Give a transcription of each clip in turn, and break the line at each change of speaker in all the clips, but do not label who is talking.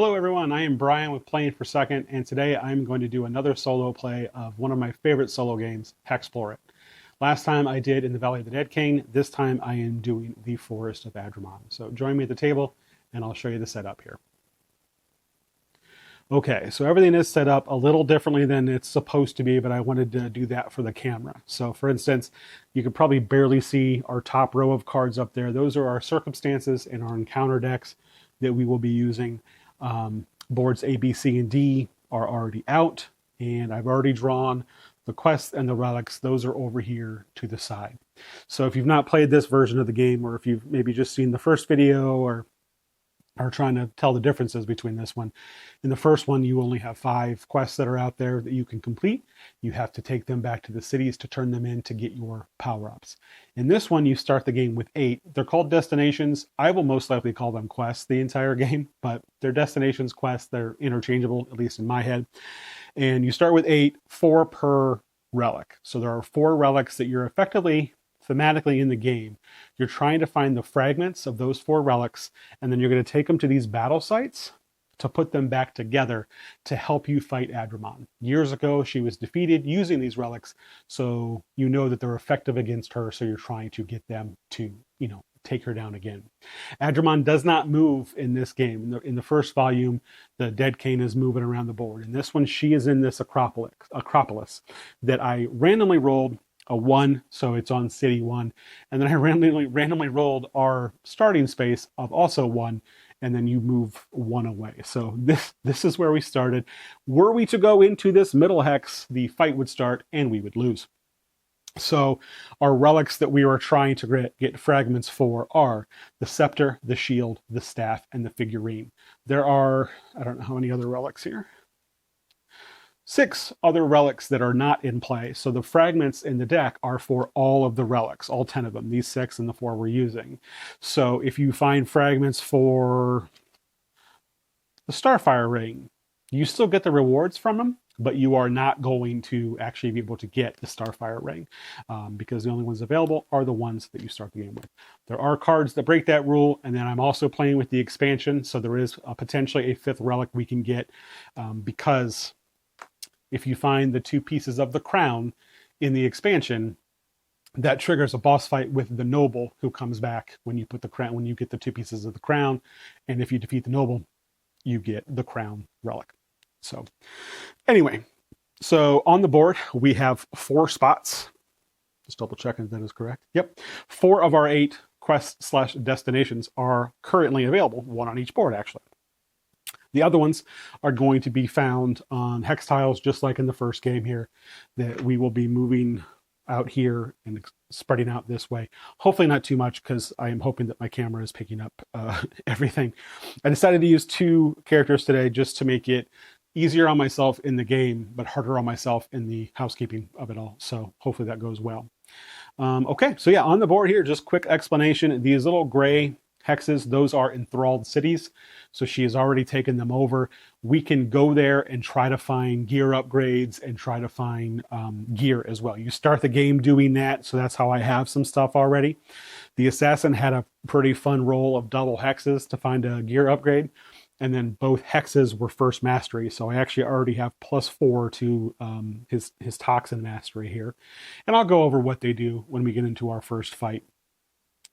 Hello everyone, I am Brian with Playing for Second, and today I'm going to do another solo play of one of my favorite solo games, Hexplore. Last time I did in the Valley of the Dead King, this time I am doing the Forest of Adrimon. So join me at the table and I'll show you the setup here. Okay, so everything is set up a little differently than it's supposed to be, but I wanted to do that for the camera. So for instance, you can probably barely see our top row of cards up there. Those are our circumstances and our encounter decks that we will be using. Boards A, B, C, and D are already out, and I've already drawn the quests and the relics. Those are over here to the side. So if you've not played this version of the game, or if you've maybe just seen the first video or are trying to tell the differences between this one. In the first one, you only have 5 quests that are out there that you can complete. You have to take them back to the cities to turn them in to get your power-ups. In this one, you start the game with 8. They're called destinations. I will most likely call them quests the entire game, but they're destinations, quests. They're interchangeable, at least in my head. And you start with 8, 4 per relic. So there are 4 relics that you're effectively thematically in the game. You're trying to find the fragments of those 4 relics, and then you're going to take them to these battle sites to put them back together to help you fight Adrimon. Years ago, she was defeated using these relics, so you know that they're effective against her, so you're trying to get them to, take her down again. Adrimon does not move in this game. In the first volume, the Dead King is moving around the board. In this one, she is in this Acropolis that I randomly rolled a 1, so it's on city 1, and then I randomly rolled our starting space of also 1, and then you move 1 away. So this is where we started. Were we to go into this middle hex, the fight would start and we would lose. So our relics that we were trying to get fragments for are the scepter, the shield, the staff, and the figurine. There are, I don't know how many other relics here. 6 other relics that are not in play. So the fragments in the deck are for all of the relics, all 10 of them, these 6 and the 4 we're using. So if you find fragments for the Starfire Ring, you still get the rewards from them, but you are not going to actually be able to get the Starfire Ring because the only ones available are the ones that you start the game with. There are cards that break that rule, and then I'm also playing with the expansion, so there is potentially a 5th relic we can get because if you find the 2 pieces of the crown in the expansion, that triggers a boss fight with the noble who comes back when you put the crown, when you get the 2 pieces of the crown. And if you defeat the noble, you get the crown relic. So anyway, so on the board, we have 4 spots. Just double checking if that is correct. Yep. 4 of our 8 quests/destinations are currently available, 1 on each board actually. The other ones are going to be found on hex tiles, just like in the first game here, that we will be moving out here and spreading out this way. Hopefully not too much, because I am hoping that my camera is picking up everything. I decided to use 2 characters today just to make it easier on myself in the game, but harder on myself in the housekeeping of it all. So hopefully that goes well. Okay, so yeah, on the board here, just quick explanation. These little gray hexes, those are enthralled cities. So she has already taken them over. We can go there and try to find gear upgrades and try to find gear as well. You start the game doing that, so that's how I have some stuff already. The assassin had a pretty fun roll of double hexes to find a gear upgrade, and then both hexes were first mastery, so I actually already have +4 to his toxin mastery here. And I'll go over what they do when we get into our first fight.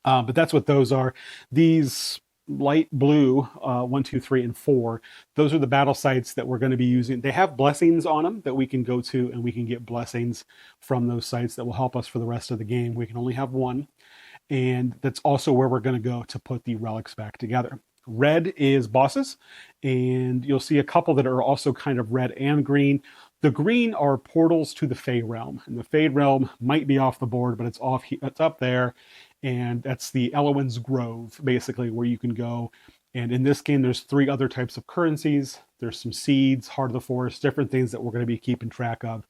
But that's what those are. These light blue, 1, 2, 3, and 4, those are the battle sites that we're going to be using. They have blessings on them that we can go to, and we can get blessings from those sites that will help us for the rest of the game. We can only have 1, and that's also where we're going to go to put the relics back together. Red is bosses, and you'll see a couple that are also kind of red and green. The green are portals to the Fey Realm, and the Fey Realm might be off the board, but it's up there. And that's the Elowen's Grove, basically, where you can go. And in this game, there's 3 other types of currencies. There's some seeds, Heart of the Forest, different things that we're going to be keeping track of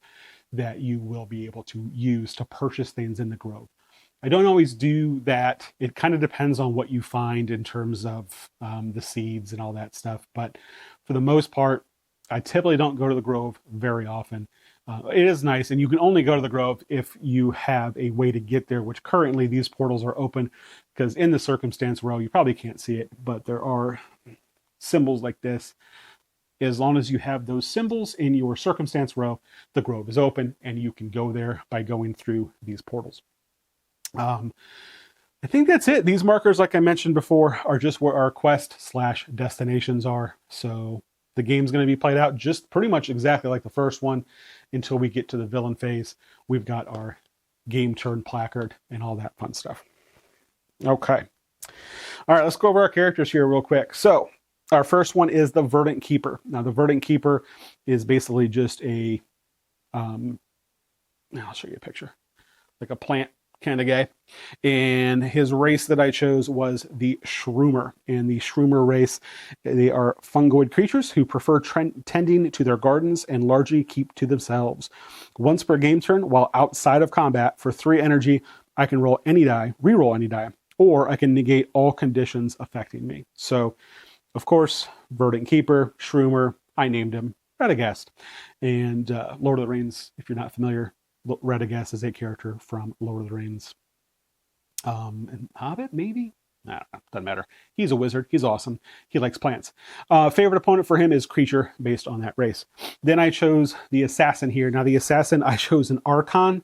that you will be able to use to purchase things in the Grove. I don't always do that. It kind of depends on what you find in terms of the seeds and all that stuff. But for the most part, I typically don't go to the Grove very often. It is nice, and you can only go to the Grove if you have a way to get there, which currently these portals are open, because in the circumstance row, you probably can't see it, but there are symbols like this, as long as you have those symbols in your circumstance row, the grove is open and you can go there by going through these portals. I think that's it. These markers, like I mentioned before, are just where our quest/destinations are. So the game's going to be played out just pretty much exactly like the first one until we get to the villain phase. We've got our game turn placard and all that fun stuff. Okay. All right, let's go over our characters here real quick. So our first one is the Verdant Keeper. Now, the Verdant Keeper is basically just a, I'll show you a picture, like a plant kind of guy. And his race that I chose was the Shroomer. And the Shroomer race, they are fungoid creatures who prefer tending to their gardens and largely keep to themselves. Once per game turn, while outside of combat, for 3 energy, I can roll any die, reroll any die, or I can negate all conditions affecting me. So, of course, Verdant Keeper, Shroomer, I named him Radagast. And Lord of the Rings, if you're not familiar, Radagast is a character from Lord of the Rings. And Hobbit, maybe? I don't know, doesn't matter. He's a wizard. He's awesome. He likes plants. Favorite opponent for him is Creature, based on that race. Then I chose the Assassin here. Now, the Assassin, I chose an Archon,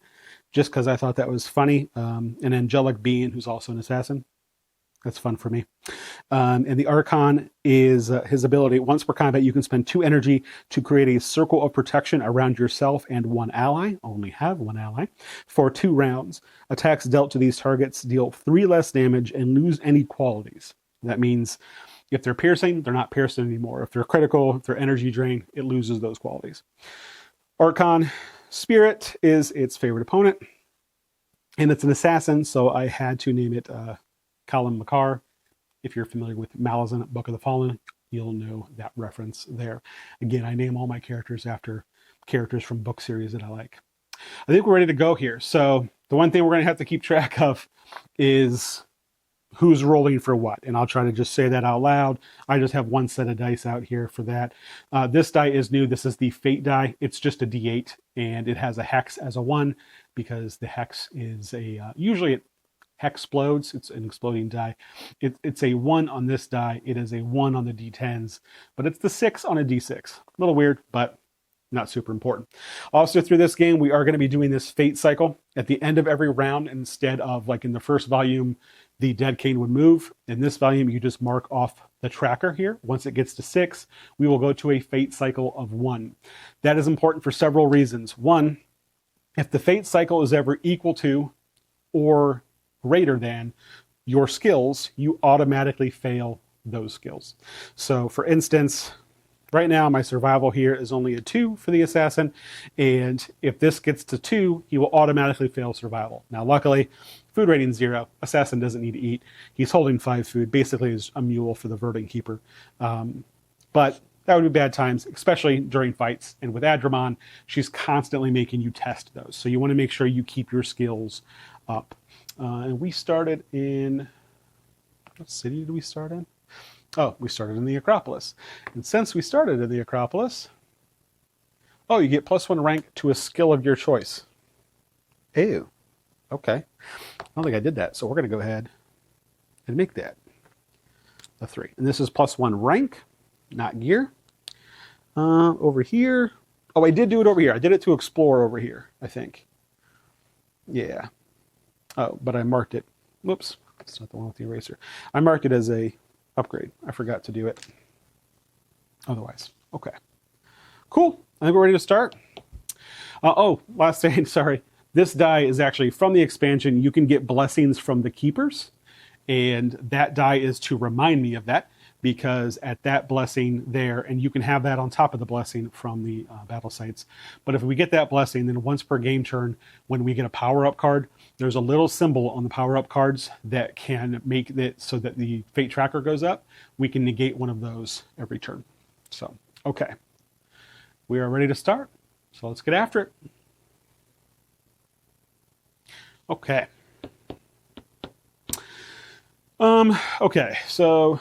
just because I thought that was funny. An angelic being who's also an assassin. That's fun for me. And the Archon is his ability. Once per combat, you can spend 2 energy to create a circle of protection around yourself and 1 ally. Only have 1 ally. For 2 rounds. Attacks dealt to these targets deal 3 less damage and lose any qualities. That means if they're piercing, they're not pierced anymore. If they're critical, if they're energy drain, it loses those qualities. Archon Spirit is its favorite opponent. And it's an assassin, so I had to name it Callum Makar. If you're familiar with Malazan, Book of the Fallen, you'll know that reference there. Again, I name all my characters after characters from book series that I like. I think we're ready to go here. So the one thing we're going to have to keep track of is who's rolling for what. And I'll try to just say that out loud. I just have 1 set of dice out here for that. This die is new. This is the Fate die. It's just a D8, and it has a hex as a 1 because the hex is a, usually it Hexplodes. It's an exploding die. It's a 1 on this die. It is a 1 on the D10s, but it's the 6 on a D6. A little weird, but not super important. Also, through this game, we are going to be doing this Fate cycle at the end of every round. Instead of like in the first volume, the Dead Cane would move. In this volume, you just mark off the tracker here. Once it gets to 6, we will go to a Fate cycle of 1. That is important for several reasons. 1, if the Fate cycle is ever equal to or greater than your skills, you automatically fail those skills. So for instance, right now my survival here is only a 2 for the assassin, and if this gets to 2, he will automatically fail survival. Now luckily, food rating 0, assassin doesn't need to eat. He's holding 5 food, basically is a mule for the Verdant Keeper. But that would be bad times, especially during fights. And with Adrimon, she's constantly making you test those. So you want to make sure you keep your skills up. And we started in, what city did we start in? Oh, we started in the Acropolis. And since we started in the Acropolis, oh, you get +1 rank to a skill of your choice. Ew. Okay. I don't think I did that, so we're going to go ahead and make that a 3. And this is +1 rank, not gear. Over here. Oh, I did do it over here. I did it to explore over here, I think. Yeah. Oh, but I marked it. Whoops. That's not the one with the eraser. I marked it as a upgrade. I forgot to do it otherwise. Okay. Cool. I think we're ready to start. Oh, last thing, sorry. This die is actually from the expansion. You can get blessings from the keepers. And that die is to remind me of that, because at that blessing there, and you can have that on top of the blessing from the battle sites. But if we get that blessing, then once per game turn, when we get a power-up card, there's a little symbol on the power-up cards that can make it so that the fate tracker goes up. We can negate one of those every turn. So, okay. We are ready to start. So let's get after it. Okay. Okay, so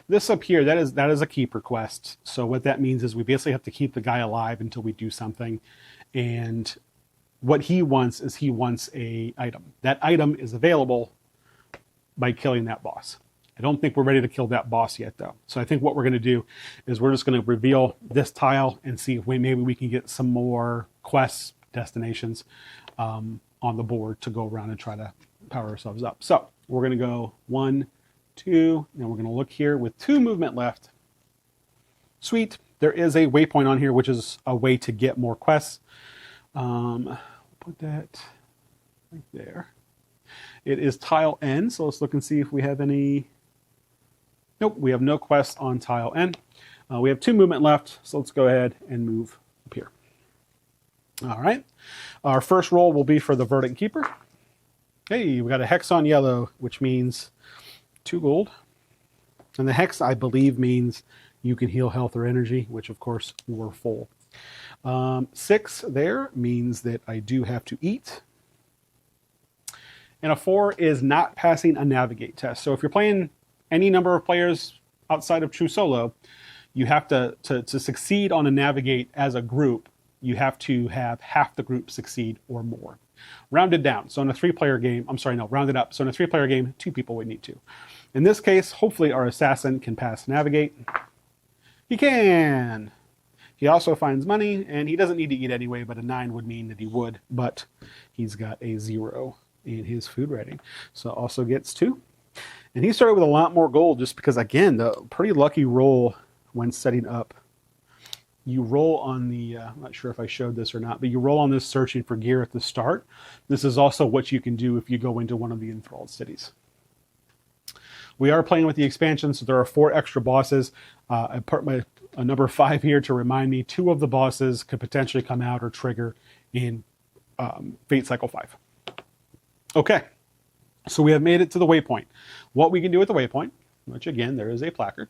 this up here, that is a keeper quest. So what that means is we basically have to keep the guy alive until we do something. And what he wants is he wants a item. That item is available by killing that boss. I don't think we're ready to kill that boss yet, though. So I think what we're going to do is we're just going to reveal this tile and see if maybe we can get some more quests, destinations on the board to go around and try to power ourselves up. So we're going to go 1, 2, and we're going to look here with 2 movement left. Sweet. There is a waypoint on here, which is a way to get more quests. Put that right there. It is tile N, so let's look and see if we have any. Nope, we have no quests on tile N. We have 2 movement left, so let's go ahead and move up here. All right. Our first roll will be for the Verdant Keeper. Hey, we got a hex on yellow, which means 2 gold. And the hex, I believe, means you can heal health or energy, which of course we're full. 6 there means that I do have to eat. And a 4 is not passing a navigate test. So if you're playing any number of players outside of true solo, you have to succeed on a navigate as a group, you have to have half the group succeed or more. Rounded down. So in a 3-player game, rounded up. So in a 3-player game, 2 people would need to. In this case, hopefully our assassin can pass navigate. He can. He also finds money, and he doesn't need to eat anyway, but a 9 would mean that he would, but he's got a 0 in his food rating. So also gets 2. And he started with a lot more gold just because, again, the pretty lucky roll when setting up. You roll on the, I'm not sure if I showed this or not, but you roll on this searching for gear at the start. This is also what you can do if you go into one of the enthralled cities. We are playing with the expansion, so there are 4 extra bosses. I put my number 5 here to remind me 2 of the bosses could potentially come out or trigger in Fate Cycle 5. Okay, so we have made it to the waypoint. What we can do with the waypoint, which again, there is a placard.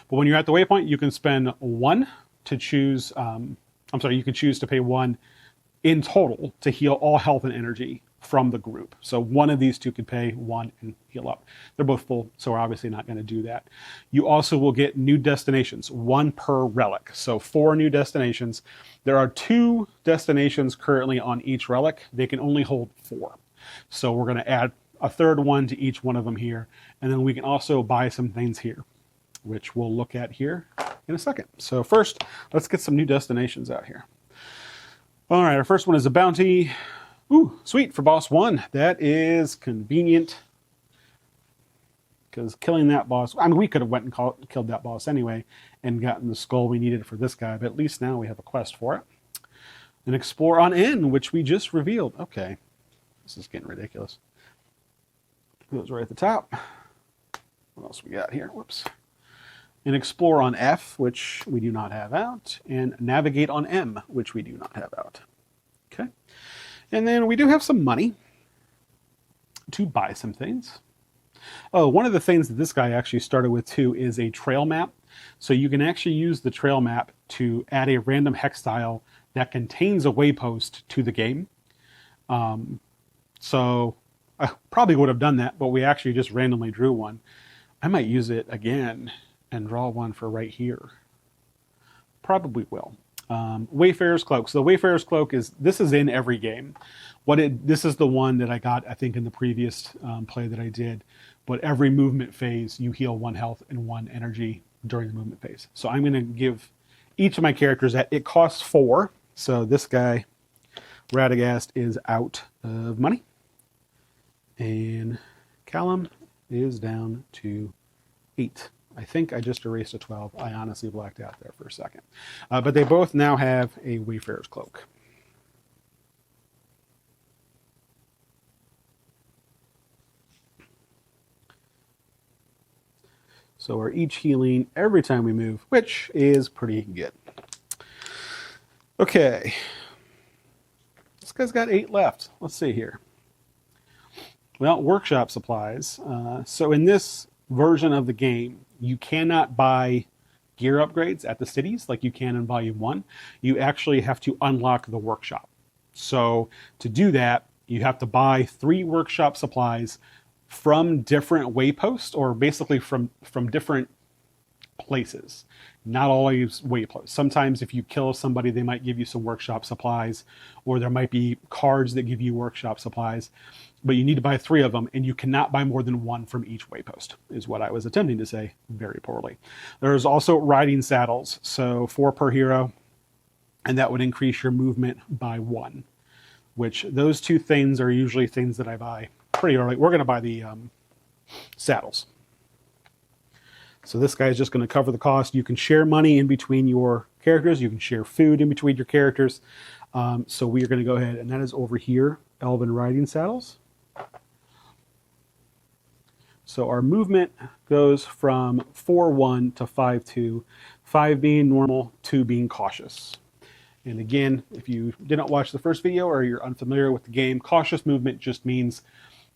But when you're at the waypoint, you can spend 1 to choose, you can choose to pay 1 in total to heal all health and energy from the group. So one of these 2 could pay 1 and heal up. They're both full, so we're obviously not going to do that. You also will get new destinations, 1 per relic. So 4 new destinations. There are 2 destinations currently on each relic. They can only hold 4. So we're going to add a 3rd one to each one of them here. And then we can also buy some things here, which we'll look at here in a second. So first, let's get some new destinations out here. All right, our first one is a bounty. Ooh, sweet, for boss 1. That is convenient. Because killing that boss, I mean, we could have went and killed that boss anyway and gotten the skull we needed for this guy, but at least now we have a quest for it. And explore on N, which we just revealed. Okay, this is getting ridiculous. Goes right at the top. What else we got here? Whoops. And explore on F, which we do not have out, and navigate on M, which we do not have out. Okay. And then we do have some money to buy some things. Oh, one of the things that this guy actually started with too is a trail map. So you can actually use the trail map to add a random hex tile that contains a waypost to the game. So I probably would have done that, but we actually just randomly drew one. I might use it again and draw one for right here. Probably will. Wayfarer's Cloak. So the Wayfarer's Cloak is in every game. This is the one that I got, I think, in the previous play that I did. But every movement phase, you heal 1 health and 1 energy during the movement phase. So I'm going to give each of my characters that. It costs 4. So this guy, Radagast, is out of money. And Callum is down to 8. I think I just erased a 12. I honestly blacked out there for a second. But they both now have a Wayfarer's Cloak. So we're each healing every time we move, which is pretty good. Okay. This guy's got 8 left. Let's see here. Well, workshop supplies. So in this version of the game, you cannot buy gear upgrades at the cities like you can in Volume 1. You actually have to unlock the workshop. So to do that, you have to buy 3 workshop supplies from different wayposts, or basically from different places, not always wayposts. Sometimes if you kill somebody, they might give you some workshop supplies, or there might be cards that give you workshop supplies, but you need to buy 3 of them, and you cannot buy more than 1 from each waypost, is what I was attempting to say very poorly. There's also riding saddles, so 4 per hero, and that would increase your movement by 1, which those 2 things are usually things that I buy pretty early. We're going to buy the saddles. So this guy is just going to cover the cost. You can share money in between your characters. You can share food in between your characters. So we are going to go ahead, and that is over here, Elven Riding Saddles. So our movement goes from 4-1 to 5-2, 5 being normal, 2 being cautious. And again, if you didn't watch the first video or you're unfamiliar with the game, cautious movement just means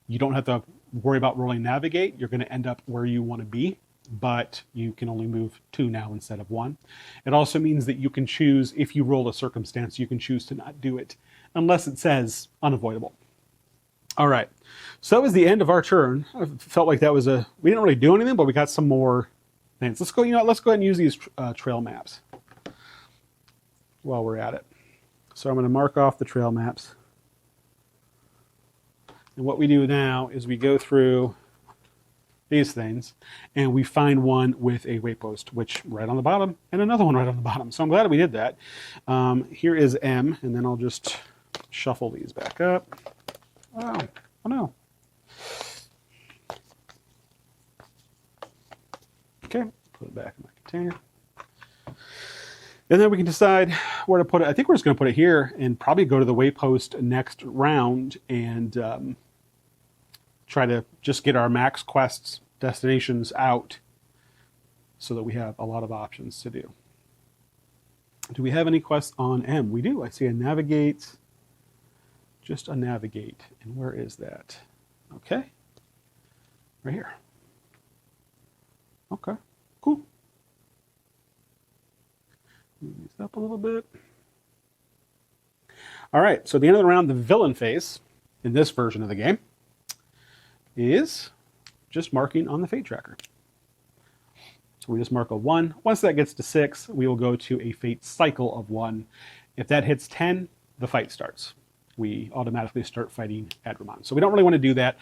you don't have to worry about rolling navigate. You're going to end up where you want to be, but you can only move 2 now instead of 1. It also means that you can choose, if you roll a circumstance, you can choose to not do it unless it says unavoidable. All right, so that was the end of our turn. I felt like that was we didn't really do anything, but we got some more things. Let's go, let's go ahead and use these trail maps while we're at it. So I'm going to mark off the trail maps. And what we do now is we go through these things and we find one with a waypost, which right on the bottom, and another one right on the bottom. So I'm glad we did that. Here is M, and then I'll just shuffle these back up. Oh no. Okay, put it back in my container. And then we can decide where to put it. I think we're just going to put it here and probably go to the waypost next round and try to just get our max quests destinations out so that we have a lot of options to do. Do we have any quests on M? We do. I see a navigate. Just a navigate. And where is that? Okay. Right here. Okay. Cool. Move these up a little bit. All right. So at the end of the round, the villain phase in this version of the game is just marking on the fate tracker. So we just mark a 1. Once that gets to 6, we will go to a fate cycle of 1. If that hits 10, the fight starts. We automatically start fighting Adrimon. So we don't really want to do that.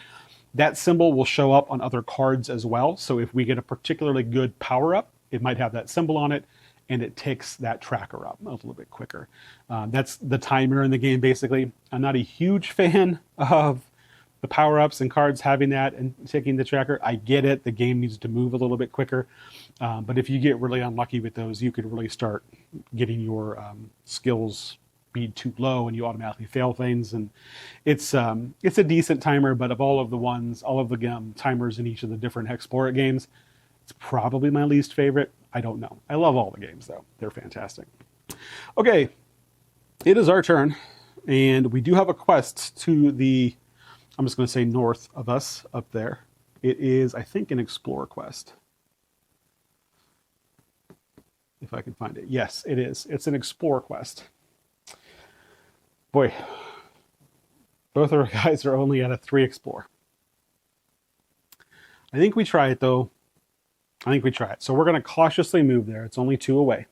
That symbol will show up on other cards as well. So if we get a particularly good power-up, it might have that symbol on it, and it takes that tracker up a little bit quicker. That's the timer in the game, basically. I'm not a huge fan of the power-ups and cards having that and taking the tracker. I get it. The game needs to move a little bit quicker. But if you get really unlucky with those, you could really start getting your skills speed too low and you automatically fail things. And it's a decent timer, but of all of the timers in each of the different Hexplore games, it's probably my least favorite. I don't know. I love all the games though. They're fantastic. Okay, it is our turn, and we do have a quest to the, I'm just going to say north of us up there. It is, I think, an Explorer quest. If I can find it. Yes, it is. It's an Explorer quest. Boy, both of our guys are only at a 3 Explore. I think we try it though. I think we try it. So we're going to cautiously move there. It's only 2 away.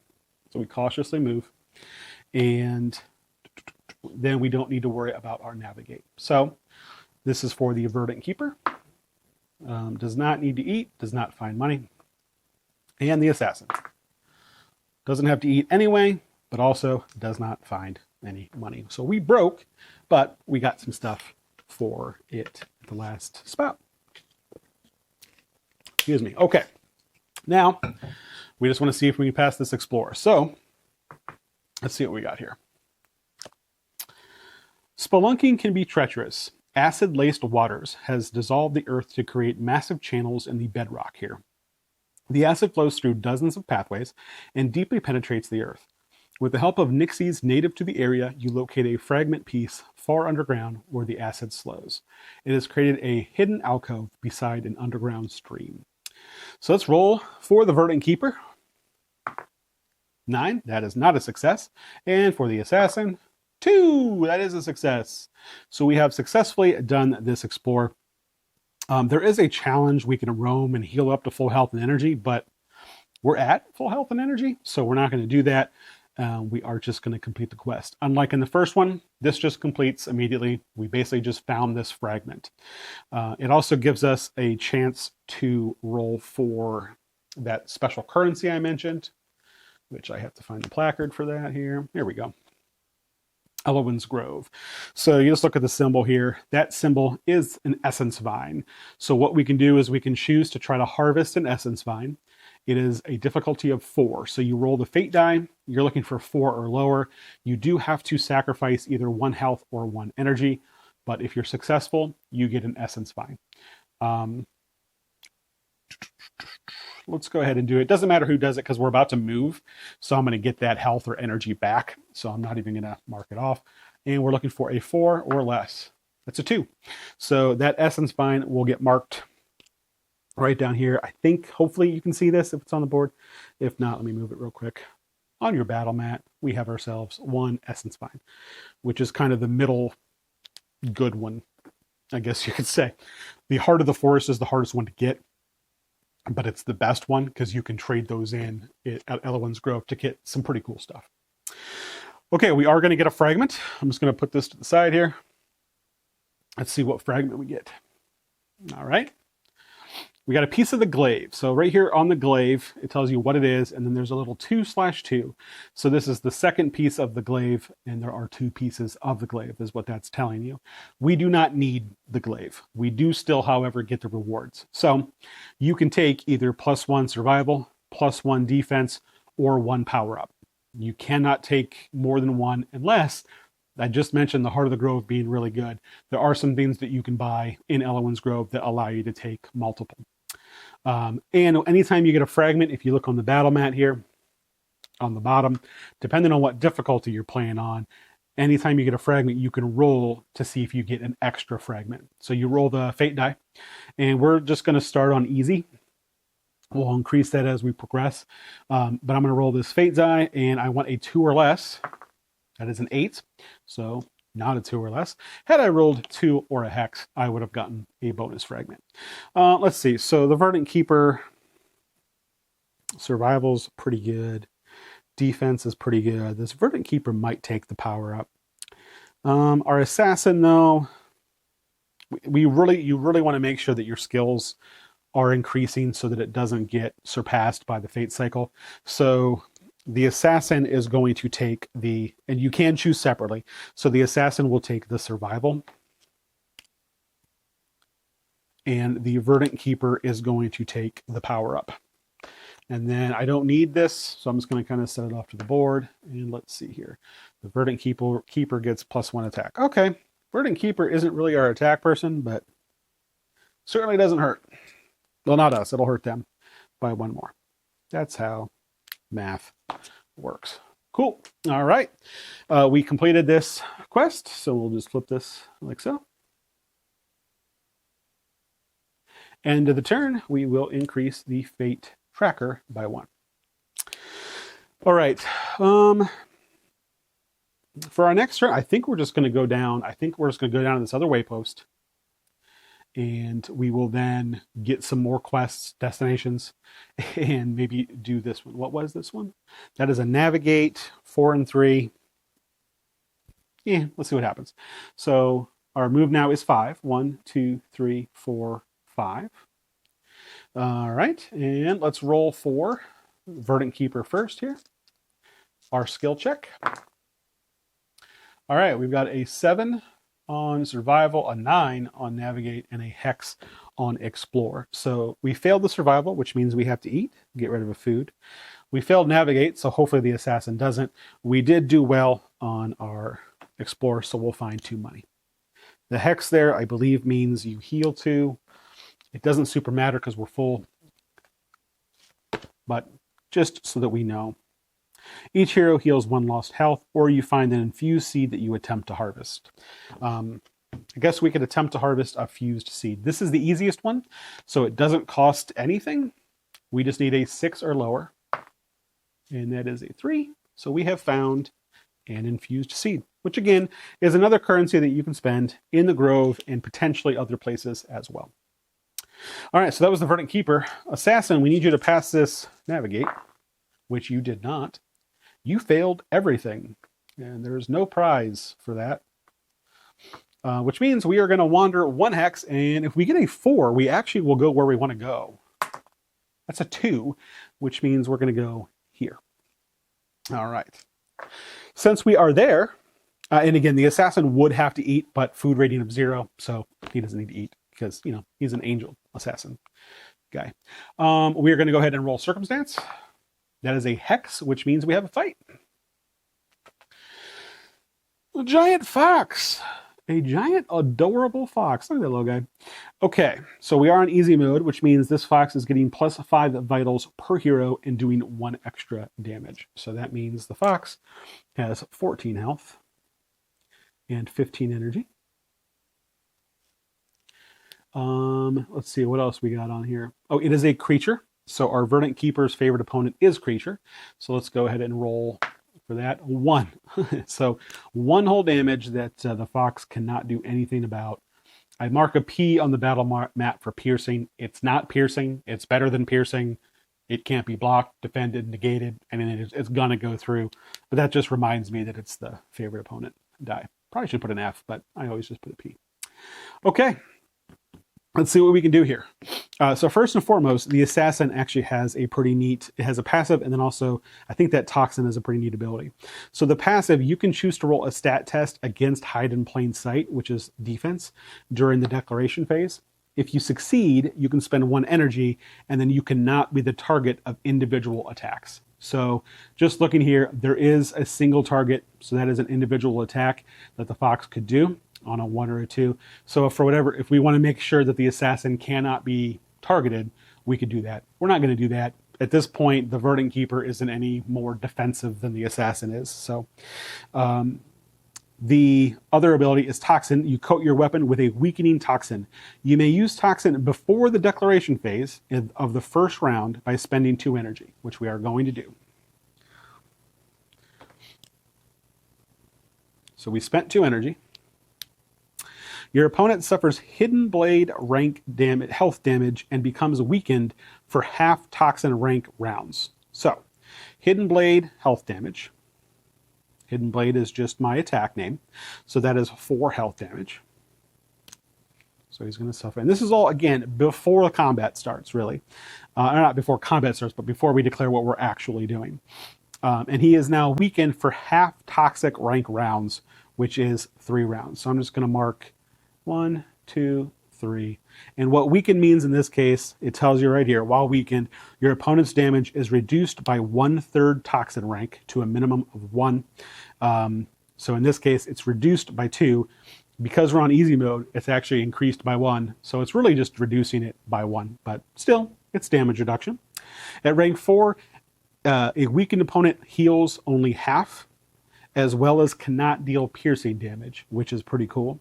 So we cautiously move. And then we don't need to worry about our navigate. So this is for the Verdant Keeper. Does not need to eat. Does not find money. And the Assassin. Doesn't have to eat anyway, but also does not find any money. So we broke, but we got some stuff for it at the last spout. Excuse me. Okay. Now, we just want to see if we can pass this Explorer. So, let's see what we got here. Spelunking can be treacherous. Acid-laced waters has dissolved the earth to create massive channels in the bedrock here. The acid flows through dozens of pathways and deeply penetrates the earth. With the help of nixies native to the area, you locate a fragment piece far underground where the acid slows. It has created a hidden alcove beside an underground stream. So let's roll for the Verdant Keeper. 9, that is not a success. And for the Assassin, 2, that is a success. So we have successfully done this Explore. There is a challenge. We can roam and heal up to full health and energy, but we're at full health and energy, so we're not going to do that. We are just going to complete the quest. Unlike in the first one, this just completes immediately. We basically just found this fragment. It also gives us a chance to roll for that special currency I mentioned, which I have to find the placard for that here. Here we go. Elowin's Grove. So you just look at the symbol here. That symbol is an essence vine. So what we can do is we can choose to try to harvest an essence vine. It is a difficulty of 4. So you roll the fate die. You're looking for 4 or lower. You do have to sacrifice either 1 health or 1 energy. But if you're successful, you get an essence vine. Let's go ahead and do it. It doesn't matter who does it because we're about to move. So I'm going to get that health or energy back. So I'm not even going to mark it off. And we're looking for a 4 or less. That's a 2. So that essence vine will get marked right down here. I think hopefully you can see this if it's on the board. If not, let me move it real quick. On your battle mat, we have ourselves 1 essence vine, which is kind of the middle good one, I guess you could say. The heart of the forest is the hardest one to get, but it's the best one because you can trade those in at Elowin's Grove to get some pretty cool stuff. Okay, we are going to get a fragment. I'm just going to put this to the side here. Let's see what fragment we get. All right. We got a piece of the glaive. So right here on the glaive, it tells you what it is, and then there's a little 2/2. So this is the second piece of the glaive, and there are 2 pieces of the glaive, is what that's telling you. We do not need the glaive. We do still, however, get the rewards. So you can take either +1 survival, +1 defense, or 1 power up. You cannot take more than 1 unless, I just mentioned the Heart of the Grove being really good. There are some things that you can buy in Elowin's Grove that allow you to take multiple. And anytime you get a fragment, if you look on the battle mat here, on the bottom, depending on what difficulty you're playing on, anytime you get a fragment, you can roll to see if you get an extra fragment. So you roll the fate die, and we're just going to start on easy. We'll increase that as we progress. But I'm going to roll this fate die, and I want a 2 or less. That is an 8. So not a 2 or less. Had I rolled 2 or a hex, I would have gotten a bonus fragment. Let's see. So the Verdant Keeper, survival's pretty good. Defense is pretty good. This Verdant Keeper might take the power up. Our Assassin, though, you really want to make sure that your skills are increasing so that it doesn't get surpassed by the fate cycle. So the Assassin is going to take and you can choose separately. So the Assassin will take the survival. And the Verdant Keeper is going to take the power up. And then I don't need this, so I'm just going to kind of set it off to the board. And let's see here. The Verdant Keeper gets +1 attack. Okay, Verdant Keeper isn't really our attack person, but certainly doesn't hurt. Well, not us. It'll hurt them by 1 more. That's how math works. Cool. All right. We completed this quest, so we'll just flip this like so. End of the turn, we will increase the fate tracker by 1. All right. For our next turn, I think we're just going to go down. I think we're just going to go down to this other waypost. And we will then get some more quests, destinations, and maybe do this one. What was this one? That is a navigate, 4 and 3. Yeah, let's see what happens. So our move now is 5. 1, 2, 3, 4, 5. All right, and let's roll for Verdant Keeper first here. Our skill check. All right, we've got a 7 on survival, a 9 on navigate, and a hex on explore. So we failed the survival, which means we have to eat, get rid of a food. We failed navigate, so hopefully the assassin doesn't. We did do well on our explore, so we'll find 2 money. The hex there, I believe, means you heal 2. It doesn't super matter because we're full, but just so that we know. Each hero heals 1 lost health, or you find an infused seed that you attempt to harvest. I guess we could attempt to harvest a fused seed. This is the easiest one, so it doesn't cost anything. We just need a 6 or lower, and that is a 3. So we have found an infused seed, which again is another currency that you can spend in the Grove and potentially other places as well. All right, so that was the Verdant Keeper. Assassin, we need you to pass this navigate, which you did not. You failed everything, and there's no prize for that. Which means we are going to wander 1 hex, and if we get a 4, we actually will go where we want to go. That's a 2, which means we're going to go here. All right. Since we are there, and again, the assassin would have to eat, but food rating of 0, so he doesn't need to eat because, you know, he's an angel assassin guy. We are going to go ahead and roll circumstance. That is a hex, which means we have a fight. A giant fox. A giant, adorable fox. Look at that little guy. Okay, so we are on easy mode, which means this fox is getting +5 vitals per hero and doing 1 extra damage. So that means the fox has 14 health and 15 energy. Let's see, what else we got on here? Oh, it is a creature. So our Verdant Keeper's favorite opponent is creature. So let's go ahead and roll for that. 1. So 1 whole damage that the fox cannot do anything about. I mark a P on the battle map for piercing. It's not piercing. It's better than piercing. It can't be blocked, defended, negated, and then it's going to go through. But that just reminds me that it's the favorite opponent die. Probably should put an F, but I always just put a P. Okay. Let's see what we can do here. So first and foremost, the assassin actually has a pretty neat, it has a passive, and then also, I think that toxin is a pretty neat ability. So the passive, you can choose to roll a stat test against hide in plain sight, which is defense, during the declaration phase. If you succeed, you can spend 1 energy, and then you cannot be the target of individual attacks. So just looking here, there is a single target, so that is an individual attack that the fox could do on a 1 or a 2. So if we want to make sure that the assassin cannot be targeted, we could do that. We're not going to do that. At this point, the Verdant Keeper isn't any more defensive than the assassin is. So the other ability is Toxin. You coat your weapon with a weakening toxin. You may use Toxin before the declaration phase of the first round by spending 2 energy, which we are going to do. So we spent 2 energy. Your opponent suffers Hidden Blade rank damage, health damage and becomes weakened for half Toxin rank rounds. So, Hidden Blade health damage. Hidden Blade is just my attack name. So that is 4 health damage. So he's going to suffer. And this is all, again, before the combat starts, really. Not before combat starts, but before we declare what we're actually doing. And he is now weakened for half toxic rank rounds, which is 3 rounds. So I'm just going to mark 1, 2, 3. And what weakened means in this case, it tells you right here, while weakened, your opponent's damage is reduced by 1/3 toxin rank to a minimum of 1. So in this case, it's reduced by 2. Because we're on easy mode, it's actually increased by 1. So it's really just reducing it by 1, but still, it's damage reduction. At rank 4, a weakened opponent heals only half, as well as cannot deal piercing damage, which is pretty cool.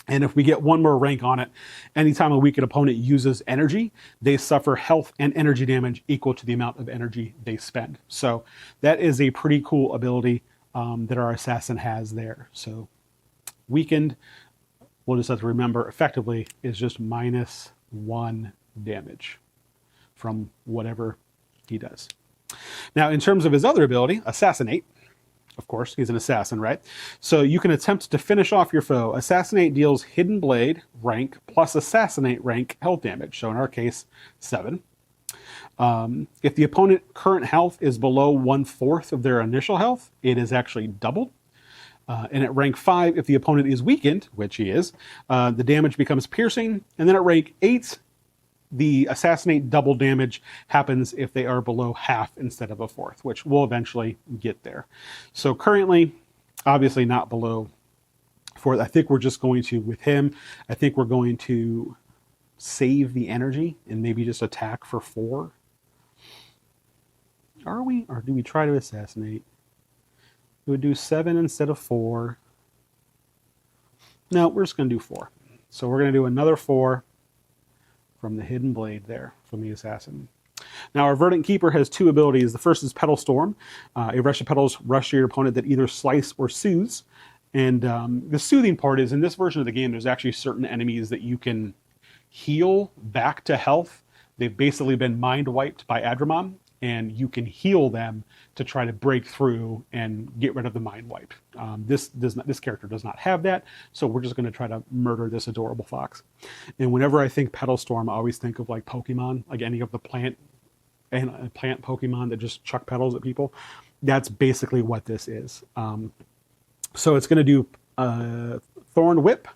And if we get 1 more rank on it, anytime a weakened opponent uses energy, they suffer health and energy damage equal to the amount of energy they spend. So that is a pretty cool ability that our assassin has there. So weakened, we'll just have to remember, effectively is just -1 damage from whatever he does. Now, in terms of his other ability, Assassinate, of course, he's an assassin, right? So you can attempt to finish off your foe. Assassinate deals Hidden Blade rank plus Assassinate rank health damage. So in our case, 7. If the opponent's current health is below 1/4 of their initial health, it is actually doubled. And at rank 5, if the opponent is weakened, which he is, the damage becomes piercing. And then at rank 8, the Assassinate double damage happens if they are below half instead of 1/4, which we'll eventually get there. So currently, obviously not below 4. I think we're just going to, with him, I think we're going to save the energy and maybe just attack for 4. Are we? Or do we try to assassinate? We would do 7 instead of 4. No, we're just going to do 4. So we're going to do another 4 from the Hidden Blade there, from the assassin. Now our Verdant Keeper has 2 abilities. The first is Petal Storm. A rush of petals rush your opponent that either slice or soothes. And the soothing part is, in this version of the game, there's actually certain enemies that you can heal back to health, they've basically been mind wiped by Adrimon, and you can heal them to try to break through and get rid of the mind wipe. This character does not have that, so we're just going to try to murder this adorable fox. And whenever I think Petal Storm, I always think of like Pokemon, like any of the plant Pokemon that just chuck petals at people. That's basically what this is. So it's going to do Thorn Whip,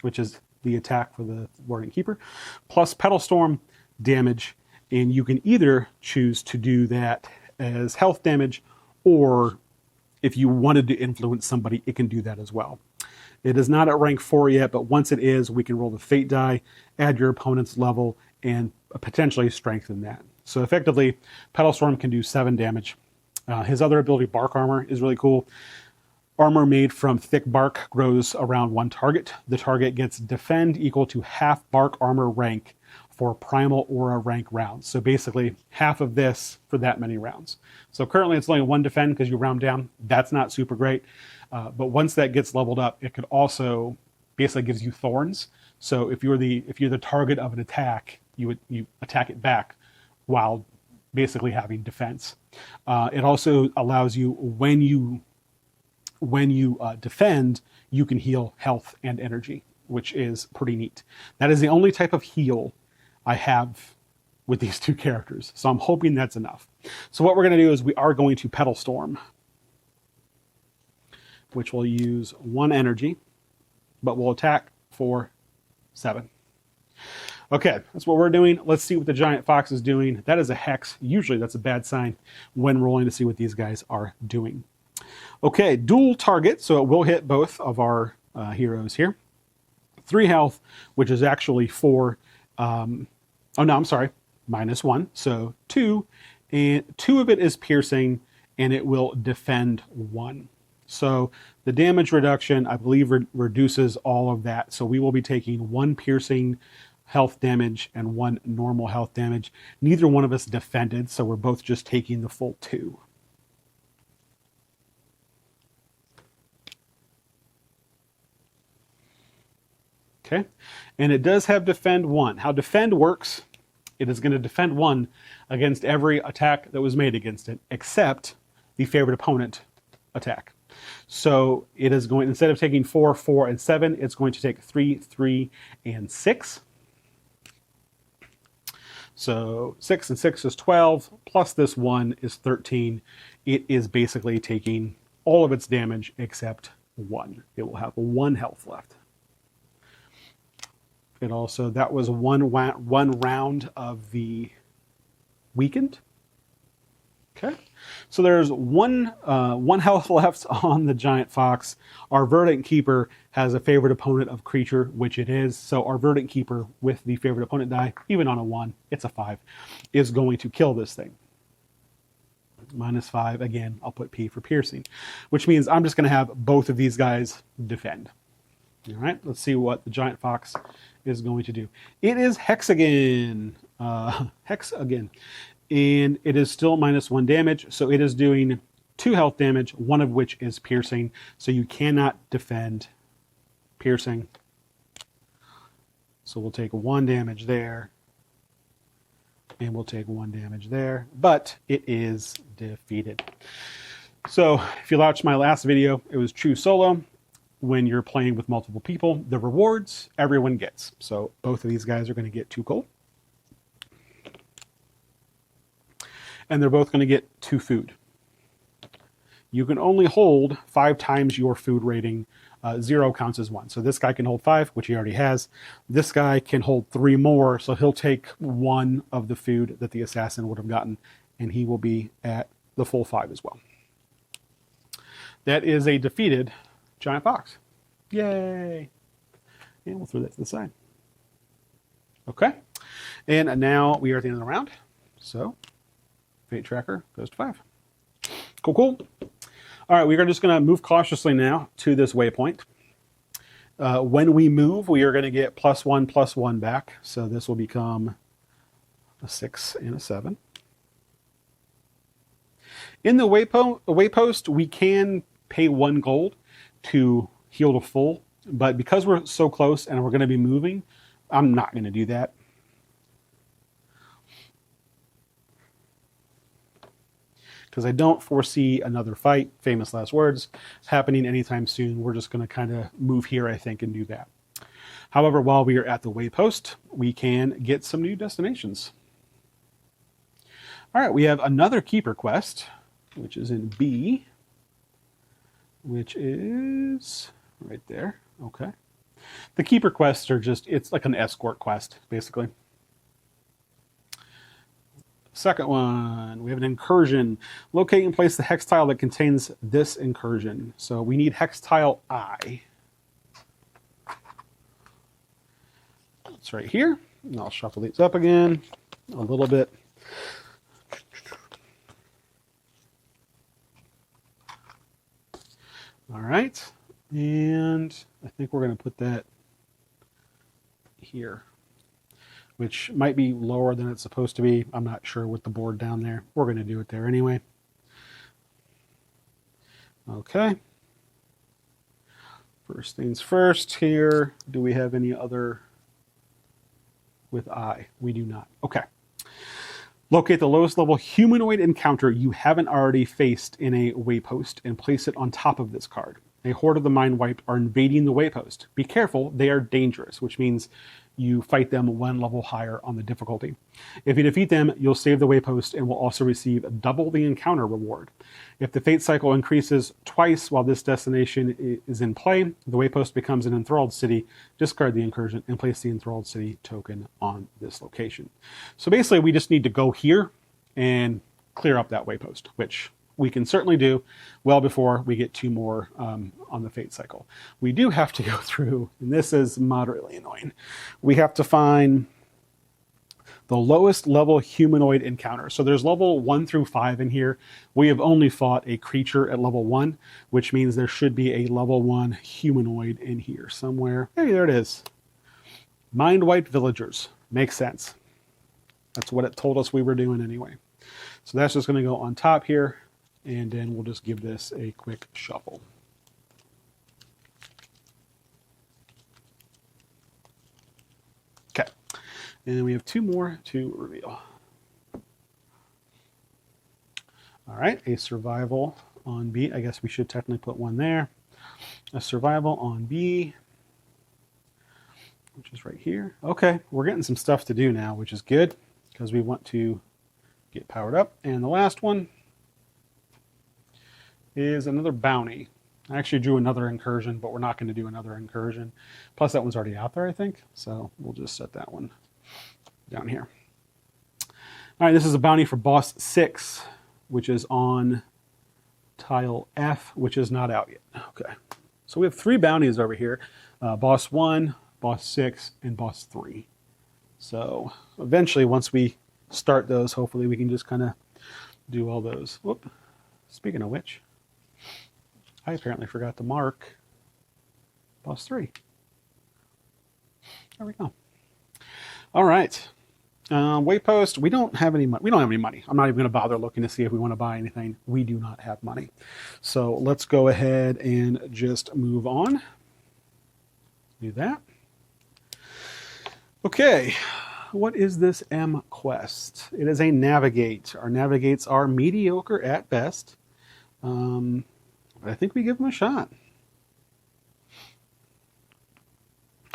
which is the attack for the Warden Keeper, plus Petal Storm damage. And you can either choose to do that as health damage, or if you wanted to influence somebody, it can do that as well. It is not at rank 4 yet, but once it is, we can roll the fate die, add your opponent's level, and potentially strengthen that. So effectively, Petal Storm can do 7 damage. His other ability, Bark Armor, is really cool. Armor made from thick bark grows around one target. The target gets defend equal to half bark armor rank for primal aura rank rounds. So basically half of this for that many rounds. So currently it's only 1 defend because you round down. That's not super great. But once that gets leveled up, it could also basically gives you thorns. So if you're the target of an attack, you attack it back while basically having defense. It also allows you, when you defend, you can heal health and energy, which is pretty neat. That is the only type of heal I have with these 2 characters, so I'm hoping that's enough. So what we're going to do is we are going to Petal Storm, which will use 1 energy, but will attack for 7. Okay, that's what we're doing. Let's see what the giant fox is doing. That is a hex. Usually that's a bad sign when rolling to see what these guys are doing. Okay, dual target, so it will hit both of our heroes here. 3 health, which is actually 4. Oh no, I'm sorry, -1. So 2, and 2 of it is piercing, and it will defend 1. So the damage reduction, I believe, reduces all of that. So we will be taking 1 piercing health damage and 1 normal health damage. Neither one of us defended, so we're both just taking the full 2. Okay, and it does have defend 1. How defend works, it is going to defend 1 against every attack that was made against it, except the favorite opponent attack. So it is going, instead of taking 4, 4, and 7, it's going to take 3, 3, and 6. So 6 and 6 is 12, plus this 1 is 13. It is basically taking all of its damage except 1. It will have 1 health left. It also, that was one round of the weakened. Okay, so there's one health left on the giant fox. Our Verdant Keeper has a favorite opponent of creature, which it is. So our Verdant Keeper with the favorite opponent die, even on a 1, it's a 5, is going to kill this thing. -5, again, I'll put P for piercing, which means I'm just going to have both of these guys defend. All right, let's see what the giant fox is going to do. It is Hex again. Hex again. And it is still -1 damage, so it is doing 2 health damage, 1 of which is piercing, so you cannot defend piercing. So we'll take 1 damage there, and we'll take 1 damage there, but it is defeated. So if you watched my last video, it was true solo. When you're playing with multiple people, the rewards everyone gets. So both of these guys are going to get 2 gold. And they're both going to get 2 food. You can only hold 5 times your food rating. 0 counts as 1. So this guy can hold 5, which he already has. This guy can hold 3 more, so he'll take 1 of the food that the assassin would have gotten, and he will be at the full 5 as well. That is a defeated giant fox. Yay! And we'll throw that to the side. Okay. And now we are at the end of the round. So fate tracker goes to 5. Cool, cool. All right, we are just going to move cautiously now to this waypoint. When we move, we are going to get +1/+1 back. So this will become a 6 and a 7. In the waypost, we can pay 1 gold to heal to full, but because we're so close and we're going to be moving, I'm not going to do that. Because I don't foresee another fight, famous last words, happening anytime soon. We're just going to kind of move here, I think, and do that. However, while we are at the waypost, we can get some new destinations. All right, we have another keeper quest, which is in B, which is right there. Okay. The keeper quests are just, it's like an escort quest, basically. Second one, we have an incursion. Locate and place the hex tile that contains this incursion. So we need hex tile I. It's right here. And I'll shuffle these up again a little bit. All right. And I think we're going to put that here, which might be lower than it's supposed to be. I'm not sure with the board down there. We're going to do it there anyway. Okay. First things first here. Do we have any other with I? We do not. Okay. Locate the lowest level humanoid encounter you haven't already faced in a waypost and place it on top of this card. A horde of the mindwiped are invading the waypost. Be careful, they are dangerous, which means you fight them one level higher on the difficulty. If you defeat them, you'll save the waypost and will also receive double the encounter reward. If the fate cycle increases twice while this destination is in play, the waypost becomes an enthralled city. Discard the incursion and place the enthralled city token on this location. So basically, we just need to go here and clear up that waypost, which we can certainly do well before we get two more on the fate cycle. We do have to go through, and this is moderately annoying, we have to find the lowest level humanoid encounter. So there's level 1 through 5 in here. We have only fought a creature at level 1, which means there should be a level 1 humanoid in here somewhere. Hey, there it is. Mindwiped villagers. Makes sense. That's what it told us we were doing anyway. So that's just going to go on top here. And then we'll just give this a quick shuffle. Okay. And then we have two more to reveal. All right, a survival on B. I guess we should technically put one there. A survival on B, which is right here. Okay, we're getting some stuff to do now, which is good because we want to get powered up. And the last one is another bounty. I actually drew another incursion, but we're not going to do another incursion. Plus that one's already out there, I think. So we'll just set that one down here. All right, this is a bounty for boss 6, which is on tile F, which is not out yet. Okay, so we have 3 bounties over here. Boss 1, boss 6, and boss 3. So eventually, once we start those, hopefully we can just kind of do all those. Whoop. Speaking of which, I apparently forgot to mark boss 3. There we go. All right. Waypost, we don't have any money. We don't have any money. I'm not even going to bother looking to see if we want to buy anything. We do not have money. So let's go ahead and just move on. Do that. Okay. What is this M quest? It is a navigate. Our navigates are mediocre at best. But I think we give them a shot.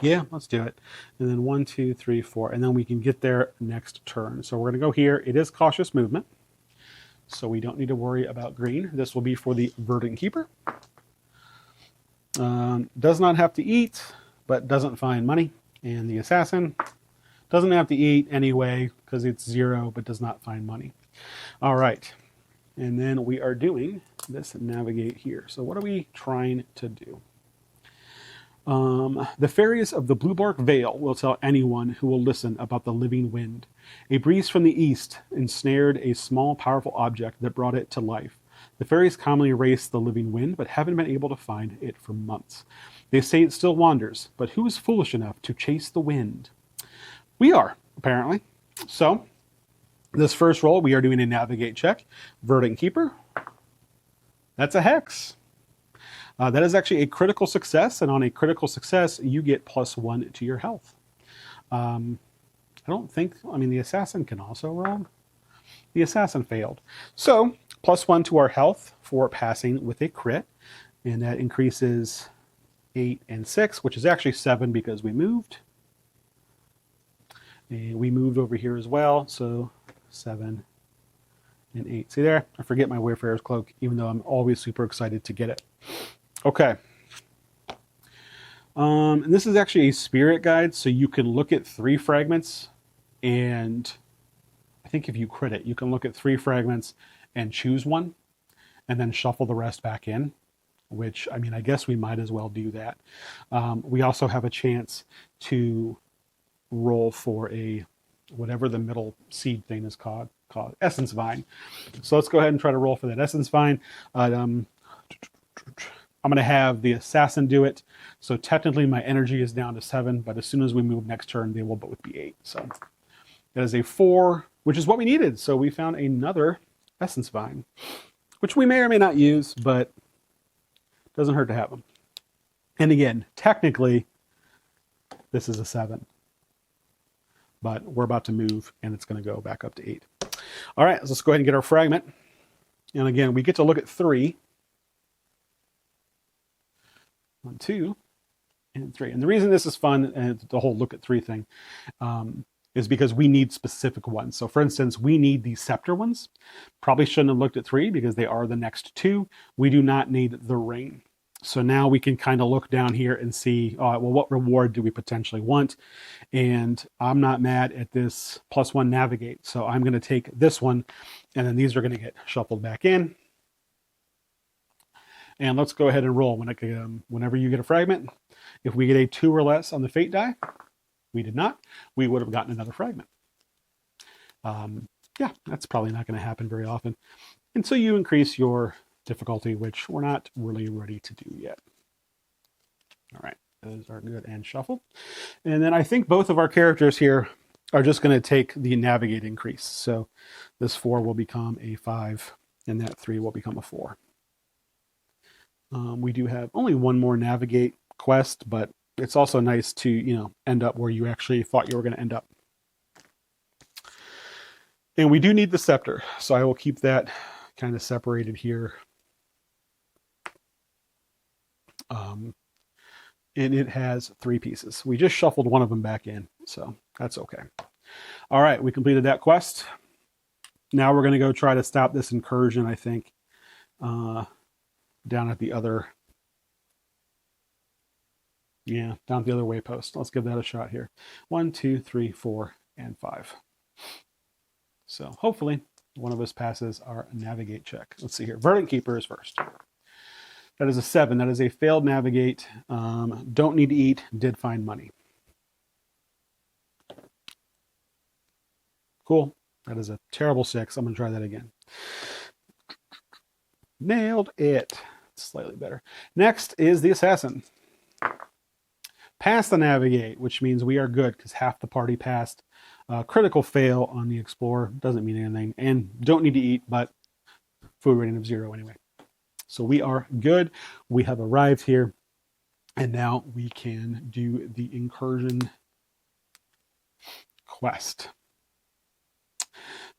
Yeah, let's do it. And then 1, 2, 3, 4, and then we can get there next turn. So we're going to go here. It is cautious movement, so we don't need to worry about green. This will be for the Verdant Keeper. Does not have to eat, but doesn't find money. And the Assassin doesn't have to eat anyway because it's 0, but does not find money. All right. And then we are doing this navigate here. So what are we trying to do? The fairies of the Bluebark Vale will tell anyone who will listen about the living wind. A breeze from the east ensnared a small, powerful object that brought it to life. The fairies commonly race the living wind, but haven't been able to find it for months. They say it still wanders, but who is foolish enough to chase the wind? We are, apparently. So, this first roll, we are doing a navigate check. Verdant Keeper. That's a hex. That is actually a critical success, and on a critical success, you get +1 to your health. I don't think, I mean, the assassin can also roll. The assassin failed. So, +1 to our health for passing with a crit. And that increases 8 and 6, which is actually 7 because we moved. And we moved over here as well. So, 7 and 8. See there? I forget my Wayfarer's Cloak, even though I'm always super excited to get it. Okay. And this is actually a spirit guide, so you can look at 3 fragments, and I think if you crit it, you can look at 3 fragments and choose one, and then shuffle the rest back in, which, I mean, I guess we might as well do that. We also have a chance to roll for a, whatever the middle seed thing is called Essence Vine. So let's go ahead and try to roll for that Essence Vine. I'm going to have the assassin do it. So technically my energy is down to 7, but as soon as we move next turn, they will both be 8. So that is a 4, which is what we needed. So we found another Essence Vine, which we may or may not use, but doesn't hurt to have them. And again, technically, this is a 7. But we're about to move, and it's going to go back up to 8. All right, let's go ahead and get our fragment. And again, we get to look at 3. 1, 2, and 3. And the reason this is fun, and the whole look at 3 thing, is because we need specific ones. So for instance, we need the scepter ones. Probably shouldn't have looked at 3 because they are the next 2. We do not need the ring. So now we can kind of look down here and see, well, what reward do we potentially want? And I'm not mad at this +1 navigate. So I'm going to take this one, and then these are going to get shuffled back in. And let's go ahead and roll. Whenever you get a fragment, if we get a 2 or less on the fate die, we did not, we would have gotten another fragment. Yeah, that's probably not going to happen very often. And so you increase your difficulty, which we're not really ready to do yet. All right, those are good and shuffled. And then I think both of our characters here are just going to take the navigate increase. So this 4 will become a 5, and that 3 will become a 4. We do have only one more navigate quest, but it's also nice to, end up where you actually thought you were going to end up. And we do need the scepter, so I will keep that kind of separated here. And it has 3 pieces. We just shuffled one of them back in, so that's okay. All right, we completed that quest. Now we're going to go try to stop this incursion, I think. Down at the other, down at the other waypost. Let's give that a shot here. 1, 2, 3, 4, and 5. So hopefully one of us passes our navigate check. Let's see here. Verdant Keeper is first. That is a 7. That is a failed navigate. Don't need to eat. Did find money. Cool. That is a terrible 6. I'm going to try that again. Nailed it. Slightly better. Next is the assassin. Passed the navigate, which means we are good because half the party passed. Critical fail on the explorer. Doesn't mean anything. And don't need to eat, but food rating of 0 anyway. So we are good. We have arrived here. And now we can do the incursion quest.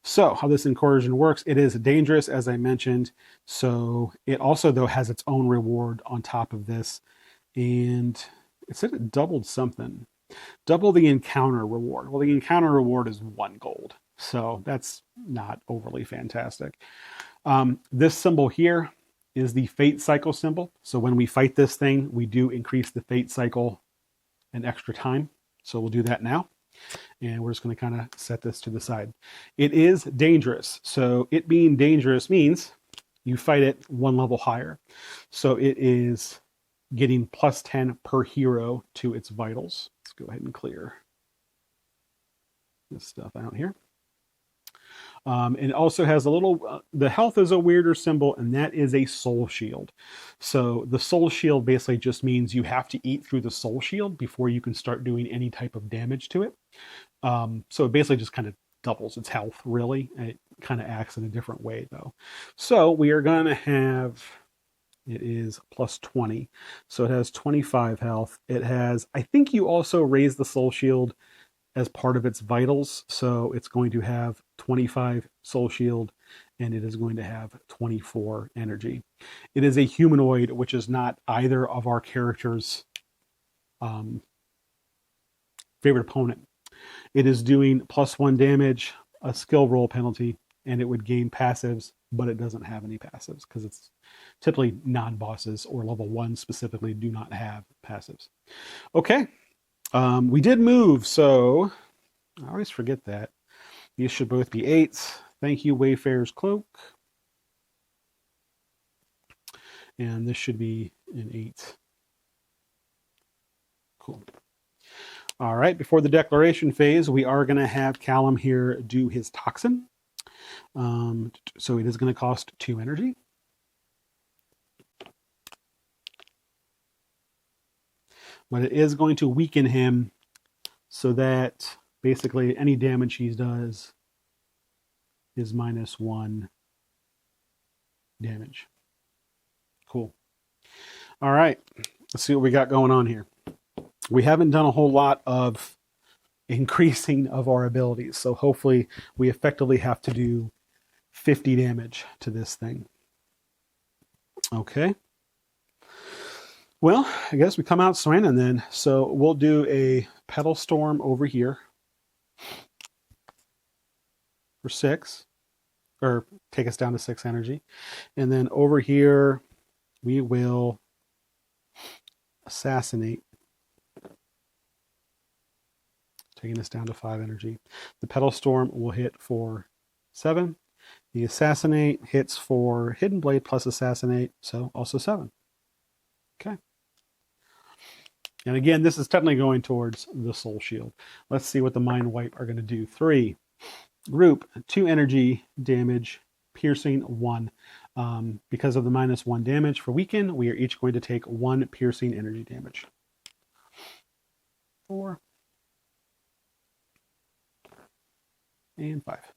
So how this incursion works, it is dangerous, as I mentioned. So it also, though, has its own reward on top of this. And it said it doubled something. Double the encounter reward. Well, the encounter reward is 1 gold. So that's not overly fantastic. This symbol here is the fate cycle symbol. So when we fight this thing, we do increase the fate cycle an extra time. So we'll do that now. And we're just going to kind of set this to the side. It is dangerous. So it being dangerous means you fight it 1 level higher. So it is getting +10 per hero to its vitals. Let's go ahead and clear this stuff out here. And it also has a little, the health is a weirder symbol, and that is a soul shield. So the soul shield basically just means you have to eat through the soul shield before you can start doing any type of damage to it. So it basically just kind of doubles its health, really. And it kind of acts in a different way, though. So we are going to have, it is +20. So it has 25 health. It has, I think you also raise the soul shield as part of its vitals. So it's going to have 25 soul shield, and it is going to have 24 energy. It is a humanoid, which is not either of our characters' favorite opponent. It is doing +1 damage, a skill roll penalty, and it would gain passives, but it doesn't have any passives because it's typically non-bosses or level 1 specifically do not have passives. Okay, we did move, so I always forget that. These should both be 8s. Thank you, Wayfarer's Cloak. And this should be an 8. Cool. All right, before the declaration phase, we are going to have Callum here do his toxin. So it is going to cost 2 energy. But it is going to weaken him so that basically any damage he does is -1 damage. Cool. All right, let's see what we got going on here. We haven't done a whole lot of increasing of our abilities, so hopefully we effectively have to do 50 damage to this thing. Okay. Well, I guess we come out swinging then. So we'll do a Petal Storm over here for 6, or take us down to 6 energy. And then over here, we will Assassinate, taking us down to 5 energy. The Petal Storm will hit for 7. The Assassinate hits for Hidden Blade plus Assassinate, so also 7. Okay. And again, this is technically going towards the Soul Shield. Let's see what the Mind Wipe are going to do. 3. Group, 2 energy damage, piercing 1. Because of the -1 damage for weaken, we are each going to take 1 piercing energy damage. 4. And 5.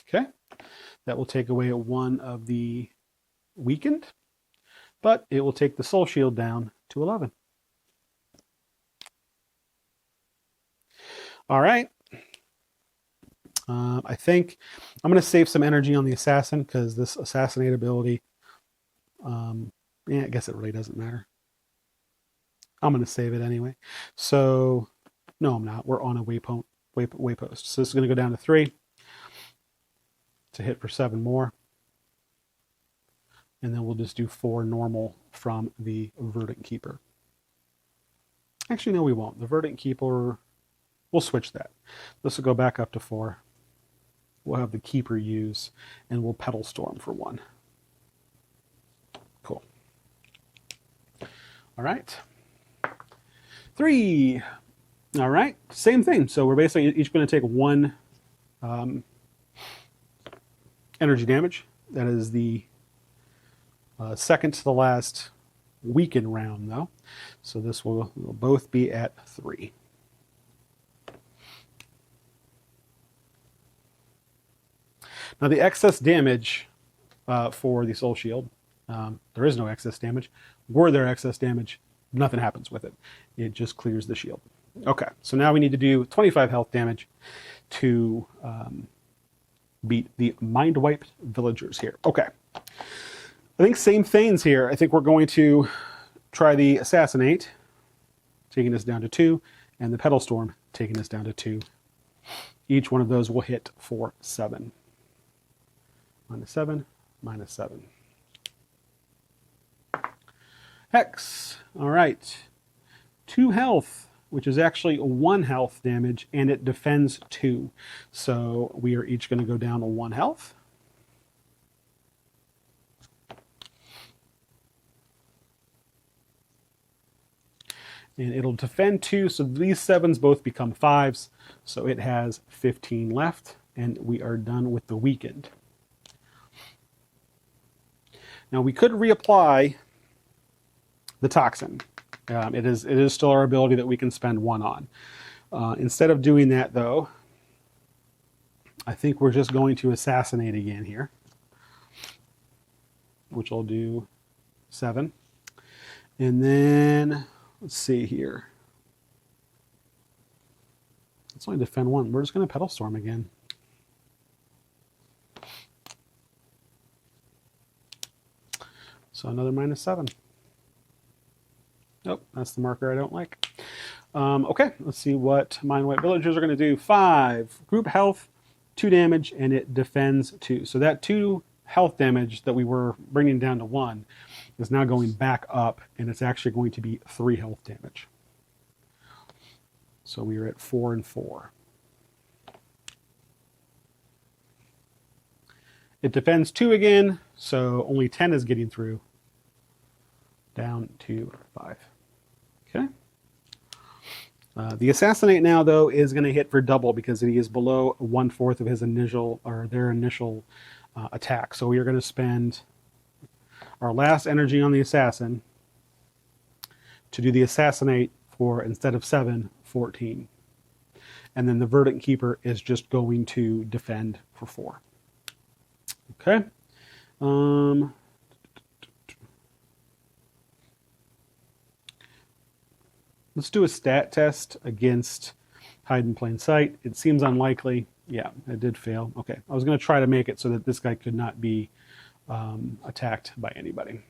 Okay. That will take away 1 of the weakened, but it will take the Soul Shield down to 11. All right. I think I'm going to save some energy on the Assassin because this Assassinate ability, I guess it really doesn't matter. I'm going to save it anyway. So, no, I'm not. We're on a waypost. So this is going to go down to 3 to hit for 7 more. And then we'll just do 4 normal from the Verdant Keeper. Actually, no, we won't. The Verdant Keeper, we'll switch that. This will go back up to 4. We'll have the Keeper use, and we'll Petal Storm for 1. Cool. All right. 3. All right. Same thing. So we're basically each going to take 1 energy damage. That is the second to the last weaken round, though. So this will both be at 3. Now the excess damage for the Soul Shield, there is no excess damage. Were there excess damage, nothing happens with it. It just clears the shield. Okay, so now we need to do 25 health damage to beat the mind-wiped villagers here. Okay, I think same things here. I think we're going to try the Assassinate, taking us down to 2, and the Petal Storm, taking us down to 2. Each one of those will hit for 7. -7, -7. Hex. All right. 2 health, which is actually 1 health damage, and it defends 2. So we are each going to go down to 1 health. And it'll defend 2, so these 7s both become 5s. So it has 15 left, and we are done with the weakened. Now we could reapply the toxin. It is still our ability that we can spend 1 on. Instead of doing that, though, I think we're just going to Assassinate again here, which I'll do 7. And then, let's see here. Let's only defend one. We're just going to Petal Storm again. So another -7. Nope, that's the marker I don't like. Okay, let's see what Mindwiped Villagers are going to do. 5 group health, 2 damage, and it defends 2. So that 2 health damage that we were bringing down to 1 is now going back up, and it's actually going to be 3 health damage. So we are at 4 and 4. It defends 2 again, so only 10 is getting through. Down to 5. Okay. The Assassinate now, though, is going to hit for double because he is below 1/4 of his initial, or their initial attack. So we are going to spend our last energy on the Assassin to do the Assassinate for, instead of 7, 14. And then the Verdant Keeper is just going to defend for 4. Okay. Let's do a stat test against Hide in Plain Sight. It seems unlikely. Yeah, it did fail. Okay, I was going to try to make it so that this guy could not be attacked by anybody.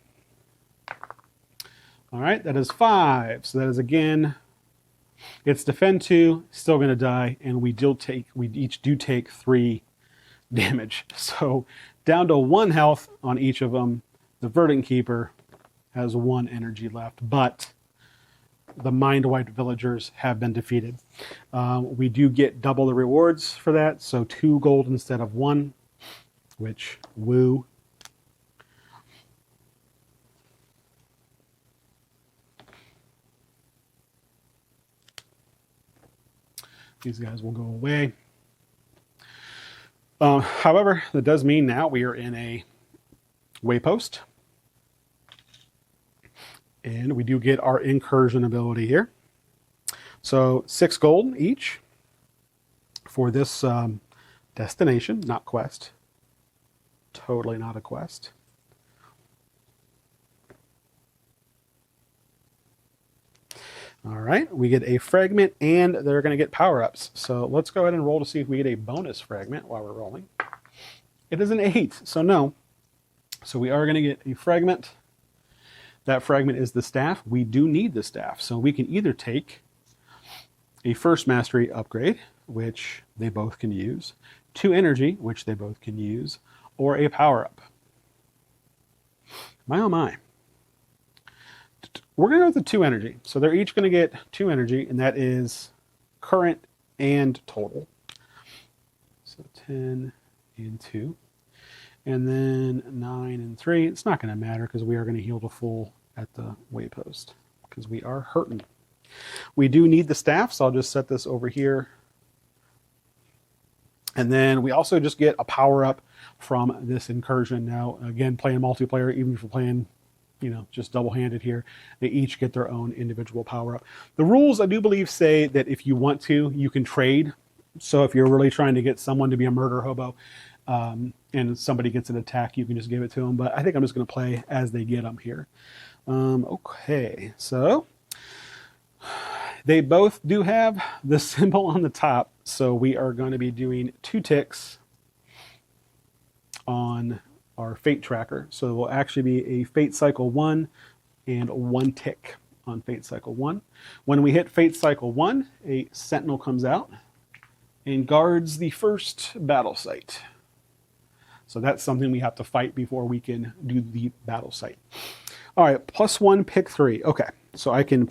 All right, that is 5. So that is, again, it's defend 2, still going to die, and we each do take 3 damage. So down to 1 health on each of them. The Verdant Keeper has 1 energy left, but the Mindwiped Villagers have been defeated. We do get double the rewards for that, so 2 gold instead of 1, which, woo. These guys will go away. However, that does mean now we are in a waypost. And we do get our incursion ability here. So 6 gold each for this destination, not quest. Totally not a quest. All right, we get a fragment, and they're going to get power-ups. So let's go ahead and roll to see if we get a bonus fragment while we're rolling. It is an 8, so no. So we are going to get a fragment. That fragment is the staff. We do need the staff, so we can either take a first mastery upgrade, which they both can use, 2 energy, which they both can use, or a power-up. My oh my. We're going to go with the 2 energy. So they're each going to get 2 energy, and that is current and total. So 10 and 2. And then 9 and 3. It's not going to matter because we are going to heal to full at the waypost because we are hurting. We do need the staff, so I'll just set this over here. And then we also just get a power-up from this incursion. Now, again, playing multiplayer, even if you're playing, just double-handed here, they each get their own individual power-up. The rules, I do believe, say that if you want to, you can trade. So if you're really trying to get someone to be a murder hobo, and somebody gets an attack, you can just give it to them. But I think I'm just going to play as they get them here. Okay, so they both do have the symbol on the top. So we are going to be doing 2 ticks on our fate tracker. So it will actually be a fate cycle 1 and 1 tick on fate cycle 1. When we hit fate cycle 1, a sentinel comes out and guards the first battle site. So that's something we have to fight before we can do the battle site. All right, +1, pick 3. Okay, so I can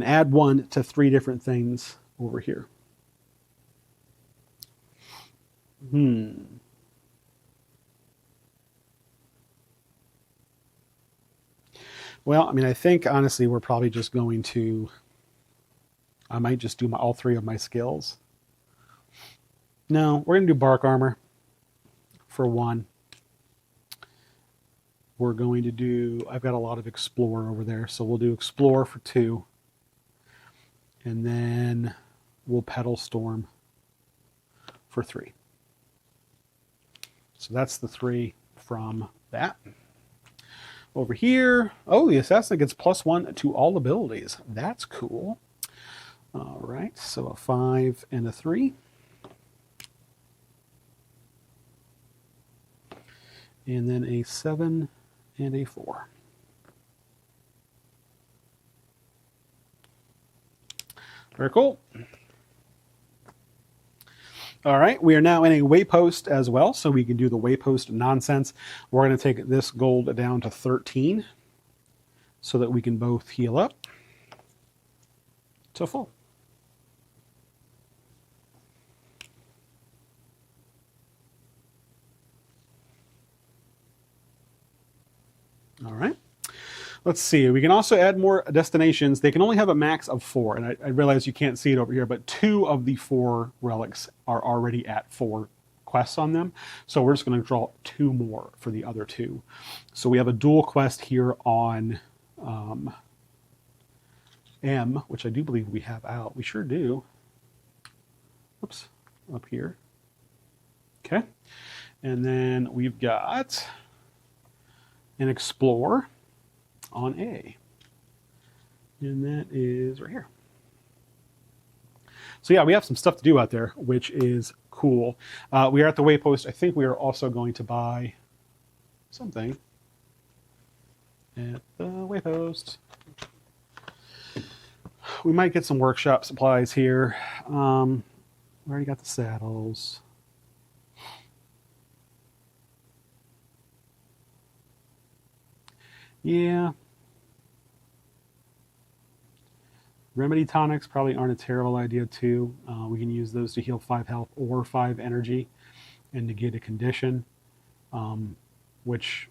add 1 to 3 different things over here. Well, I mean, I think, honestly, we're probably just going to... I might just do all 3 of my skills. No, we're going to do bark armor for 1. We're going to do... I've got a lot of explore over there, so we'll do explore for 2. And then we'll petal storm for 3. So that's the 3 from that. Over here, oh, the assassin gets +1 to all abilities. That's cool. All right, so a 5 and a 3. And then a 7 and a 4. Very cool. All right, we are now in a waypost as well, so we can do the waypost nonsense. We're going to take this gold down to 13 so that we can both heal up to full. All right. Let's see. We can also add more destinations. They can only have a max of 4, and I realize you can't see it over here, but 2 of the 4 relics are already at 4 quests on them. So we're just going to draw 2 more for the other 2. So we have a dual quest here on M, which I do believe we have out. We sure do. Oops, up here. Okay. And then we've got an Explore on A. And that is right here. So yeah, we have some stuff to do out there, which is cool. We are at the waypost. I think we are also going to buy something at the waypost. We might get some workshop supplies here. We already got the saddles. Yeah. Remedy tonics probably aren't a terrible idea too. We can use those to heal 5 health or 5 energy and negate a condition, which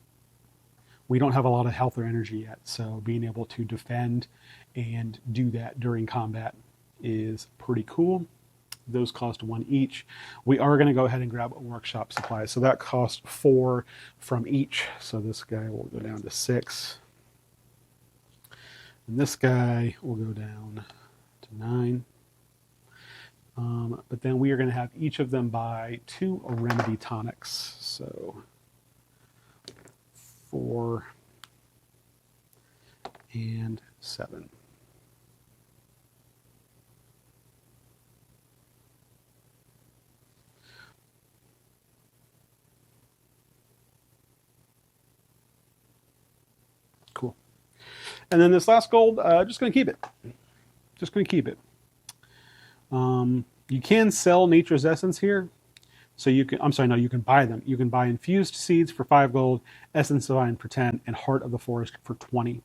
we don't have a lot of health or energy yet. So being able to defend and do that during combat is pretty cool. Those cost 1 each. We are going to go ahead and grab a workshop supply. So that costs 4 from each. So this guy will go down to 6. And this guy will go down to 9. But then we are going to have each of them buy 2 remedy tonics. So 4 and 7. Cool. And then this last gold, just going to keep it. Just going to keep it. You can sell Nature's Essence here. So you can, I'm sorry, no, you can buy them. You can buy Infused Seeds for 5 gold, Essence Divine for 10, and Heart of the Forest for 20.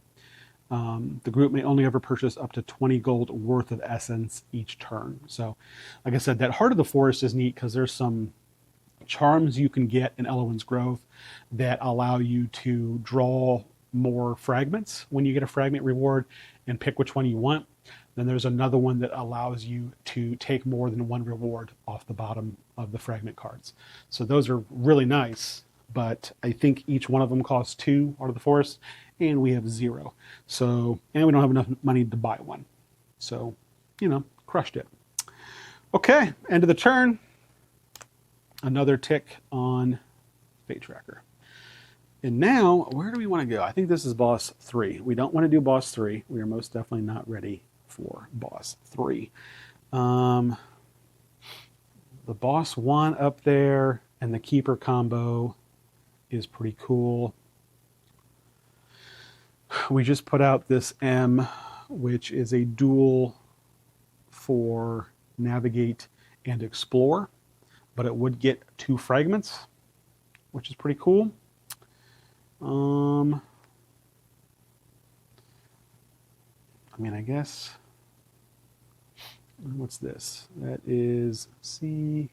The group may only ever purchase up to 20 gold worth of essence each turn. So, like I said, that Heart of the Forest is neat because there's some charms you can get in Elowin's Grove that allow you to draw more fragments when you get a fragment reward and pick which one you want. Then there's another one that allows you to take more than 1 reward off the bottom of the fragment cards. So those are really nice, but I think each one of them costs 2 Heart of the Forest, and we have 0. So, and we don't have enough money to buy one. So, you know, crushed it. Okay, end of the turn. Another tick on Fate Tracker. And now, where do we want to go? I think this is boss 3. We don't want to do boss 3. We are most definitely not ready for boss 3. The boss 1 up there and the keeper combo is pretty cool. We just put out this M, which is a duel for navigate and explore, but it would get 2 fragments, which is pretty cool. I mean, I guess, what's this? That is C.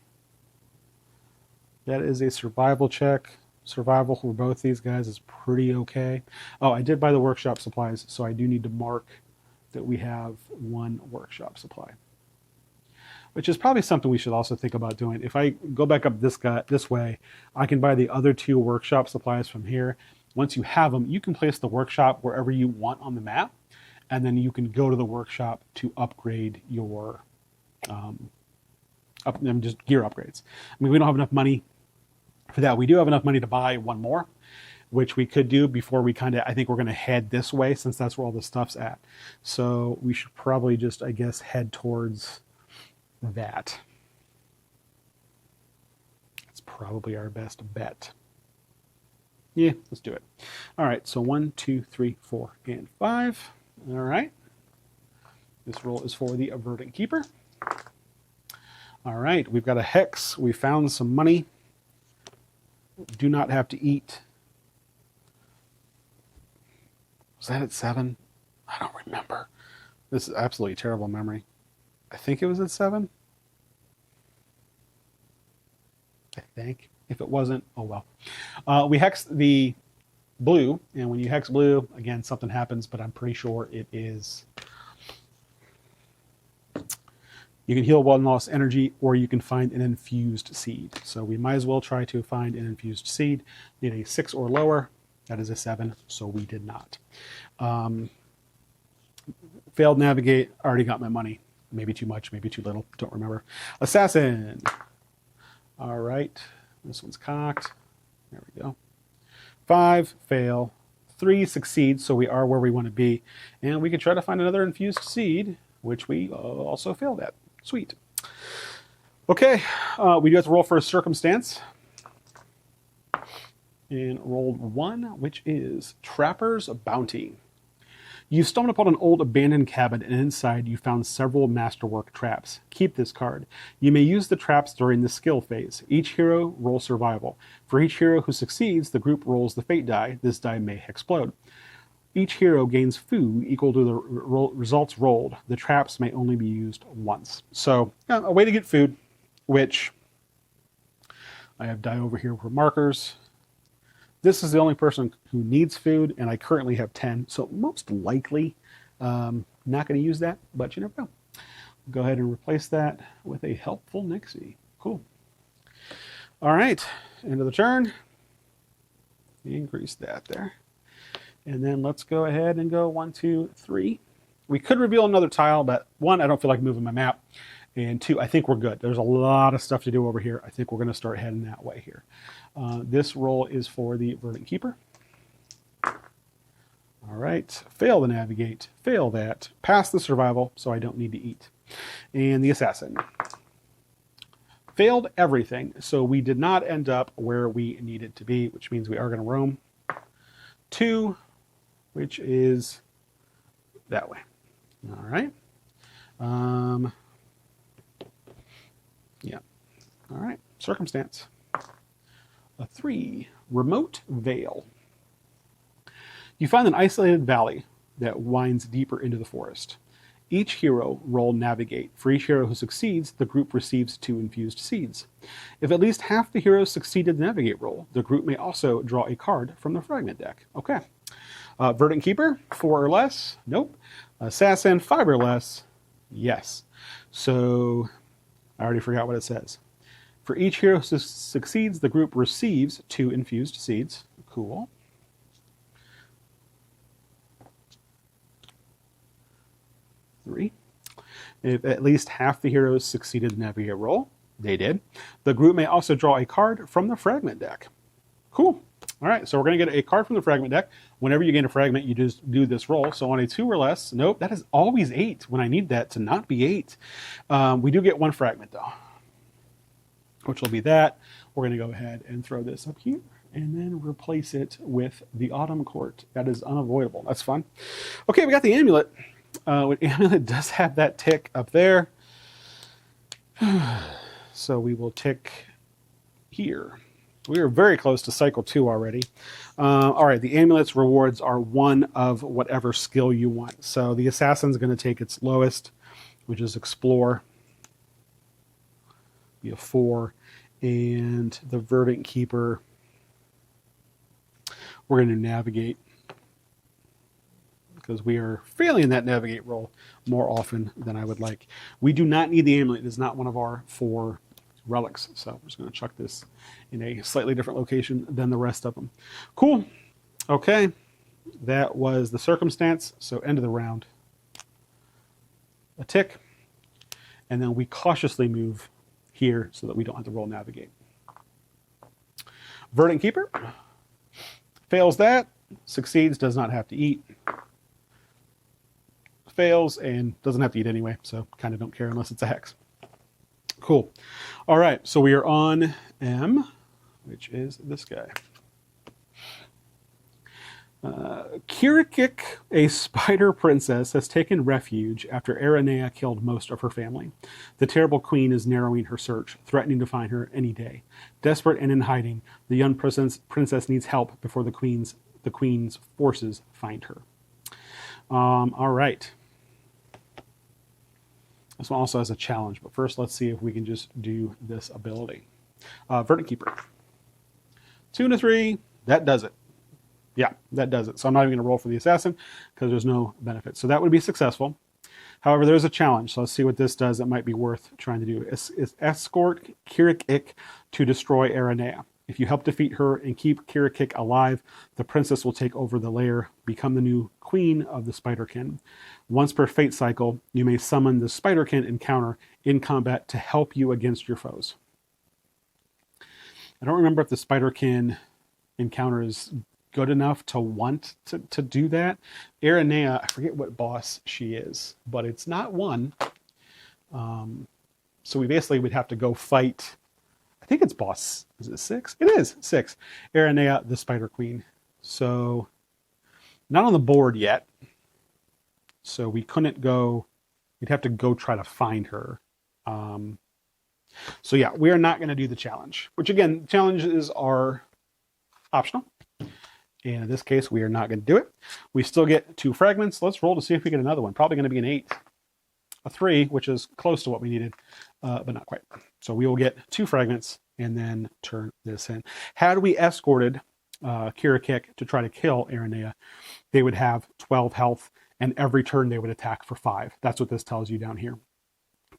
That is a survival check. Survival for both these guys is pretty okay. Oh, I did buy the workshop supplies, so I do need to mark that we have 1 workshop supply, which is probably something we should also think about doing. If I go back up this way, I can buy the other 2 workshop supplies from here. Once you have them, you can place the workshop wherever you want on the map, and then you can go to the workshop to upgrade your just gear upgrades. I mean, we don't have enough money for that. We do have enough money to buy 1 more, which we could do before we kind of, I think we're going to head this way since that's where all the stuff's at. So we should probably just, I guess, head towards that. That's probably our best bet. Yeah, let's do it. All right, so 1, 2, 3, 4, and 5. All right. This roll is for the Verdant Keeper. All right, we've got a hex. We found some money. Do not have to eat. Was that at 7? I don't remember. This is absolutely terrible memory. I think it was at 7. I think. If it wasn't, oh well. We hexed the blue, and when you hex blue, again, something happens, but I'm pretty sure it is... You can heal one lost energy, or you can find an infused seed. So we might as well try to find an infused seed. Need a 6 or lower. That is a 7, so we did not. Failed navigate. Already got my money. Maybe too much, maybe too little. Don't remember. Assassin. All right. This one's cocked. There we go. 5, fail. 3, succeed, so we are where we want to be. And we could try to find another infused seed, which we also failed at. Sweet. Okay, we do have to roll for a circumstance. And rolled 1, which is Trapper's Bounty. You stumbled upon an old abandoned cabin, and inside you found several masterwork traps. Keep this card. You may use the traps during the skill phase. Each hero rolls survival. For each hero who succeeds, the group rolls the fate die. This die may explode. Each hero gains food equal to the results rolled. The traps may only be used once. So, a way to get food, which I have die over here for markers. This is the only person who needs food, and I currently have 10, so most likely not going to use that, but you never know. Go ahead and replace that with a helpful Nixie. Cool. All right, end of the turn. Increase that there. And then let's go ahead and go 1, 2, 3. We could reveal another tile, but 1, I don't feel like moving my map. And 2, I think we're good. There's a lot of stuff to do over here. I think we're going to start heading that way here. This roll is for the Verdant Keeper. All right. Fail the navigate. Fail that. Pass the survival, so I don't need to eat. And the Assassin. Failed everything, so we did not end up where we needed to be, which means we are going to roam. 2, which is that way. All right. Yeah. All right. Circumstance. A 3. Remote Vale. You find an isolated valley that winds deeper into the forest. Each hero roll navigate. For each hero who succeeds, the group receives 2 infused seeds. If at least half the heroes succeeded the navigate roll, the group may also draw a card from the fragment deck. Okay. Verdant Keeper, 4 or less? Nope. Assassin, 5 or less? Yes. So, I already forgot what it says. For each hero who succeeds, the group receives 2 infused seeds. Cool. Three. If at least half the heroes succeeded the navigate roll, they did. The group may also draw a card from the fragment deck. Cool. All right, so we're going to get a card from the fragment deck. Whenever you gain a fragment, you just do this roll. So on a 2 or less, nope, that is always 8 when I need that to not be 8. We do get 1 fragment, though, which will be that. We're going to go ahead and throw this up here and then replace it with the Autumn Court. That is unavoidable. That's fun. Okay, we got the amulet. The amulet does have that tick up there. So we will tick here. We are very close to cycle 2 already. All right, the amulet's rewards are 1 of whatever skill you want. So the assassin's going to take its lowest, which is Explore. Be a 4. And the Verdant Keeper, we're going to Navigate, because we are failing that Navigate roll more often than I would like. We do not need the amulet. It is not one of our 4 relics. So I'm just going to chuck this in a slightly different location than the rest of them. Cool. Okay. That was the circumstance. So end of the round. A tick. And then we cautiously move here so that we don't have to roll Navigate. Verdant Keeper. Fails that, succeeds, does not have to eat. Fails and doesn't have to eat anyway, so kind of don't care unless it's a hex. Cool. All right, so we are on M, which is this guy. Kirikik, a spider princess, has taken refuge after Aranea killed most of her family. The terrible queen is narrowing her search, threatening to find her any day. Desperate and in hiding, the young princess needs help before the queen's forces find her. All right. This one also has a challenge, but first let's see if we can just do this ability. Verdant Keeper. 2 and a 3, that does it. Yeah, that does it. So I'm not even going to roll for the assassin because there's no benefit. So that would be successful. However, there's a challenge. So let's see what this does that might be worth trying to do. Is escort Kirikik to destroy Aranea. If you help defeat her and keep Kirikik alive, the princess will take over the lair, become the new queen of the Spiderkin. Once per fate cycle, you may summon the Spiderkin encounter in combat to help you against your foes. I don't remember if the Spiderkin encounter is good enough to want to do that. Aranea, I forget what boss she is, but it's not one. So we basically would have to go fight, I think it's boss, is it 6? It is 6. Aranea, the Spider Queen. So not on the board yet. So we couldn't go, we'd have to go try to find her. So yeah, we are not going to do the challenge, which again, challenges are optional. And in this case, we are not going to do it. We still get 2 fragments. Let's roll to see if we get another one. Probably going to be an 8. A 3, which is close to what we needed, but not quite. So we will get 2 fragments and then turn this in. Had we escorted Kirikik to try to kill Aranea, they would have 12 health, and every turn they would attack for 5. That's what this tells you down here.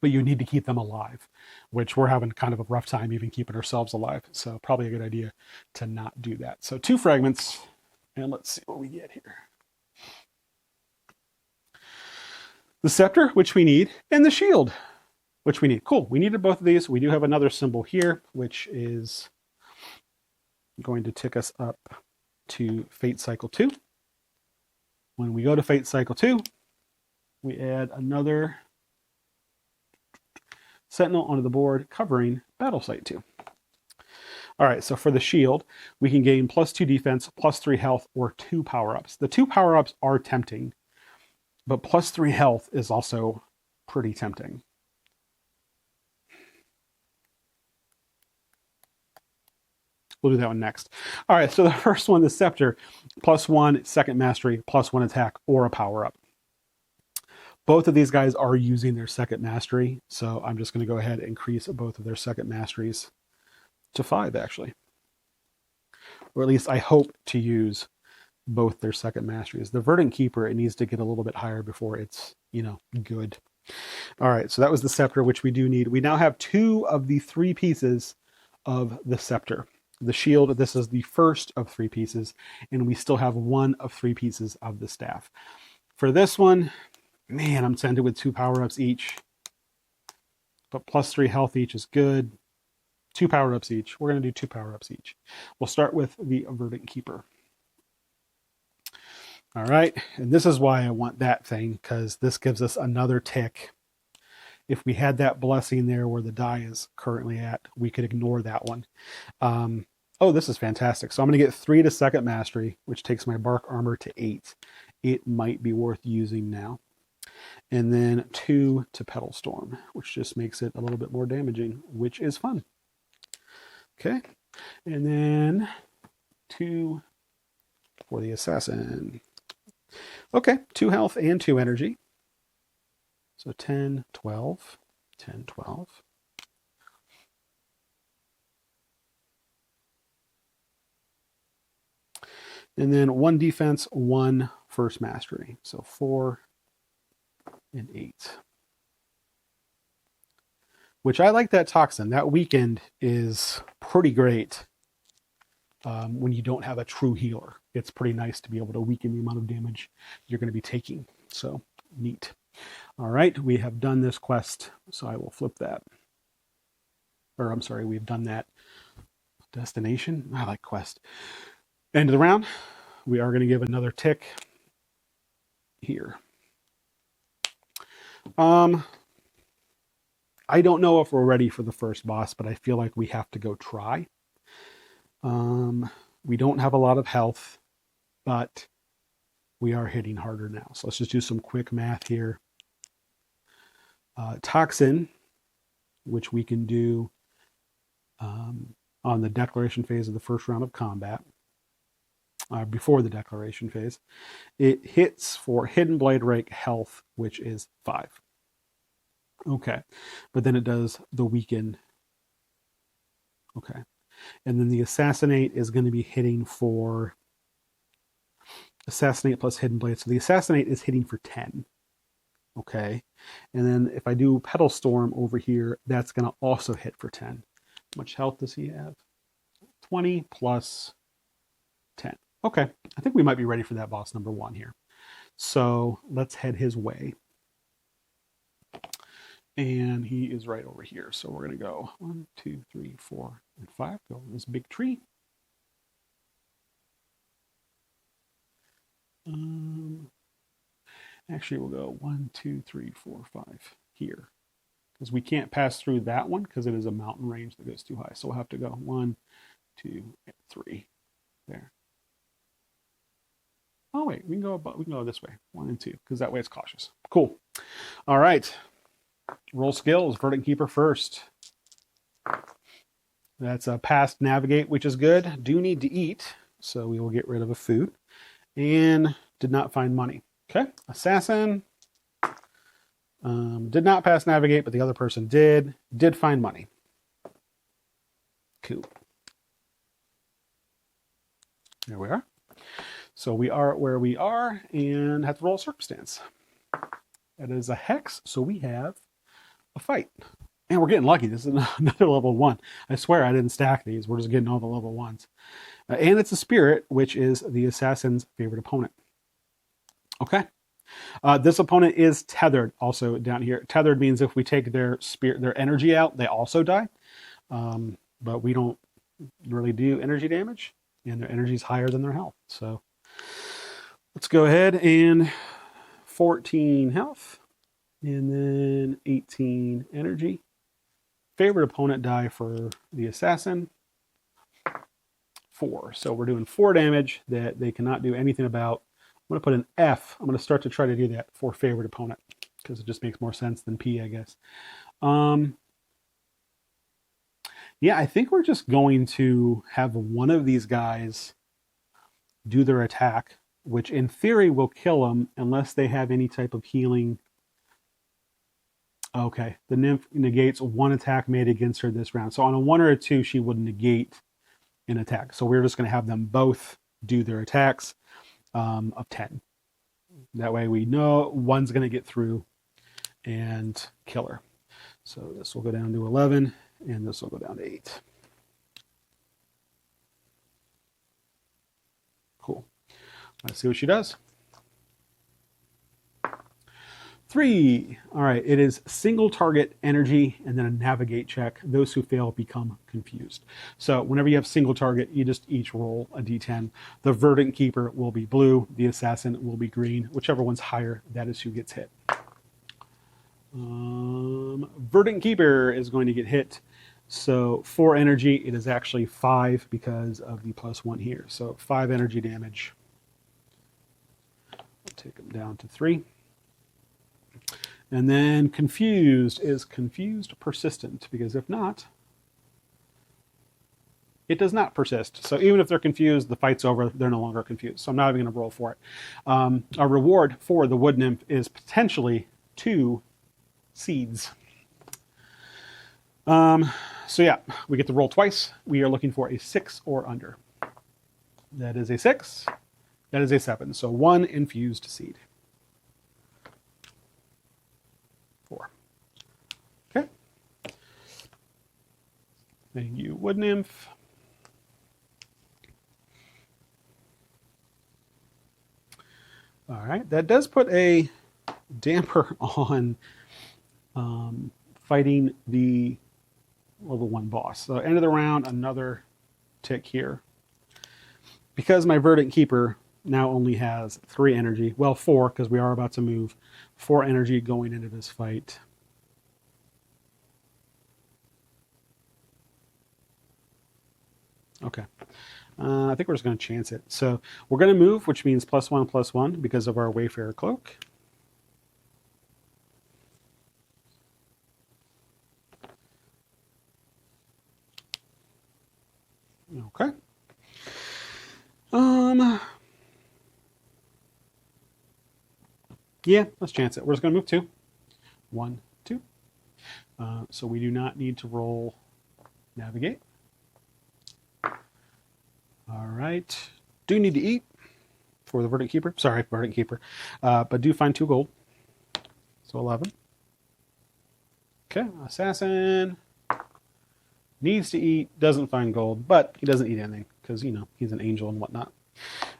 But you need to keep them alive, which we're having kind of a rough time even keeping ourselves alive. So probably a good idea to not do that. So 2 fragments. And let's see what we get here. The scepter, which we need, and the shield, which we need. Cool. We needed both of these. We do have another symbol here, which is going to tick us up to Fate Cycle 2. When we go to Fate Cycle 2, we add another Sentinel onto the board covering Battle Site 2. All right, so for the shield, we can gain +2 defense, +3 health, or 2 power-ups. The 2 power-ups are tempting, but +3 health is also pretty tempting. We'll do that one next. All right, so the first one, the Scepter, +1 second mastery, +1 attack, or a power-up. Both of these guys are using their second mastery, so I'm just going to go ahead and increase both of their second masteries to 5, actually. Or at least I hope to use both their second masteries. The Verdant Keeper, it needs to get a little bit higher before it's, good. All right, so that was the Scepter, which we do need. We now have 2 of the 3 pieces of the Scepter. The shield, this is the first of 3 pieces, and we still have 1 of 3 pieces of the staff. For this one, man, I'm tempted with 2 power-ups each. But +3 health each is good. 2 power-ups each. We're going to do 2 power-ups each. We'll start with the Verdant Keeper. All right, and this is why I want that thing, because this gives us another tick. If we had that blessing there where the die is currently at, we could ignore that one. Oh, this is fantastic. So I'm going to get 3 to second mastery, which takes my bark armor to 8. It might be worth using now. And then 2 to Petal Storm, which just makes it a little bit more damaging, which is fun. Okay, and then 2 for the Assassin. Okay, 2 health and 2 energy. So 10, 12, 10, 12. And then 1 defense, 1 first mastery. So 4 and 8. Which I like that toxin. That weakened is pretty great when you don't have a true healer. It's pretty nice to be able to weaken the amount of damage you're going to be taking. So neat. All right, we have done this quest, so I will flip that. Or I'm sorry, we've done that destination. I like quest. End of the round. We are going to give another tick here. I don't know if we're ready for the first boss, but I feel like we have to go try. We don't have a lot of health, but we are hitting harder now. So let's just do some quick math here. Toxin, which we can do on the declaration phase of the first round of combat, before the declaration phase, it hits for Hidden Blade Rake health, which is 5. Okay, but then it does the weaken. Okay, and then the Assassinate is going to be hitting for Assassinate plus Hidden Blade. So the Assassinate is hitting for 10. Okay, and then if I do Petal Storm over here, that's going to also hit for 10. How much health does he have? 20 plus 10. Okay, I think we might be ready for that boss number 1 here. So let's head his way. And he is right over here. So we're going to go 1, 2, 3, 4, and 5. Go over this big tree. Actually, we'll go 1, 2, 3, 4, 5 here. Because we can't pass through that one because it is a mountain range that goes too high. So we'll have to go 1, 2, 3. There. Oh wait, we can go this way, 1 and 2, because that way it's cautious. Cool. All right. Roll skills. Verdant Keeper first. That's a past navigate, which is good. Do need to eat, so we will get rid of a food. And did not find money. Okay. Assassin. Did not pass navigate, but the other person did. Did find money. Cool. There we are. So we are where we are and have to roll a circumstance. That is a hex, so we have a fight. And we're getting lucky. This is another level 1. I swear I didn't stack these. We're just getting all the level 1s. And it's a spirit, which is the assassin's favorite opponent. Okay. This opponent is tethered also down here. Tethered means if we take their spirit, their energy out, they also die. But we don't really do energy damage, and their energy is higher than their health. So let's go ahead and 14 health, and then 18 energy. Favorite opponent die for the assassin. 4. So we're doing 4 damage that they cannot do anything about. I'm going to put an F. I'm going to start to try to do that for favorite opponent because it just makes more sense than P, I guess. Yeah, I think we're just going to have one of these guys do their attack, which in theory will kill them unless they have any type of healing. Okay, the nymph negates 1 attack made against her this round. So on a 1 or a 2, she would negate an attack. So we're just going to have them both do their attacks of 10. That way we know one's going to get through and kill her. So this will go down to 11, and this will go down to 8. Cool. Let's see what she does. 3. All right, it is single target energy and then a navigate check. Those who fail become confused. So whenever you have single target, you just each roll a d10. The Verdant Keeper will be blue. The Assassin will be green. Whichever one's higher, that is who gets hit. Verdant Keeper is going to get hit. So for energy, it is actually 5 because of the +1 here. So 5 energy damage. I'll take them down to 3. And then confused is confused persistent, because if not, it does not persist. So even if they're confused, the fight's over, they're no longer confused. So I'm not even going to roll for it. Our reward for the wood nymph is potentially 2 seeds. So yeah, we get to roll twice. We are looking for a 6 or under. That is a 6. That is a 7. So 1 infused seed. 4. Okay. Thank you, wood nymph. All right, that does put a damper on fighting the level 1 boss. So end of the round, another tick here. because my Verdant Keeper now only has 3 energy, well 4 because we are about to move, 4 energy going into this fight. Okay. I think we're just going to chance it. So we're going to move, which means +1/+1 because of our Wayfarer Cloak. Okay. Yeah, let's chance it. We're just going to move 2. 1, 2. So we do not need to roll navigate. All right. Do need to eat for the Verdant Keeper. Sorry, Verdant Keeper. But do find 2 gold. So 11. Okay, Assassin needs to eat, doesn't find gold, but he doesn't eat anything because, you know, he's an angel and whatnot.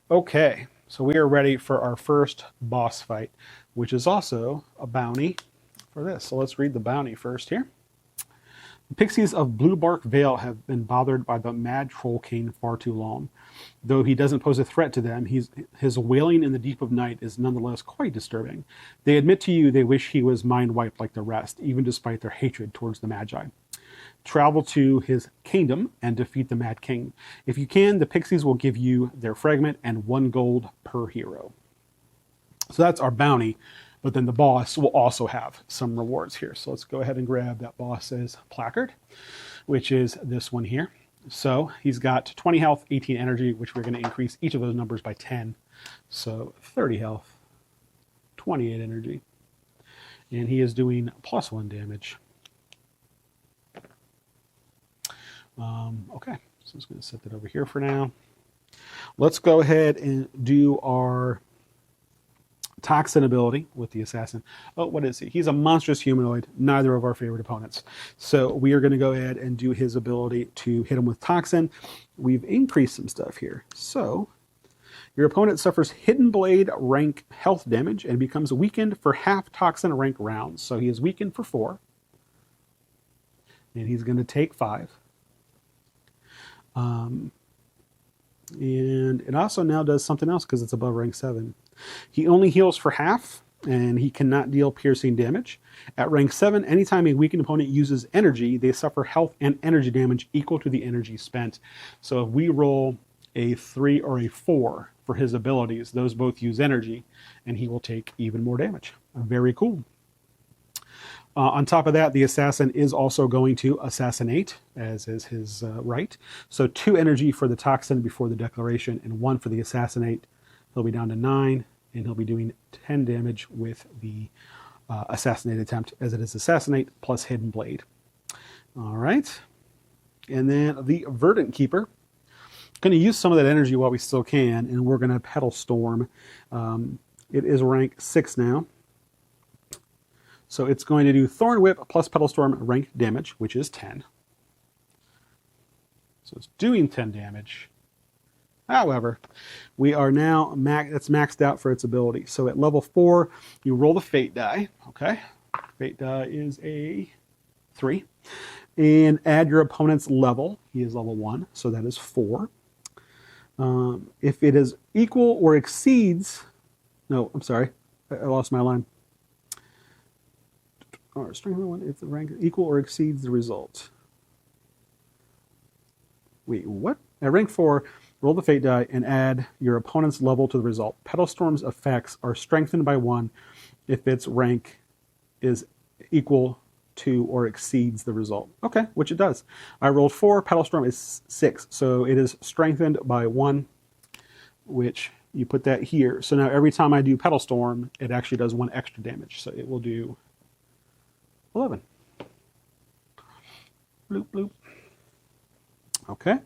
Okay, so we are ready for our first boss fight, which is also a bounty for this. So let's read the bounty first here. The pixies of Bluebark Vale have been bothered by the mad troll king far too long. Though he doesn't pose a threat to them, his wailing in the deep of night is nonetheless quite disturbing. They admit to you they wish he was mind-wiped like the rest, even despite their hatred towards the Magi. Travel to his kingdom and defeat the Mad King. If you can, the pixies will give you their fragment and 1 gold per hero. So that's our bounty, but then the boss will also have some rewards here. So let's go ahead and grab that boss's placard, which is this one here. So he's got 20 health, 18 energy, which we're going to increase each of those numbers by 10. So 30 health, 28 energy. And he is doing +1 damage. Okay, so I'm just going to set that over here for now. Let's go ahead and do our Toxin ability with the Assassin. Oh, what is he? He's a monstrous humanoid, neither of our favorite opponents. So we are going to go ahead and do his ability to hit him with Toxin. We've increased some stuff here. So your opponent suffers Hidden Blade rank health damage and becomes weakened for half Toxin rank rounds. So he is weakened for 4. And he's going to take 5. And it also now does something else because it's above rank 7. He only heals for half, and he cannot deal piercing damage. At rank 7, anytime a weakened opponent uses energy, they suffer health and energy damage equal to the energy spent. So if we roll a 3 or a 4 for his abilities, those both use energy, and he will take even more damage. Very cool. On top of that, the Assassin is also going to assassinate, as is his right. So 2 energy for the Toxin before the declaration, and 1 for the Assassinate. He'll be down to 9, and he'll be doing 10 damage with the Assassinate attempt, as it is Assassinate plus Hidden Blade. All right. And then the Verdant Keeper. Going to use some of that energy while we still can, and we're going to Petal Storm. It is rank 6 now. So it's going to do Thorn Whip plus Petal Storm ranked damage, which is 10. So it's doing 10 damage. However, we are now, that's maxed out for its ability. So at level 4, you roll the Fate die. Okay. Fate die is a 3. And add your opponent's level. He is level 1, so that is 4. If it is equal or exceeds, no, I'm sorry, I lost my line. Or strength one if the rank equal or exceeds the result. Wait, what? At rank 4, roll the Fate die and add your opponent's level to the result. Petal Storm's effects are strengthened by 1 if its rank is equal to or exceeds the result. Okay, which it does. I rolled 4, Petal Storm is 6, so it is strengthened by 1, which you put that here. So now every time I do Petal Storm, it actually does 1 extra damage. So it will do 11. Bloop, bloop. Okay.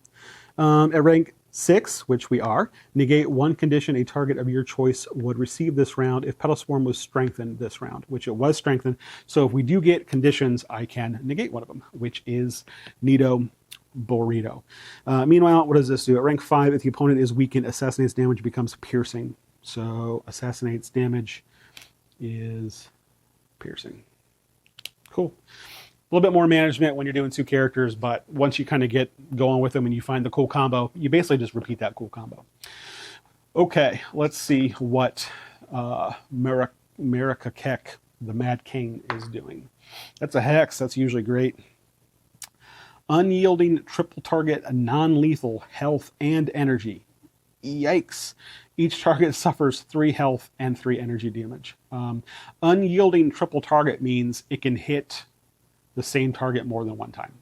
At rank 6, which we are, negate 1 condition a target of your choice would receive this round if Petal Storm was strengthened this round, which it was strengthened. So if we do get conditions, I can negate one of them, which is Nito Burrito. Meanwhile, what does this do? At rank 5, if the opponent is weakened, Assassinate's damage becomes piercing. So Assassinate's damage is piercing. Cool. A little bit more management when you're doing 2 characters, but once you kind of get going with them and you find the cool combo, you basically just repeat that cool combo. Okay, let's see what Merakakek, the Mad King, is doing. That's a hex. That's usually great. Unyielding triple target, non-lethal health and energy. Yikes. Each target suffers 3 health and 3 energy damage. Unyielding triple target means it can hit the same target more than one time.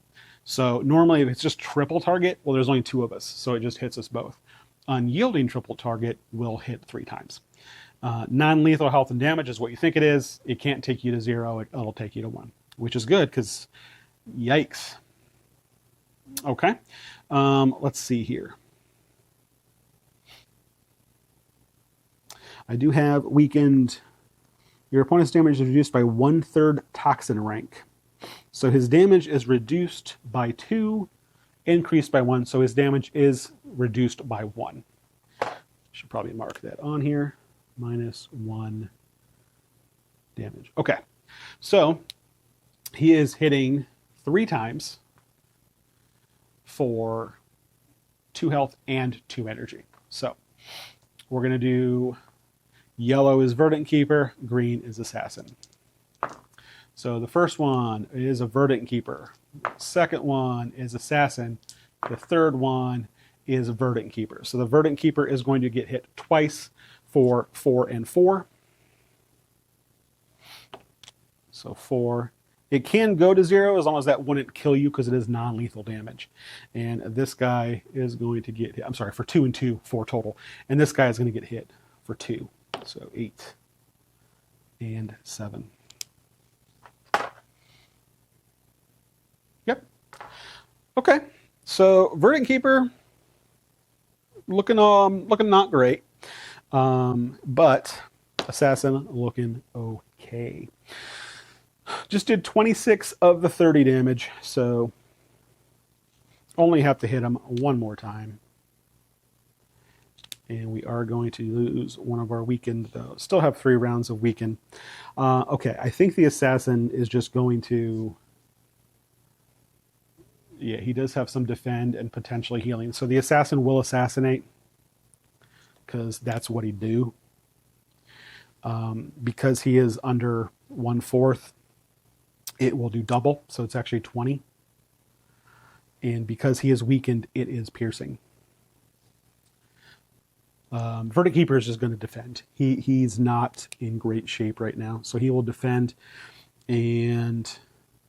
So normally if it's just triple target, well, there's only 2 of us, so it just hits us both. Unyielding triple target will hit 3 times. Non-lethal health and damage is what you think it is. It can't take you to 0. It'll take you to 1, which is good because yikes. Okay, let's see here. I do have weakened. Your opponent's damage is reduced by 1/3 toxin rank. So his damage is reduced by 2, increased by 1. So his damage is reduced by 1. Should probably mark that on here. -1 damage. Okay, so he is hitting 3 times for 2 health and 2 energy. So we're going to do yellow is Verdant Keeper, green is Assassin. So the first one is a Verdant Keeper. The second one is Assassin. The third one is Verdant Keeper. So the Verdant Keeper is going to get hit twice for 4 and 4. So 4. It can go to 0 as long as that wouldn't kill you because it is non-lethal damage. And this guy is going to get hit. I'm sorry, for 2 and 2, 4 total. And this guy is going to get hit for 2. So 8 and 7. Yep. Okay. So Verdant Keeper looking not great. But Assassin looking okay. Just did 26 of the 30 damage, so only have to hit him one more time. And we are going to lose one of our weakened, though. Still have 3 rounds of weakened. Okay, I think the Assassin is just going to... Yeah, he does have some defend and potentially healing. So the Assassin will assassinate, because that's what he'd do. Because he is under 1/4, it will do double, so it's actually 20. And because he is weakened, it is piercing. Verdant Keeper is just going to defend. He's not in great shape right now, so he will defend. And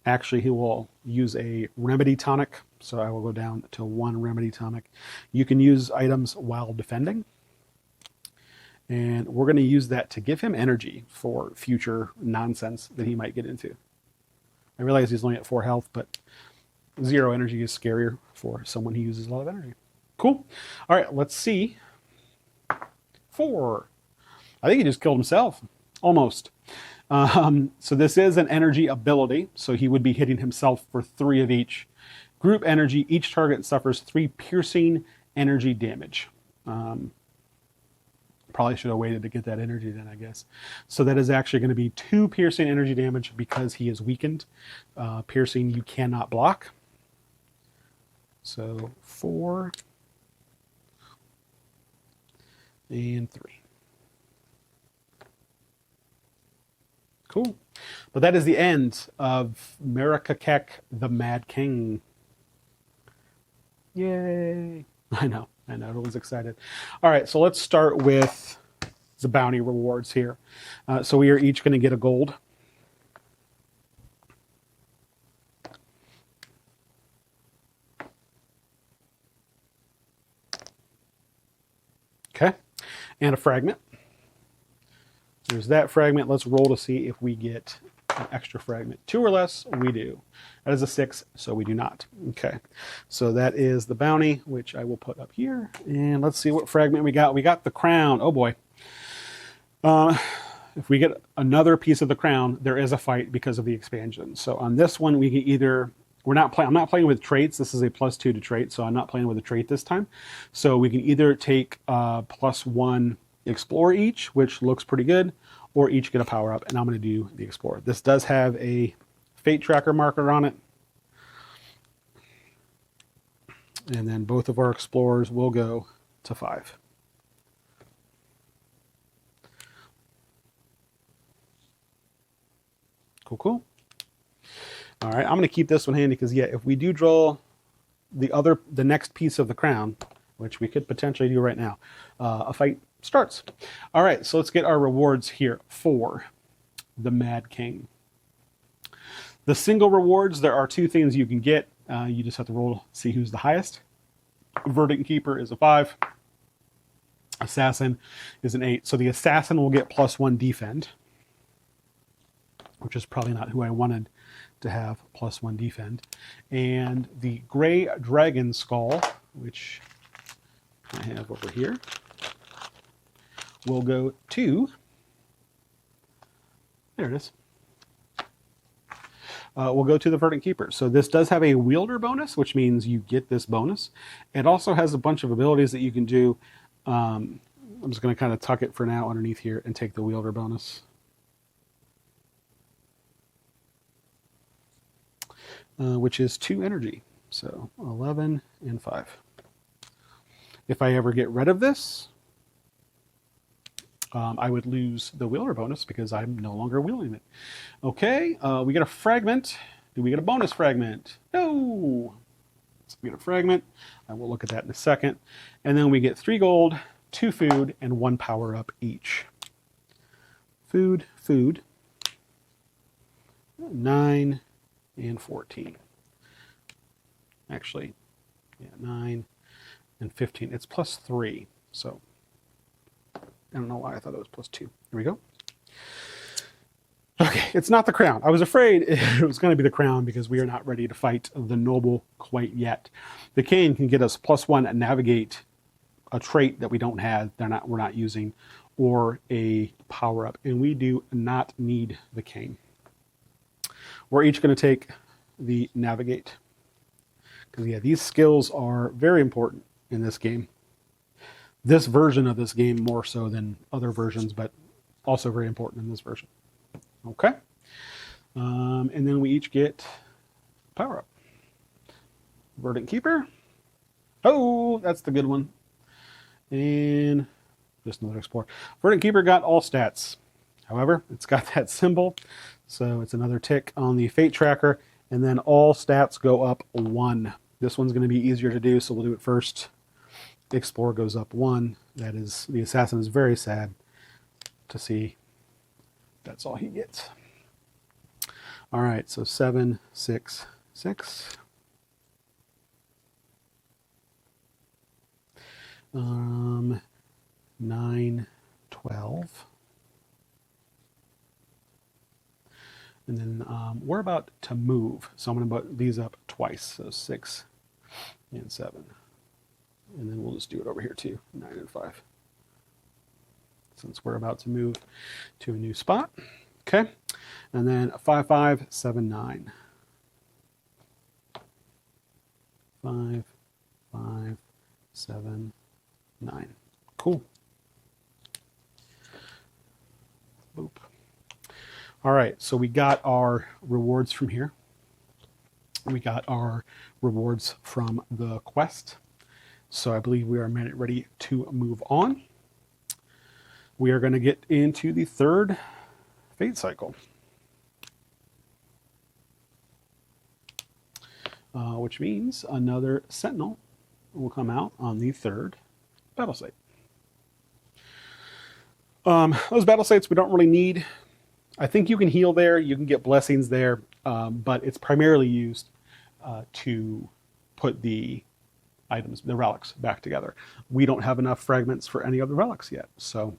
actually, he will use a remedy tonic. So I will go down to 1 remedy tonic. You can use items while defending. And we're going to use that to give him energy for future nonsense that he might get into. I realize he's only at 4 health, but 0 energy is scarier for someone who uses a lot of energy. Cool. All right, let's see. 4. I think he just killed himself. Almost. So this is an energy ability, so he would be hitting himself for 3 of each. Group energy, each target suffers 3 piercing energy damage. Probably should have waited to get that energy then, I guess. So that is actually going to be 2 piercing energy damage because he is weakened. Piercing you cannot block. So 4 and 3. Cool. But that is the end of Merakakek, the Mad King. Yay. I know, everyone's excited. All right, so let's start with the bounty rewards here. So we are each going to get a gold. Okay, and a fragment. There's that fragment. Let's roll to see if we get an extra fragment. 2 or less, we do. That is a 6, so we do not. Okay, so that is the bounty, which I will put up here. And let's see what fragment we got. We got the crown. Oh boy. If we get another piece of the crown, there is a fight because of the expansion. So on this one, we can either... I'm not playing with traits. This is a +2 to trait, so I'm not playing with a trait this time. So we can either take +1 Explore each, which looks pretty good, or each get a power up, and I'm going to do the Explore. This does have a fate tracker marker on it. And then both of our Explorers will go to 5. Cool, cool. All right, I'm going to keep this one handy because, yeah, if we do draw the next piece of the crown, which we could potentially do right now, a fight starts. All right, so let's get our rewards here for the Mad King. The single rewards, there are 2 things you can get. You just have to roll, see who's the highest. Verdant Keeper is a 5. Assassin is an 8. So the Assassin will get +1 defend, which is probably not who I wanted to have +1 defend. And the Gray Dragon Skull, which I have over here, will go to, there it is, will go to the Verdant Keeper. So this does have a wielder bonus, which means you get this bonus. It also has a bunch of abilities that you can do. I'm just going to kind of tuck it for now underneath here and take the wielder bonus. Which is 2 energy. So 11 and 5. If I ever get rid of this, I would lose the wielder bonus because I'm no longer wielding it. Okay, we get a fragment. Do we get a bonus fragment? No. So we get a fragment. I will look at that in a second. And then we get 3 gold, 2 food, and 1 power up each. Food, 9 and 14. Actually, yeah, 9 and 15. It's +3. So I don't know why I thought it was +2. Here we go. Okay, it's not the crown. I was afraid it was going to be the crown because we are not ready to fight the noble quite yet. The cane can get us +1 and navigate, a trait that we don't have, we're not using, or a power up, and we do not need the cane. We're each going to take the navigate because, yeah, these skills are very important in this game. This version of this game more so than other versions, but also very important in this version. Okay. And then we each get power up. Verdant Keeper. Oh, that's the good one. And just another Explorer. Verdant Keeper got all stats. However, it's got that symbol, so it's another tick on the fate tracker, and then all stats go up 1. This one's going to be easier to do, so we'll do it first. The Explorer goes up 1. That is, the Assassin is very sad to see that's all he gets. All right, so 7, 6, 6. 9, 12. And then we're about to move, so I'm going to put these up twice, so 6 and 7. And then we'll just do it over here too, 9 and 5. Since we're about to move to a new spot. Okay, and then 5, 5, 7, 9. 5, 5, 7, 9. Cool. Boop. All right, so we got our rewards from here. We got our rewards from the quest. So I believe we are ready to move on. We are going to get into the 3rd fate cycle. Which means another Sentinel will come out on the 3rd battle site. Those battle sites we don't really need. I think you can heal there, you can get blessings there, but it's primarily used to put the items, the relics, back together. We don't have enough fragments for any of the relics yet, so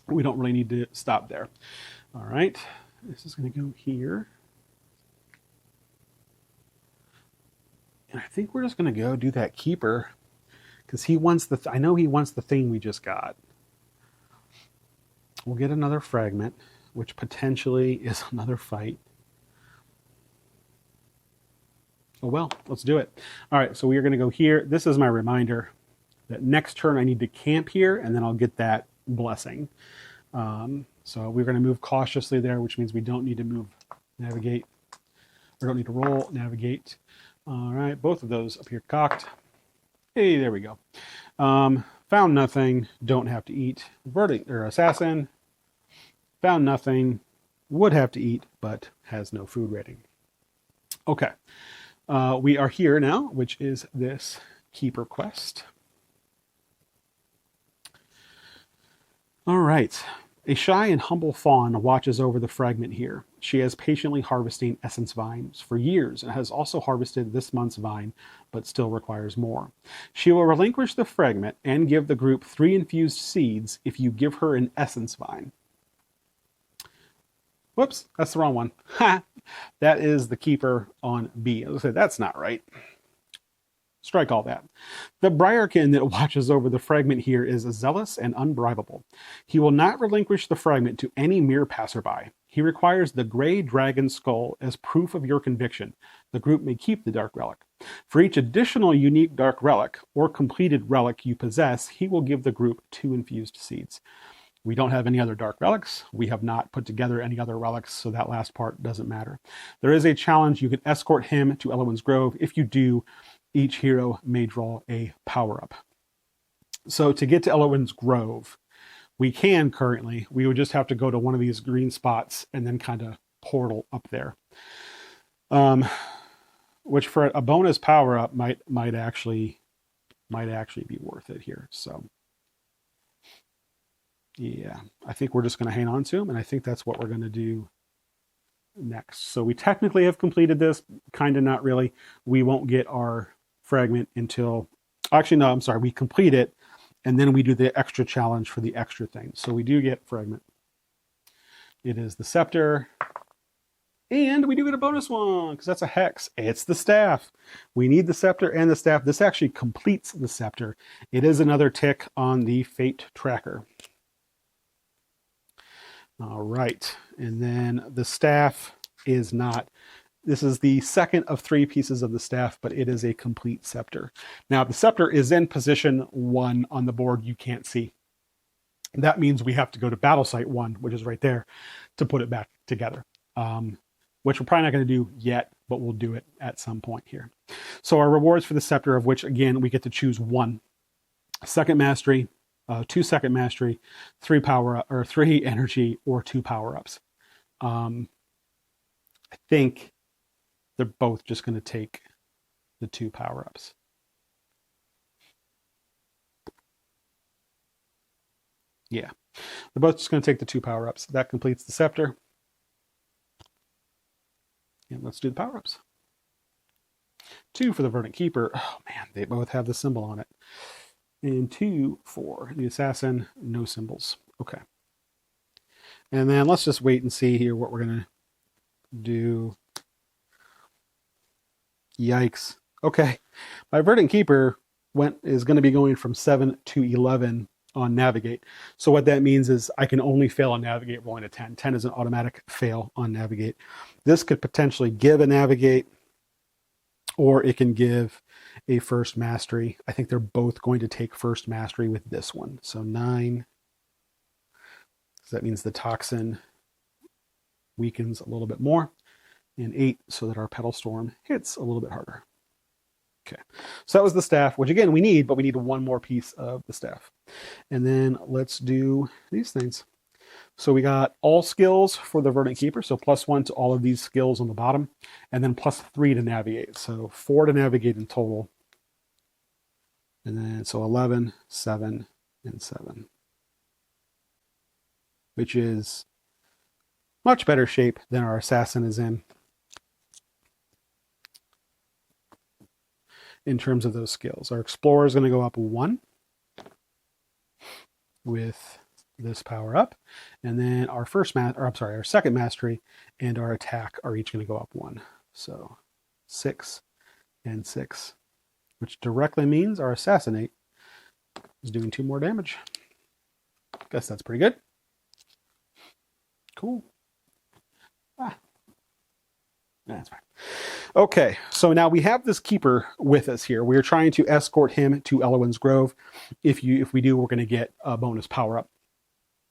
we don't really need to stop there. All right, this is going to go here. And I think we're just going to go do that keeper because he wants the, I know he wants the thing we just got. We'll get another fragment, which potentially is another fight. Oh well, let's do it. All right, so we are going to go here. This is my reminder that next turn I need to camp here, and then I'll get that blessing. So we're going to move cautiously there, which means we don't need to move, navigate. We don't need to roll, navigate. All right, both of those up here cocked. Hey, there we go. Found nothing, don't have to eat. Verdict, or Assassin. Found nothing, would have to eat, but has no food rating. Okay, we are here now, which is this keeper quest. All right. A shy and humble fawn watches over the fragment here. She has patiently harvesting essence vines for years and has also harvested this month's vine, but still requires more. She will relinquish the fragment and give the group 3 infused seeds if you give her an essence vine. Whoops, that's the wrong one. Ha! That is the keeper on B. I was gonna say, that's not right. Strike all that. The Briarkin that watches over the fragment here is zealous and unbribable. He will not relinquish the fragment to any mere passerby. He requires the gray dragon skull as proof of your conviction. The group may keep the dark relic. For each additional unique dark relic or completed relic you possess, he will give the group 2 infused seeds. We don't have any other dark relics. We have not put together any other relics, so that last part doesn't matter. There is a challenge. You can escort him to Elowen's Grove. If you do, each hero may draw a power-up. So to get to Elowen's Grove, we would just have to go to one of these green spots and then kind of portal up there. Which for a bonus power-up might actually be worth it here. So yeah, I think we're just going to hang on to him, and I think that's what we're going to do next. So we technically have completed this, kind of not really. We won't get our fragment until, actually no, I'm sorry, we complete it and then we do the extra challenge for the extra thing. So we do get fragment. It is the scepter, and we do get a bonus one because that's a hex. It's the staff. We need the scepter and the staff. This actually completes the scepter. It is another tick on the fate tracker. All right, and then the staff is not. This is the second of 3 pieces of the staff, but it is a complete scepter. Now, the scepter is in position 1 on the board you can't see. That means we have to go to battle site 1, which is right there, to put it back together, which we're probably not going to do yet, but we'll do it at some point here. So our rewards for the scepter, of which, again, we get to choose 1. Second mastery, 2 second mastery, 3 power, or 3 energy, or 2 power-ups. I think they're both just going to take the 2 power-ups. Yeah, they're both just going to take the 2 power-ups. That completes the scepter. And let's do the power-ups. 2 for the Verdant Keeper. Oh man, they both have the symbol on it. And 2 for the Assassin, no symbols. Okay. And then let's just wait and see here what we're going to do. Yikes. Okay. My Verdant Keeper is going to be going from 7 to 11 on Navigate. So what that means is I can only fail on Navigate rolling a 10. 10 is an automatic fail on Navigate. This could potentially give a Navigate, or it can give a first mastery. I think they're both going to take first mastery with this one. So 9. So that means the toxin weakens a little bit more. And 8 so that our Petal Storm hits a little bit harder. Okay, so that was the staff, which again we need, but we need 1 more piece of the staff. And then let's do these things. So we got all skills for the Verdant Keeper, so +1 to all of these skills on the bottom, and then +3 to navigate. So 4 to navigate in total. And then so 11, 7, and 7. Which is much better shape than our Assassin is in terms of those skills. Our Explorer is going to go up 1 with this power up, and then our our second mastery and our attack are each going to go up 1. So 6 and 6, which directly means our Assassinate is doing 2 more damage. Guess that's pretty good. Cool. That's fine. Okay, so now we have this keeper with us here. We're trying to escort him to Elowen's Grove. If we do, we're going to get a bonus power-up,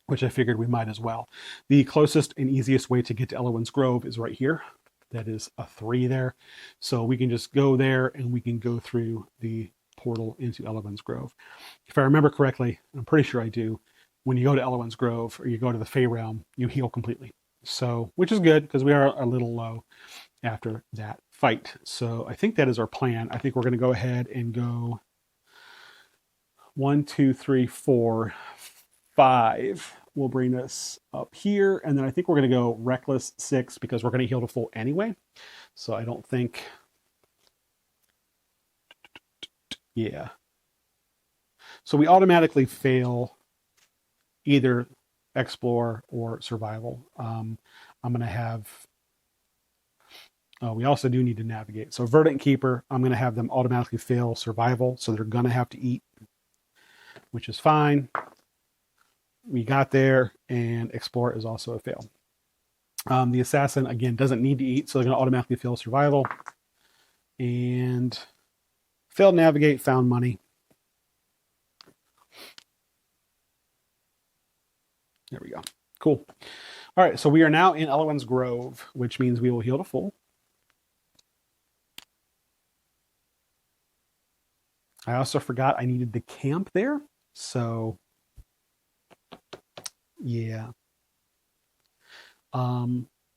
which I figured we might as well. The closest and easiest way to get to Elowen's Grove is right here. That is a 3 there. So we can just go there and we can go through the portal into Elowen's Grove. If I remember correctly, I'm pretty sure I do, when you go to Elowen's Grove or you go to the Fey Realm, you heal completely. So, which is good because we are a little low after that fight. So I think that is our plan. I think we're going to go ahead and go 1, 2, 3, 4, 5. We'll bring this up here. And then I think we're going to go reckless 6 because we're going to heal to full anyway. So I don't think, yeah. So we automatically fail either explore or survival. I'm going to have, oh, we also do need to navigate. So Verdant Keeper, I'm going to have them automatically fail survival. So they're going to have to eat, which is fine. We got there, and explore is also a fail. The assassin, again, doesn't need to eat, so they're going to automatically fail survival. And failed navigate, found money. There we go. Cool. All right, so we are now in Elowin's Grove, which means we will heal to full. I also forgot I needed to camp there, so yeah.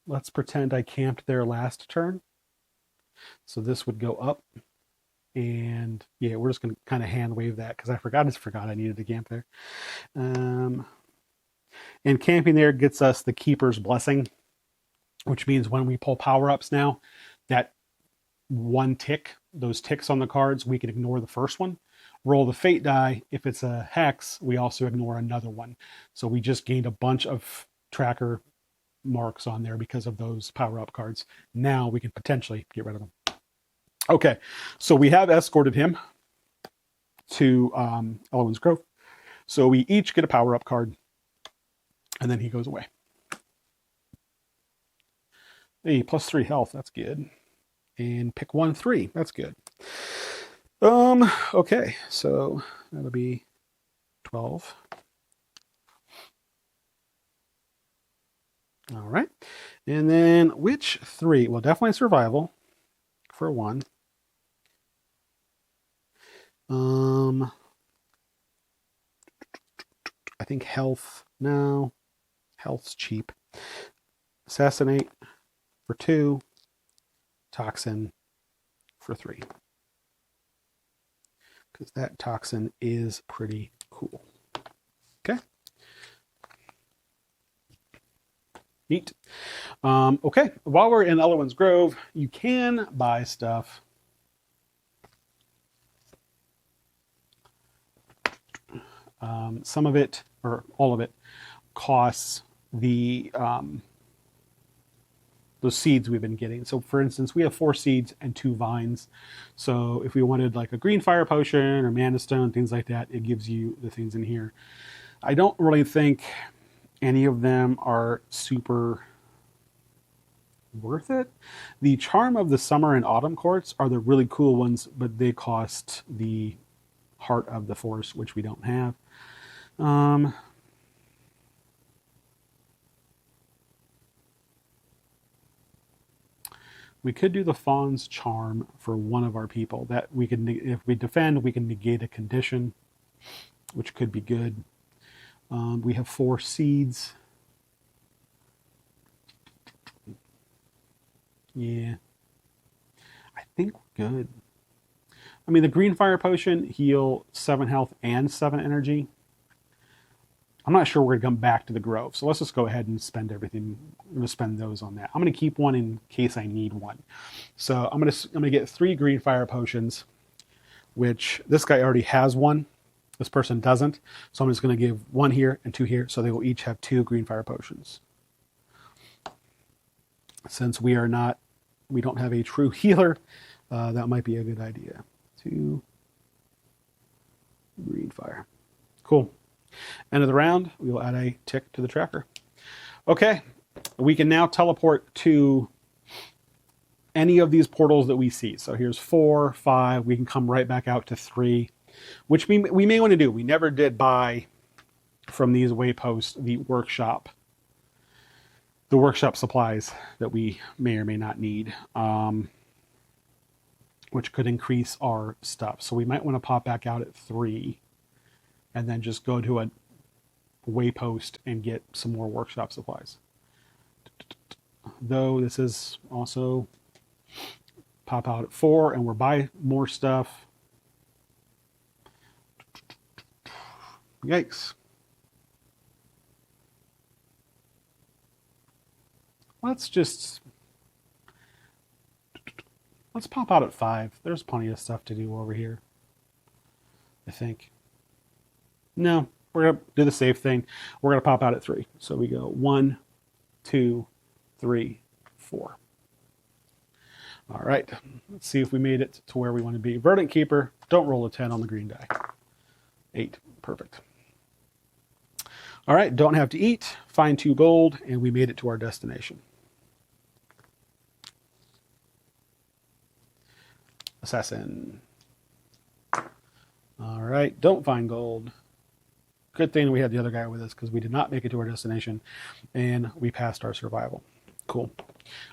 Let's pretend I camped there last turn. So this would go up, and yeah, we're just going to kind of hand wave that because I forgot I needed to camp there. And camping there gets us the Keeper's Blessing, which means when we pull power-ups now, that one tick, those ticks on the cards, we can ignore the first one. Roll the Fate die. If it's a Hex, we also ignore another one. So we just gained a bunch of tracker marks on there because of those power-up cards. Now we can potentially get rid of them. Okay, so we have escorted him to Elowin's Grove. So we each get a power-up card, and then he goes away. Hey, +3 health, that's good. And pick 1, 3, that's good. Okay, so that'll be 12. All right, and then which 3? Well, definitely survival for 1. I think health. No, health's cheap. Assassinate for 2. Toxin for 3. Because that toxin is pretty cool. Okay. Neat. Okay, while we're in Elowin's Grove, you can buy stuff. Some of it, or all of it, costs the those seeds we've been getting. So for instance, we have 4 seeds and 2 vines. So if we wanted like a green fire potion or mana stone, things like that, it gives you the things in here. I don't really think any of them are super worth it. The Charm of the Summer and Autumn Courts are the really cool ones, but they cost the Heart of the Force, which we don't have. We could do the Fawn's Charm for one of our people. That we can, if we defend, we can negate a condition, which could be good. We have 4 seeds. Yeah, I think we're good. I mean, the green fire potion heal 7 health and 7 energy. I'm not sure we're going to come back to the Grove, so let's just go ahead and spend everything. I'm going to spend those on that. I'm going to keep 1 in case I need 1. So I'm going to get 3 green fire potions, which this guy already has 1. This person doesn't, so I'm just going to give 1 here and 2 here, so they will each have 2 green fire potions. Since we don't have a true healer, that might be a good idea. 2 green fire. Cool. End of the round, we will add a tick to the tracker. Okay, we can now teleport to any of these portals that we see. So here's 4, 5, we can come right back out to 3, which we may want to do. We never did buy from these wayposts the workshop supplies that we may or may not need, which could increase our stuff. So we might want to pop back out at 3 and then just go to a waypost and get some more workshop supplies. though this is also pop out at 4, and we're buy more stuff. Yikes. Let's pop out at 5. There's plenty of stuff to do over here, I think. No, we're going to do the safe thing. We're going to pop out at 3. So we go 1, 2, 3, 4. All right, let's see if we made it to where we want to be. Verdant Keeper, don't roll a 10 on the green die. 8, perfect. All right, don't have to eat, find 2 gold, and we made it to our destination. Assassin. All right, don't find gold. Good thing we had the other guy with us because we did not make it to our destination, and we passed our survival. Cool.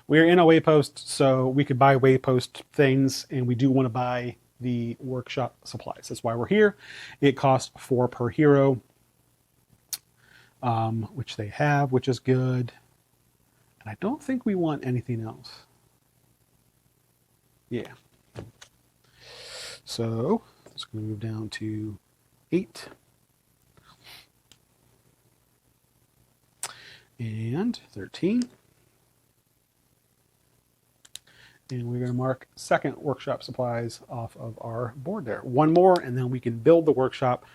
We're in a waypost, so we could buy waypost things, and we do want to buy the workshop supplies. That's why we're here. It costs 4 per hero, which they have, which is good. And I don't think we want anything else. Yeah. So it's going to move down to 8. And 13. And we're going to mark second workshop supplies off of our board there. 1 more, and then we can build the workshop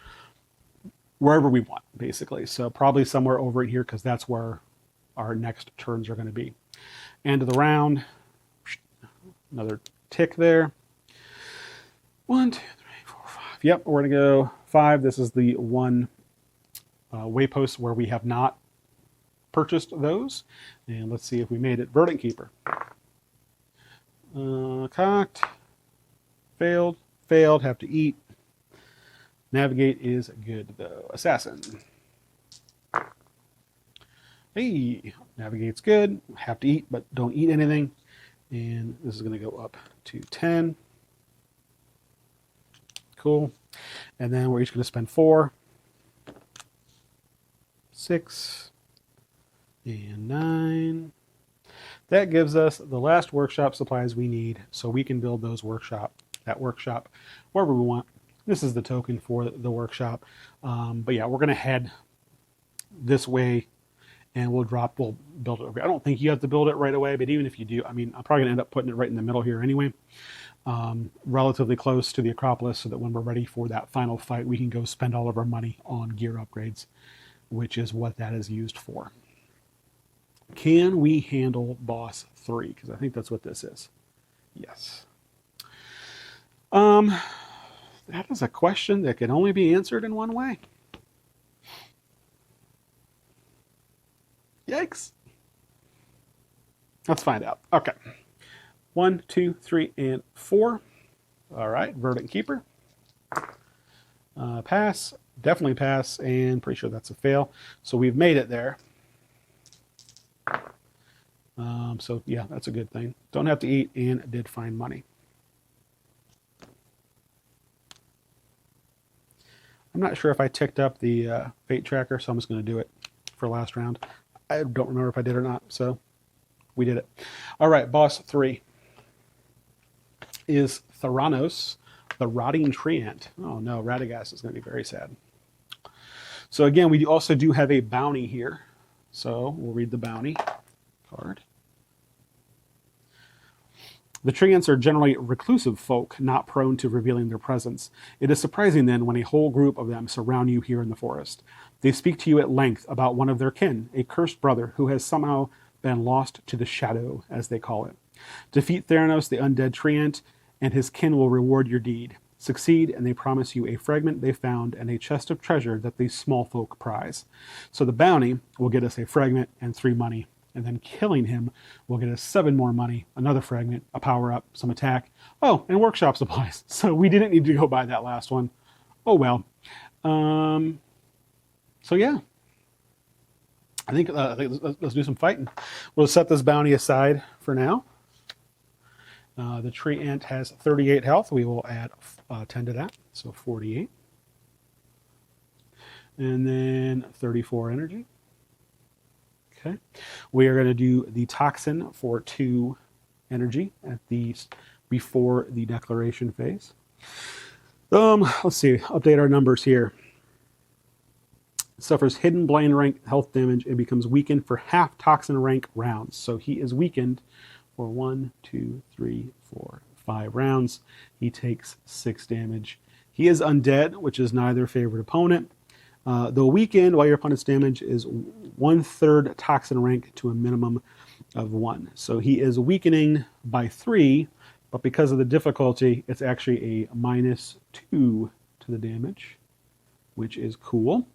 wherever we want, basically. So probably somewhere over in here, because that's where our next turns are going to be. End of the round. Another tick there. 1, 2, 3, 4, 5. Yep, we're going to go 5. This is the one waypost where we have not purchased those. And let's see if we made it. Verdant Keeper. Cocked. Failed. Failed. Have to eat. Navigate is good, though. Assassin. Hey, navigate's good. Have to eat, but don't eat anything. And this is going to go up to 10. Cool. And then we're each going to spend 4, 6, and 9. That gives us the last workshop supplies we need, so we can build that workshop wherever we want. This is the token for the workshop. But yeah, we're going to head this way, and we'll build it over. I don't think you have to build it right away, but even if you do, I mean, I'm probably going to end up putting it right in the middle here anyway. Relatively close to the Acropolis, so that when we're ready for that final fight, we can go spend all of our money on gear upgrades, which is what that is used for. Can we handle boss 3? Because I think that's what this is. Yes. That is a question that can only be answered in one way. Yikes. Let's find out. Okay. 1, 2, 3, and 4. All right. Verdant Keeper. Pass. Definitely pass. And pretty sure that's a fail. So we've made it there. So yeah, that's a good thing. Don't have to eat, and did find money. I'm not sure if I ticked up the fate tracker, so I'm just going to do it for last round. I don't remember if I did or not, so we did it. All right, boss 3 is Theranos, the Rotting Treant. Oh no, Radagast is going to be very sad. So again, we also do have a bounty here. So we'll read the bounty card. The Treants are generally reclusive folk, not prone to revealing their presence. It is surprising then when a whole group of them surround you here in the forest. They speak to you at length about one of their kin, a cursed brother who has somehow been lost to the shadow, as they call it. Defeat Theranos, the undead Treant, and his kin will reward your deed. Succeed, and they promise you a fragment they found and a chest of treasure that these small folk prize. So the bounty will get us a fragment and 3 money. And then killing him will get us 7 more money, another fragment, a power-up, some attack. Oh, and workshop supplies. So we didn't need to go buy that last one. Oh, well. So, yeah. I think let's do some fighting. We'll set this bounty aside for now. The Treant has 38 health. We will add 10 to that, so 48. And then 34 energy. Okay. We are going to do the toxin for 2 energy at the before the declaration phase. Let's see. Update our numbers here. Suffers hidden blind rank health damage and becomes weakened for half toxin rank rounds. So he is weakened for 1, 2, 3, 4, 5 rounds. He takes 6 damage. He is undead, which is neither favorite opponent. Though weakened, while your opponent's damage is 1/3 toxin rank to a minimum of 1. So he is weakening by 3, but because of the difficulty, it's actually a -2 to the damage, which is cool.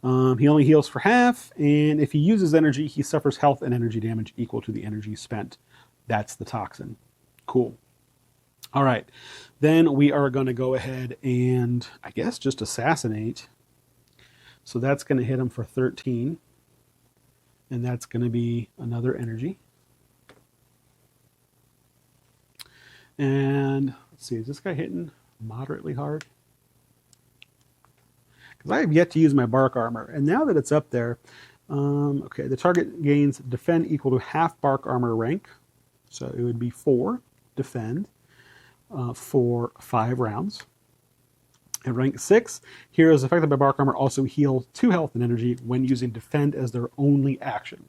He only heals for half, and if he uses energy, he suffers health and energy damage equal to the energy spent. That's the toxin. Cool. All right. Then we are going to go ahead and, I guess, just assassinate. So that's going to hit him for 13. And that's going to be another energy. And let's see, is this guy hitting moderately hard? Because I have yet to use my bark armor. And now that it's up there, okay, the target gains defend equal to half bark armor rank. So it would be 4 defend for 5 rounds. At rank 6, heroes affected by bark armor also heal 2 health and energy when using defend as their only action.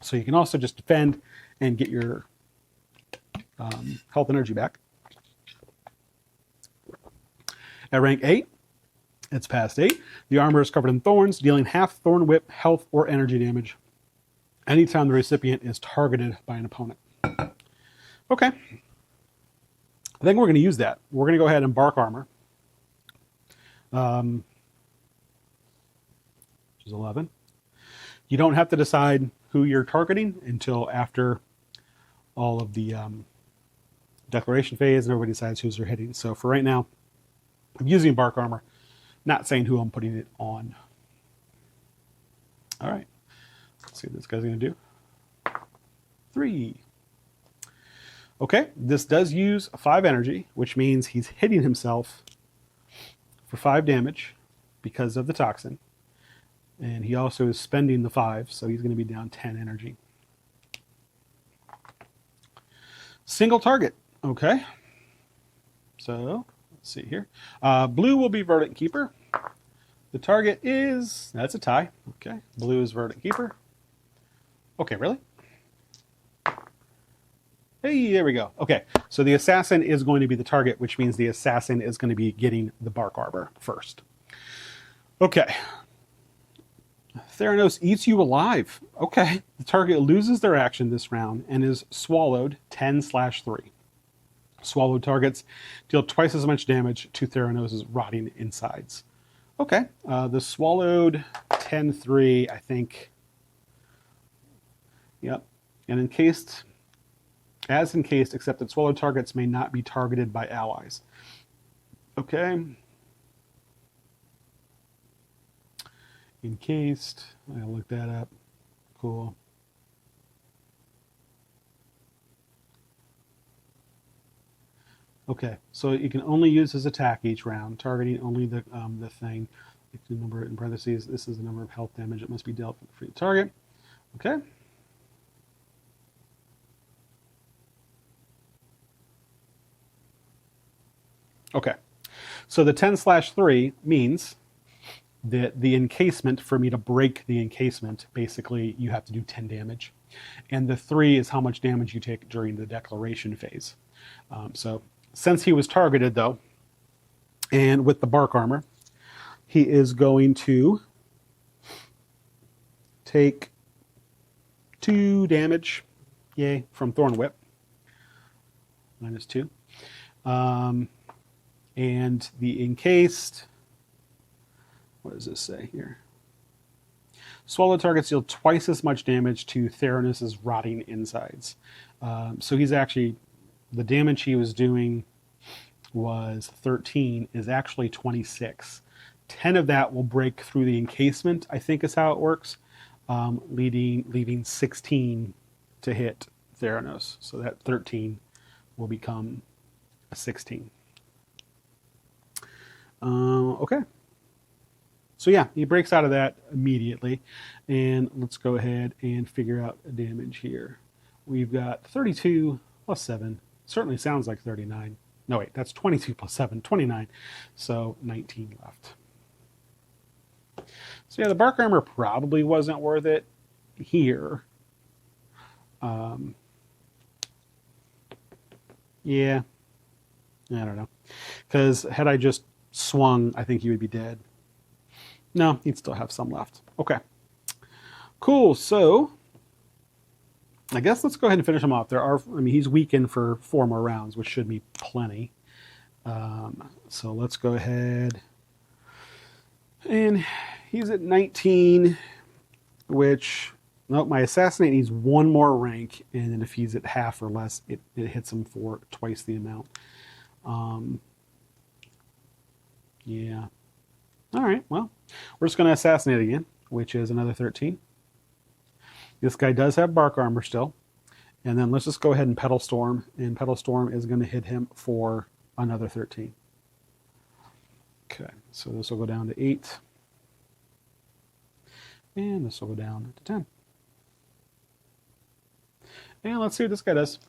So you can also just defend and get your health and energy back. At rank 8, it's past 8. The armor is covered in thorns, dealing half thorn whip health or energy damage anytime the recipient is targeted by an opponent. Okay. I think we're going to use that. We're going to go ahead and bark armor. Which is 11. You don't have to decide who you're targeting until after all of the declaration phase and everybody decides who's they're hitting. So for right now, I'm using bark armor, not saying who I'm putting it on. All right. Let's see what this guy's going to do. 3. Okay, this does use 5 energy, which means he's hitting himself for 5 damage because of the toxin. And he also is spending the 5, so he's going to be down 10 energy. Single target. Okay. So, let's see here. Blue will be Verdant Keeper. The target is... That's a tie. Okay. Blue is Verdant Keeper. Okay, really? Hey, there we go. Okay, so the assassin is going to be the target, which means the assassin is going to be getting the bark armor first. Okay. Theranos eats you alive. Okay. The target loses their action this round and is swallowed 10/3. Swallowed targets deal twice as much damage to Theranos' rotting insides. Okay. The swallowed 10/3, I think. Yep. And encased... As encased, except that swallowed targets may not be targeted by allies. Okay. Encased. I gotta look that up. Cool. Okay, so you can only use his attack each round, targeting only the thing. The number in parentheses. This is the number of health damage that must be dealt for the target. Okay. Okay, so the 10/3 means that the encasement, for me to break the encasement, basically you have to do 10 damage. And the 3 is how much damage you take during the declaration phase. So since he was targeted though, and with the bark armor, he is going to take 2 damage, yay, from Thorn Whip, -2. And the encased, what does this say here? Swallowed targets deal twice as much damage to Theranos' rotting insides. So he's actually, the damage he was doing was 13, is actually 26. 10 of that will break through the encasement, I think is how it works, leaving 16 to hit Theranos. So that 13 will become a 16. Okay. So yeah, he breaks out of that immediately. And let's go ahead and figure out damage here. We've got 32 plus 7. Certainly sounds like 39. No, wait, that's 22 plus 7, 29. So 19 left. So yeah, the bark armor probably wasn't worth it here. Yeah, I don't know. Because had I just swung, I think he would be dead. No, he'd still have some left. Okay. Cool. So I guess let's go ahead and finish him off. He's weakened for 4 more rounds, which should be plenty. So let's go ahead. And he's at 19, which, nope, my assassinate needs 1 more rank. And then if he's at half or less, it hits him for twice the amount. Yeah. All right, well, we're just going to assassinate again, which is another 13. This guy does have bark armor still. And then let's just go ahead and Petal Storm. And Petal Storm is going to hit him for another 13. Okay, so this will go down to 8. And this will go down to 10. And let's see what this guy does.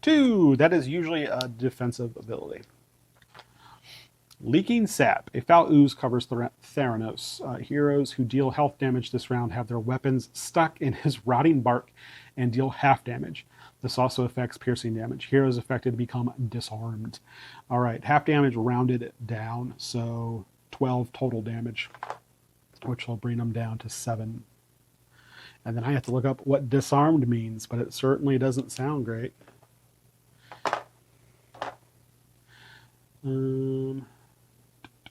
2. That is usually a defensive ability. Leaking Sap. A foul ooze covers Theranos. Heroes who deal health damage this round have their weapons stuck in his rotting bark and deal half damage. This also affects piercing damage. Heroes affected become disarmed. All right, half damage rounded down, so 12 total damage, which will bring them down to 7. And then I have to look up what disarmed means, but it certainly doesn't sound great.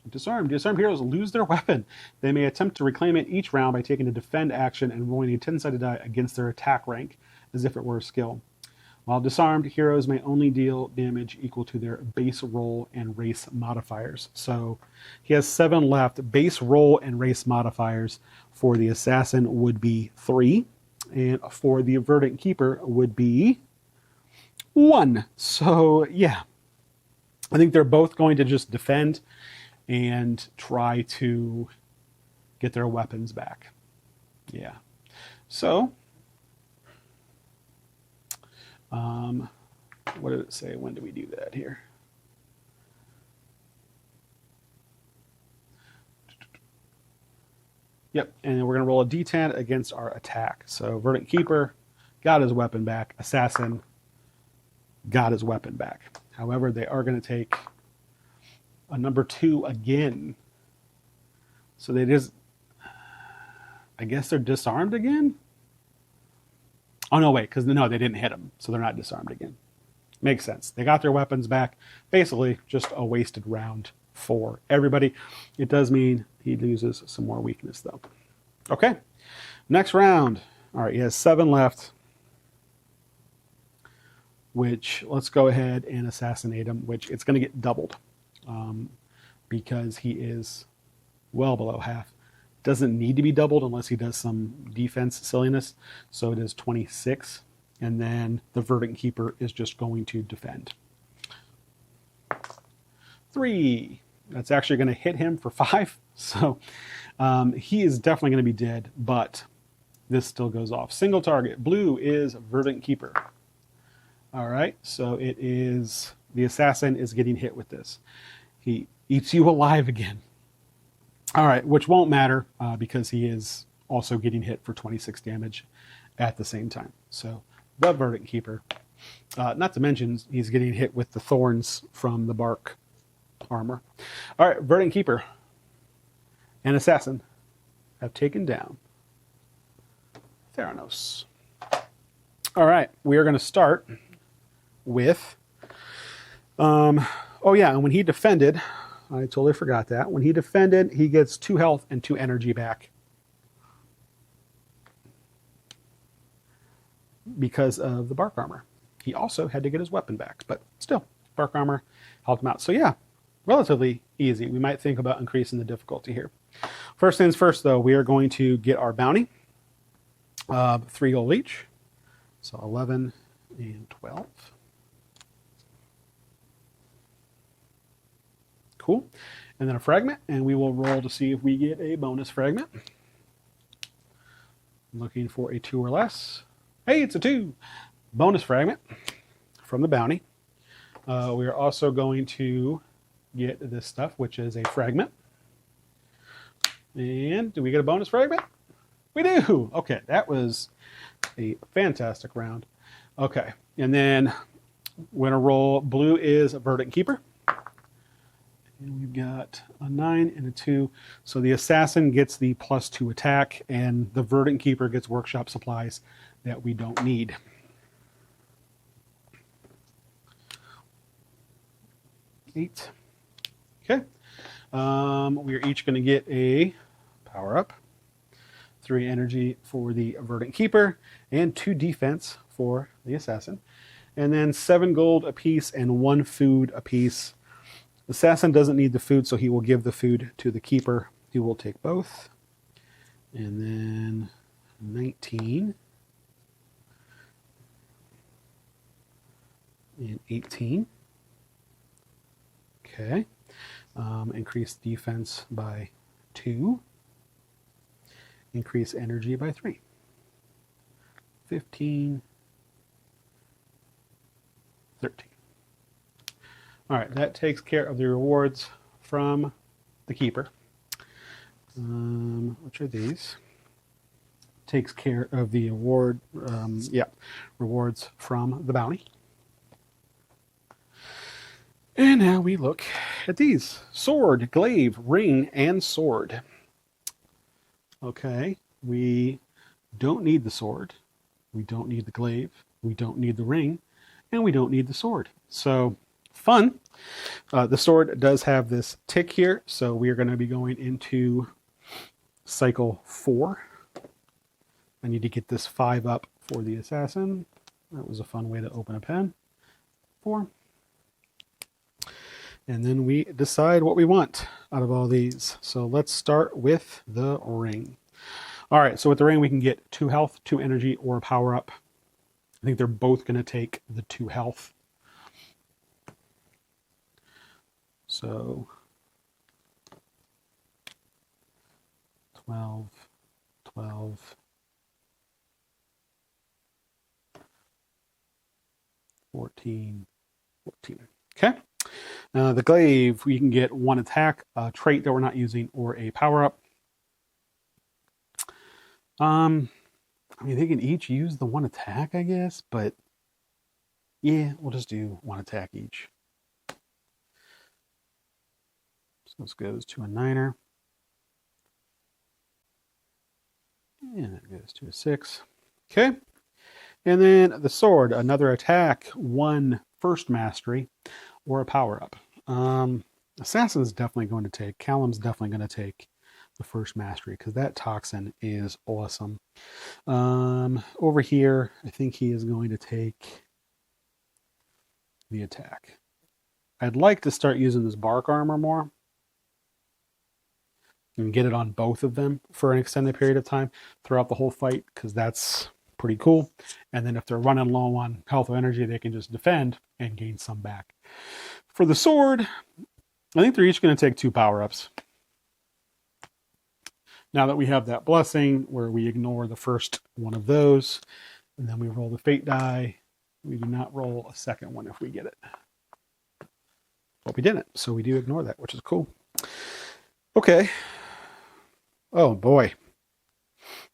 Disarmed. Disarmed heroes lose their weapon. They may attempt to reclaim it each round by taking a defend action and rolling a 10-sided die against their attack rank, as if it were a skill. While disarmed, heroes may only deal damage equal to their base roll and race modifiers. So he has 7 left. Base roll and race modifiers for the assassin would be 3, and for the verdant keeper would be 1. So yeah, I think they're both going to just defend and try to get their weapons back. Yeah. So, what did it say? When do we do that here? Yep, and we're going to roll a d10 against our attack. So, Verdant Keeper got his weapon back. Assassin got his weapon back. However, they are going to take a number 2 again. So they just, I guess they're disarmed again? Oh, no, wait, because no, they didn't hit them, so they're not disarmed again. Makes sense. They got their weapons back. Basically, just a wasted round for everybody. It does mean he loses some more weakness, though. Okay, next round. All right, he has 7 left, which let's go ahead and assassinate him, which it's going to get doubled. Because he is well below half. Doesn't need to be doubled unless he does some defense silliness. So it is 26. And then the Verdant Keeper is just going to defend. 3. That's actually going to hit him for 5. So he is definitely going to be dead, but this still goes off. Single target. Blue is Verdant Keeper. All right, so it is, the assassin is getting hit with this. He eats you alive again. All right, which won't matter because he is also getting hit for 26 damage at the same time. So the Verdant Keeper, not to mention he's getting hit with the thorns from the bark armor. All right, Verdant Keeper and Assassin have taken down Theranos. All right, we are going to start with... oh yeah, and when he defended, I totally forgot that. When he defended, he gets 2 health and 2 energy back. Because of the bark armor. He also had to get his weapon back, but still, bark armor helped him out. So yeah, relatively easy. We might think about increasing the difficulty here. First things first, though, we are going to get our bounty. 3 gold each. So 11 and 12. Cool. And then a fragment, and we will roll to see if we get a bonus fragment. Looking for a 2 or less. Hey, it's a 2. Bonus fragment from the bounty. We are also going to get this stuff, which is a fragment. And do we get a bonus fragment? We do. Okay, that was a fantastic round. Okay, and then we're going to roll. Blue is a Verdant Keeper. And we've got a 9 and a 2. So the Assassin gets the +2 attack, and the Verdant Keeper gets workshop supplies that we don't need. Eight. Okay. We are each going to get a power-up. 3 energy for the Verdant Keeper, and 2 defense for the Assassin. And then 7 gold apiece and 1 food apiece. The Assassin doesn't need the food, so he will give the food to the Keeper. He will take both. And then 19. And 18. Okay. Increase defense by 2. Increase energy by 3. 15. 13. All right, that takes care of the rewards from the Keeper. Which are these? Takes care of the rewards from the bounty. And now we look at these. Sword, glaive, ring, and sword. Okay, we don't need the sword. We don't need the glaive. We don't need the ring. And we don't need the sword. So, fun. The sword does have this tick here, so we are going to be going into cycle 4. I need to get this 5 up for the Assassin. That was a fun way to open a pen. 4. And then we decide what we want out of all these. So let's start with the ring. All right, so with the ring we can get 2 health, 2 energy, or a power up. I think they're both going to take the 2 health. So 12, 12, 14, 14. Okay. The glaive, we can get 1 attack, a trait that we're not using, or a power-up. I mean, they can each use the 1 attack, I guess, but yeah, we'll just do 1 attack each. So this goes to a 9er. And that goes to a 6. Okay. And then the sword, another attack, 1 first mastery, or a power-up. Assassin's definitely going to take, Callum's definitely going to take the first mastery, because that toxin is awesome. Over here, I think he is going to take the attack. I'd like to start using this bark armor more and get it on both of them for an extended period of time throughout the whole fight, because that's pretty cool. And then if they're running low on health or energy, they can just defend and gain some back. For the sword, I think they're each going to take 2 power-ups. Now that we have that blessing where we ignore the first one of those, and then we roll the fate die, we do not roll a second one if we get it. But we didn't, so we do ignore that, which is cool. Okay. Oh boy.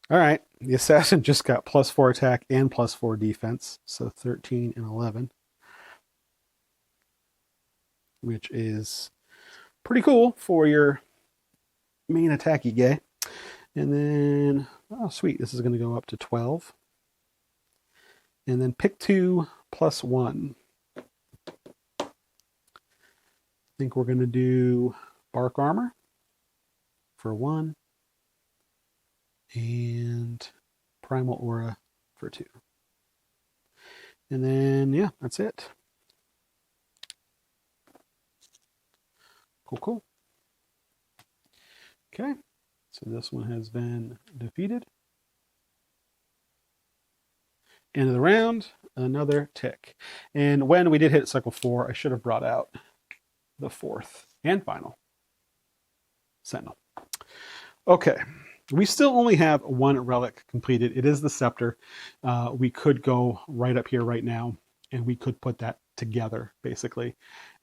All right. The Assassin just got +4 attack and +4 defense, so 13 and 11. Which is pretty cool for your main attacky guy. And then, oh sweet, this is going to go up to 12. And then pick 2 + 1. I think we're going to do bark armor for 1. And primal aura for 2. And then, yeah, that's it. Cool, cool. Okay, so this one has been defeated. End of the round, another tick. And when we did hit cycle 4, I should have brought out the 4th and final sentinel. Okay, we still only have one relic completed. It is the scepter. We could go right up here right now, and we could put that together, basically.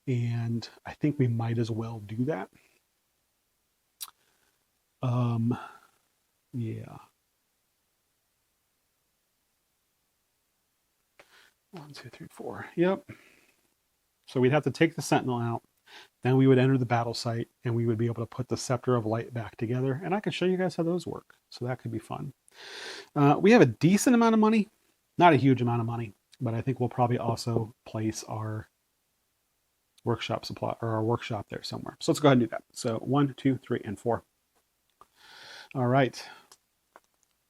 And I think we might as well do that. Yeah. 1, 2, 3, 4. Yep. So we'd have to take the sentinel out. Then we would enter the battle site, and we would be able to put the Scepter of Light back together. And I can show you guys how those work. So that could be fun. We have a decent amount of money. Not a huge amount of money, but I think we'll probably also place our workshop supply or our workshop there somewhere. So let's go ahead and do that. So 1, 2, 3, and 4. All right.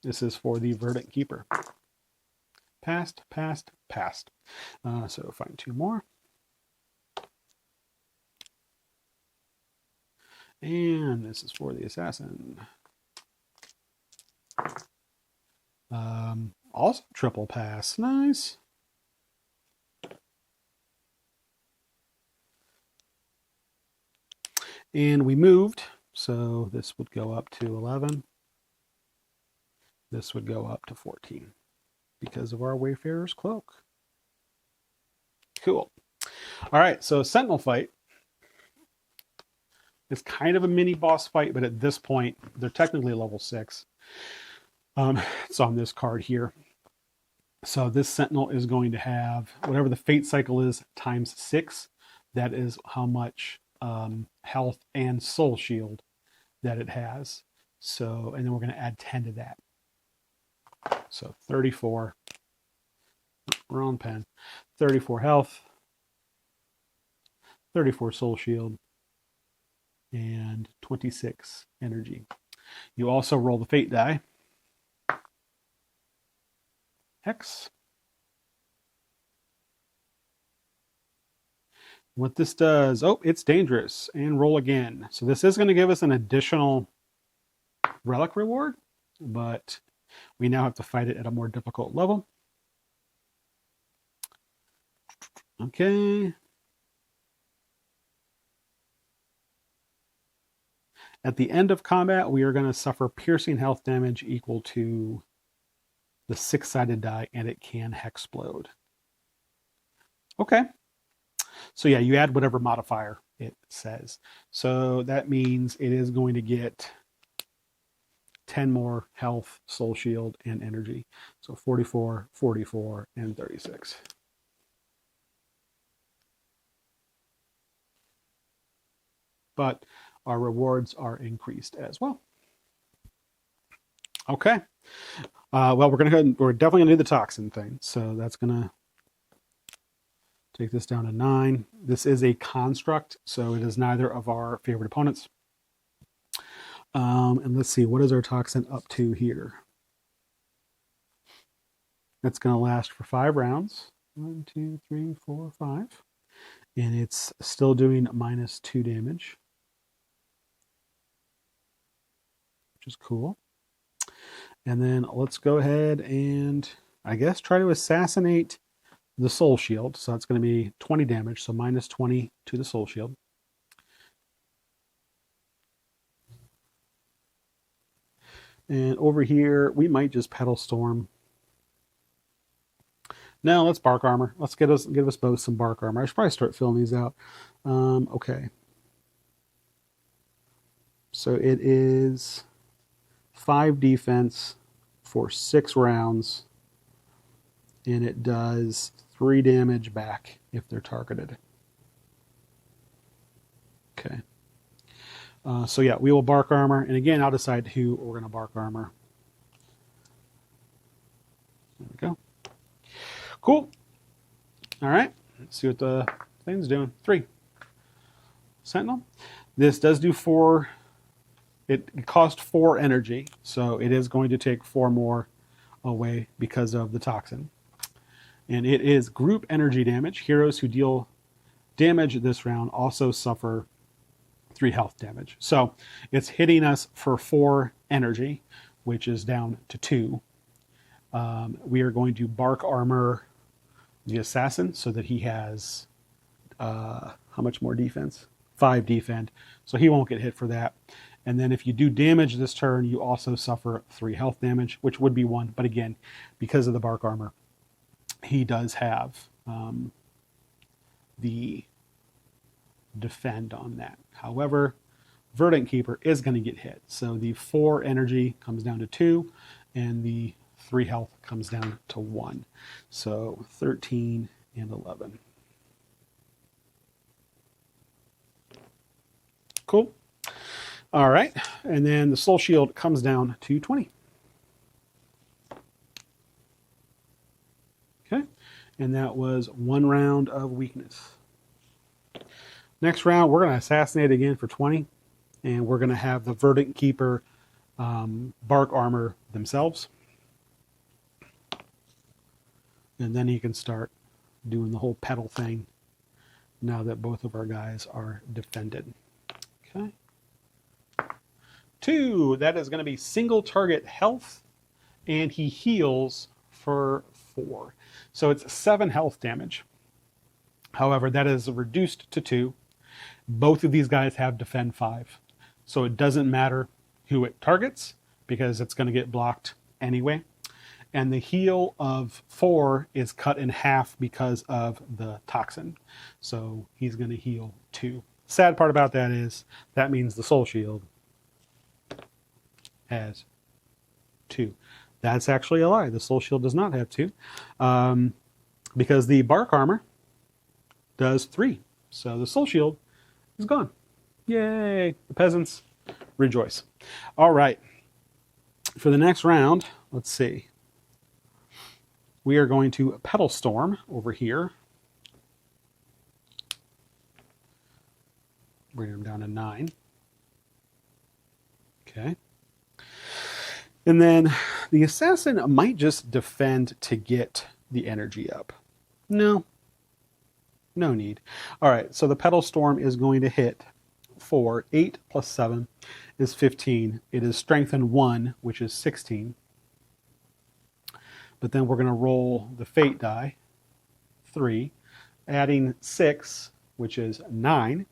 This is for the Verdant Keeper. Passed, passed, passed. So find 2 more. And this is for the assassin. Also triple pass. Nice. And we moved. So this would go up to 11. This would go up to 14 because of our Wayfarer's Cloak. Cool. All right, so Sentinel fight. It's kind of a mini boss fight, but at this point, they're technically level 6. It's on this card here. So this Sentinel is going to have whatever the fate cycle is times 6. That is how much health and soul shield that it has. So, and then we're going to add 10 to that. So 34. Wrong pen. 34 health. 34 soul shield. And 26 energy. You also roll the fate die. Hex. What this does, oh, it's dangerous, and roll again. So this is going to give us an additional relic reward, but we now have to fight it at a more difficult level. Okay. At the end of combat, we are going to suffer piercing health damage equal to the 6-sided die, and it can hexplode. Okay. So yeah, you add whatever modifier it says. So that means it is going to get 10 more health, soul shield, and energy. So 44, 44, and 36. But our rewards are increased as well. Okay. Well, we're definitely gonna do the toxin thing. So that's gonna take this down to 9. This is a construct, so it is neither of our favorite opponents. And let's see, what is our toxin up to here? That's gonna last for 5 rounds. 1, 2, 3, 4, 5. And it's still doing -2 damage. Which is cool. And then let's go ahead and, I guess, try to assassinate the soul shield. So that's going to be 20 damage, so -20 to the soul shield. And over here, we might just Petal Storm. No, let's Bark Armor. Let's give us both some Bark Armor. I should probably start filling these out. Okay. So it is 5 defense for 6 rounds, and it does 3 damage back if they're targeted. Okay. So yeah, we will Bark Armor, and again, I'll decide who we're going to Bark Armor. There we go. Cool. All right. Let's see what the thing's doing. 3. Sentinel. This does do 4. It cost 4 energy, so it is going to take 4 more away because of the toxin. And it is group energy damage. Heroes who deal damage this round also suffer 3 health damage. So it's hitting us for 4 energy, which is down to 2. We are going to Bark Armor the assassin so that he has how much more defense? 5 defend, so he won't get hit for that. And then if you do damage this turn, you also suffer 3 health damage, which would be 1. But again, because of the bark armor, he does have the defend on that. However, Verdant Keeper is going to get hit. So the 4 energy comes down to 2, and the 3 health comes down to 1. So 13 and 11. Cool. All right. And then the Soul Shield comes down to 20. Okay. And that was 1 round of weakness. Next round, we're going to assassinate again for 20. And we're going to have the Verdant Keeper bark armor themselves. And then he can start doing the whole pedal thing now that both of our guys are defended. Okay. 2, that is going to be single target health, and he heals for 4. So it's 7 health damage. However, that is reduced to 2. Both of these guys have defend 5. So it doesn't matter who it targets because it's going to get blocked anyway. And the heal of 4 is cut in half because of the toxin. So he's going to heal 2. Sad part about that is that means the Soul Shield has 2. That's actually a lie. The Soul Shield does not have 2 because the bark armor does 3. So the Soul Shield is gone. Yay! The peasants rejoice. All right. For the next round, let's see. We are going to Pedal Storm over here. Bring him down to 9. Okay. And then the Assassin might just defend to get the energy up. No need. All right, so the Pedal Storm is going to hit for 8 plus 7 is 15. It is strengthened 1, which is 16. But then we're going to roll the Fate die, 3, adding 6, which is 9,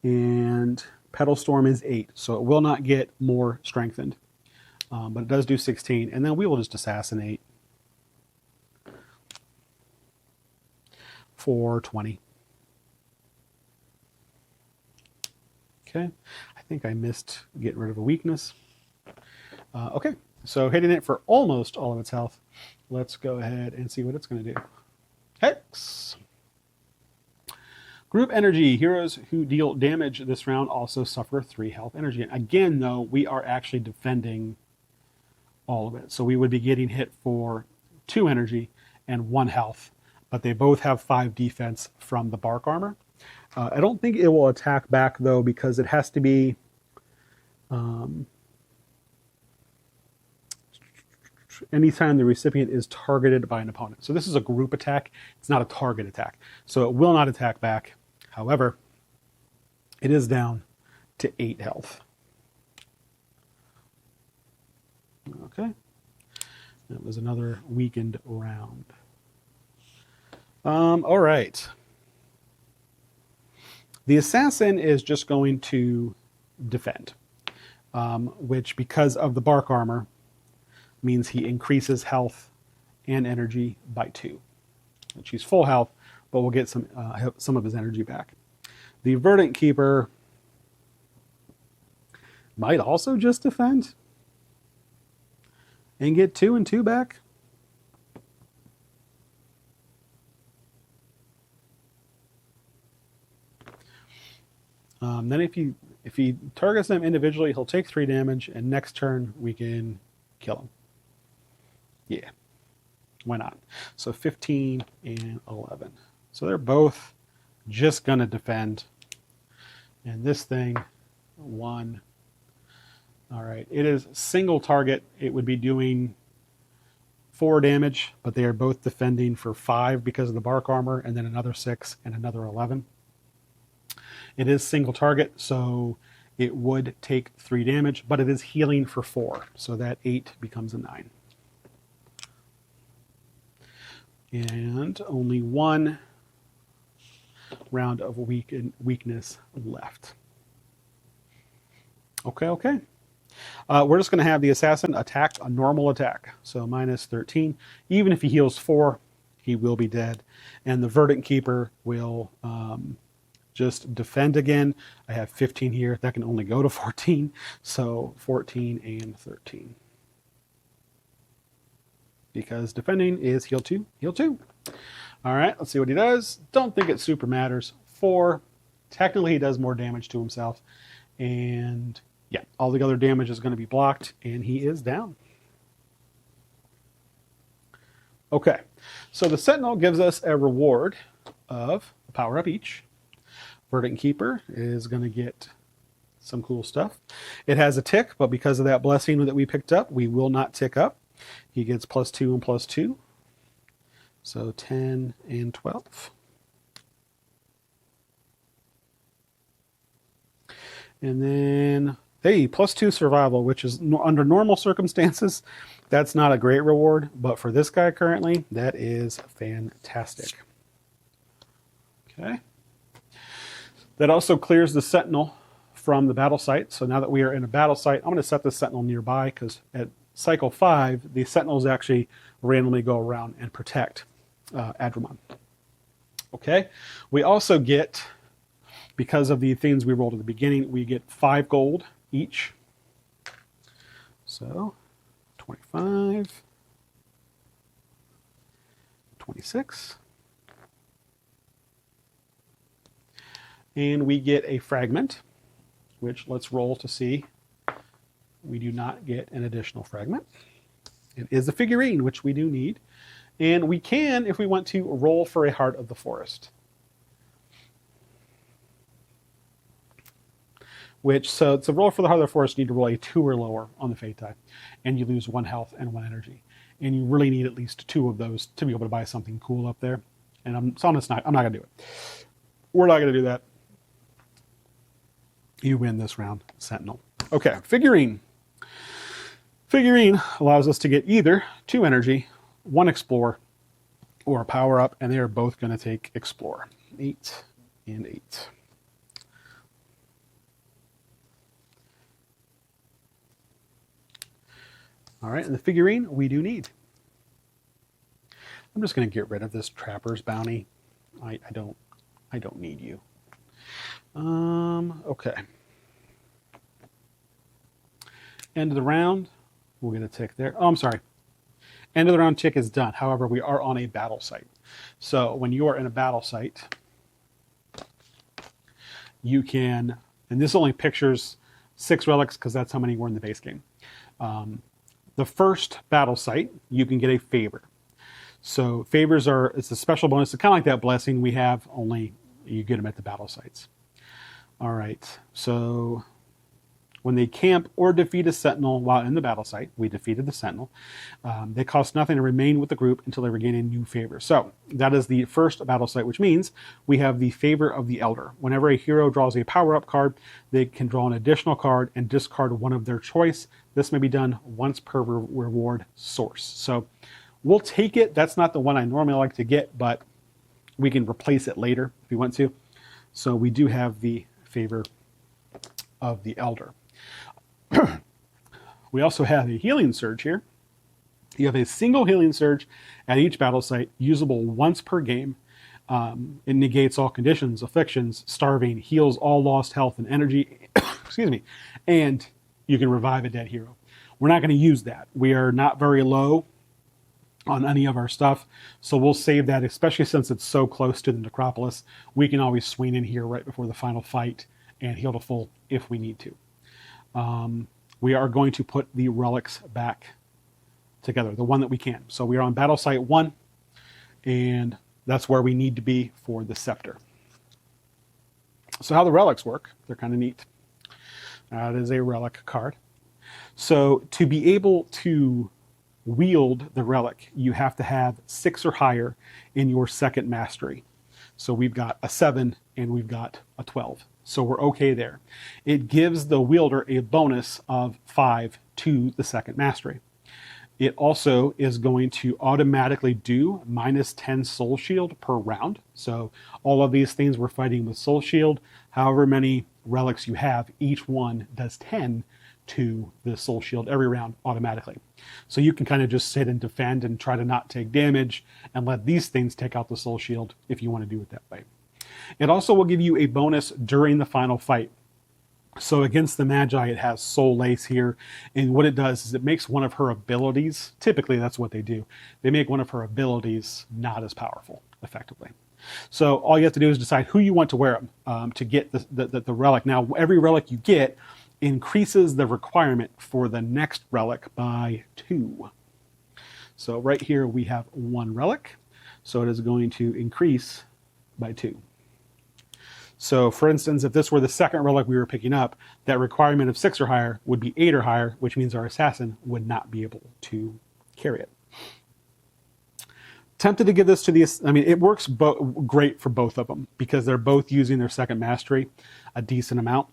and Pedal Storm is 8, so it will not get more strengthened. But it does do 16, and then we will just assassinate for 20. Okay, I think I missed getting rid of a weakness. Okay, so hitting it for almost all of its health. Let's go ahead and see what it's going to do. Hex! Group energy. Heroes who deal damage this round also suffer 3 health energy. Again, though, we are actually defending all of it. So we would be getting hit for 2 energy and 1 health, but they both have 5 defense from the bark armor. I don't think it will attack back, though, because it has to be anytime the recipient is targeted by an opponent. So this is a group attack. It's not a target attack. So it will not attack back. However, it is down to 8 health. Okay. That was another weakened round. All right. The Assassin is just going to defend, which, because of the bark armor, means he increases health and energy by 2. Which he's full health, but we'll get some of his energy back. The Verdant Keeper might also just defend and get 2 and 2 back. Then if he targets them individually, he'll take 3 damage, and next turn we can kill him. Yeah, why not? So 15 and 11. So they're both just gonna defend. And this thing, 1. All right, it is single target. It would be doing 4 damage, but they are both defending for 5 because of the bark armor, and then another 6 and another 11. It is single target, so it would take 3 damage, but it is healing for 4, so that 8 becomes a 9. And only 1 round of weakness left. Okay. We're just going to have the assassin attack a normal attack. So minus 13. Even if he heals 4, he will be dead. And the Verdant Keeper will just defend again. I have 15 here. That can only go to 14. So 14 and 13. Because defending is heal 2, heal 2. All right, let's see what he does. Don't think it super matters. 4. Technically, he does more damage to himself. And yeah, all the other damage is going to be blocked, and he is down. Okay, so the Sentinel gives us a reward of a power-up each. Verdant Keeper is going to get some cool stuff. It has a tick, but because of that blessing that we picked up, we will not tick up. He gets +2 and +2. So 10 and 12. And then, hey, +2 survival, which is under normal circumstances, that's not a great reward. But for this guy currently, that is fantastic. Okay. That also clears the Sentinel from the battle site. So now that we are in a battle site, I'm going to set the Sentinel nearby because at cycle 5, the Sentinels actually randomly go around and protect Adrimon. Okay. We also get, because of the things we rolled at the beginning, we get 5 gold each. So 25, 26. And we get a fragment, which let's roll to see. We do not get an additional fragment. It is a figurine, which we do need. And we can, if we want to, roll for a Heart of the Forest. So to roll for the Heart of the Forest, you need to roll a 2 or lower on the fate die. And you lose 1 health and 1 energy. And you really need at least 2 of those to be able to buy something cool up there. And I'm not going to do it. We're not going to do that. You win this round, Sentinel. Okay, figurine. Figurine allows us to get either 2 energy, 1 explore, or a power up, and they are both going to take explore. 8 and 8. All right, and the figurine we do need. I'm just going to get rid of this Trapper's Bounty. I don't need you. Okay. End of the round. We'll get a tick there. Oh, I'm sorry. End of the round tick is done. However, we are on a battle site. So when you are in a battle site, you can, and this only pictures 6 relics because that's how many were in the base game. The first battle site, you can get a favor. So favors it's a special bonus. It's kind of like that blessing we have, only you get them at the battle sites. All right, so when they camp or defeat a Sentinel while in the battle site, we defeated the Sentinel, they cost nothing to remain with the group until they regain a new favor. So that is the first battle site, which means we have the Favor of the Elder. Whenever a hero draws a power-up card, they can draw an additional card and discard one of their choice. This may be done once per reward source. So we'll take it. That's not the one I normally like to get, but we can replace it later if we want to. So we do have the Favor of the Elder. We also have a Healing Surge here. You have a single Healing Surge at each battle site, usable once per game. It negates all conditions, afflictions, starving, heals all lost health and energy. Excuse me. And you can revive a dead hero. We're not going to use that. We are not very low on any of our stuff, so we'll save that, especially since it's so close to the Necropolis. We can always swing in here right before the final fight and heal to full if we need to. We are going to put the relics back together, the one that we can. So we are on Battle Site 1, and that's where we need to be for the Scepter. So how the relics work, they're kind of neat. It is a relic card. So to be able to wield the relic, you have to have 6 or higher in your second mastery. So we've got a 7 and we've got a 12. So we're okay there. It gives the wielder a bonus of 5 to the second mastery. It also is going to automatically do -10 soul shield per round. So all of these things we're fighting with soul shield. However many relics you have, each one does 10 to the soul shield every round automatically. So you can kind of just sit and defend and try to not take damage and let these things take out the soul shield if you want to do it that way. It also will give you a bonus during the final fight. So against the Magi, it has Soul Lace here. And what it does is it makes one of her abilities, typically that's what they do, they make one of her abilities not as powerful, effectively. So all you have to do is decide who you want to wear them to get the relic. Now, every relic you get increases the requirement for the next relic by 2. So right here we have 1 relic. So it is going to increase by 2. So for instance, if this were the second relic we were picking up, that requirement of 6 or higher would be 8 or higher, which means our assassin would not be able to carry it. Tempted to give this to the, I mean, it works great for both of them because they're both using their second mastery a decent amount.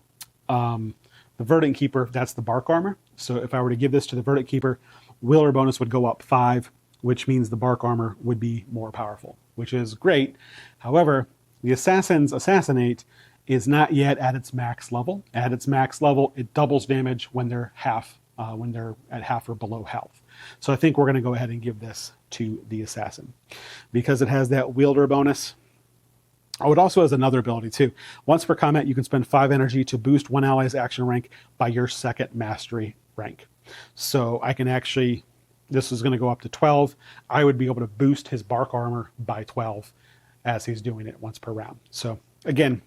The Verdant Keeper, that's the bark armor. So if I were to give this to the Verdant Keeper, Wheeler bonus would go up 5, which means the bark armor would be more powerful, which is great. However, the Assassin's Assassinate is not yet at its max level. At its max level, it doubles damage when they're at half or below health. So I think we're going to go ahead and give this to the Assassin because it has that wielder bonus. Oh, it also has another ability too. Once per combat, you can spend 5 energy to boost one ally's action rank by your second mastery rank. So I can actually, this is going to go up to 12. I would be able to boost his bark armor by 12 as he's doing it once per round. So again,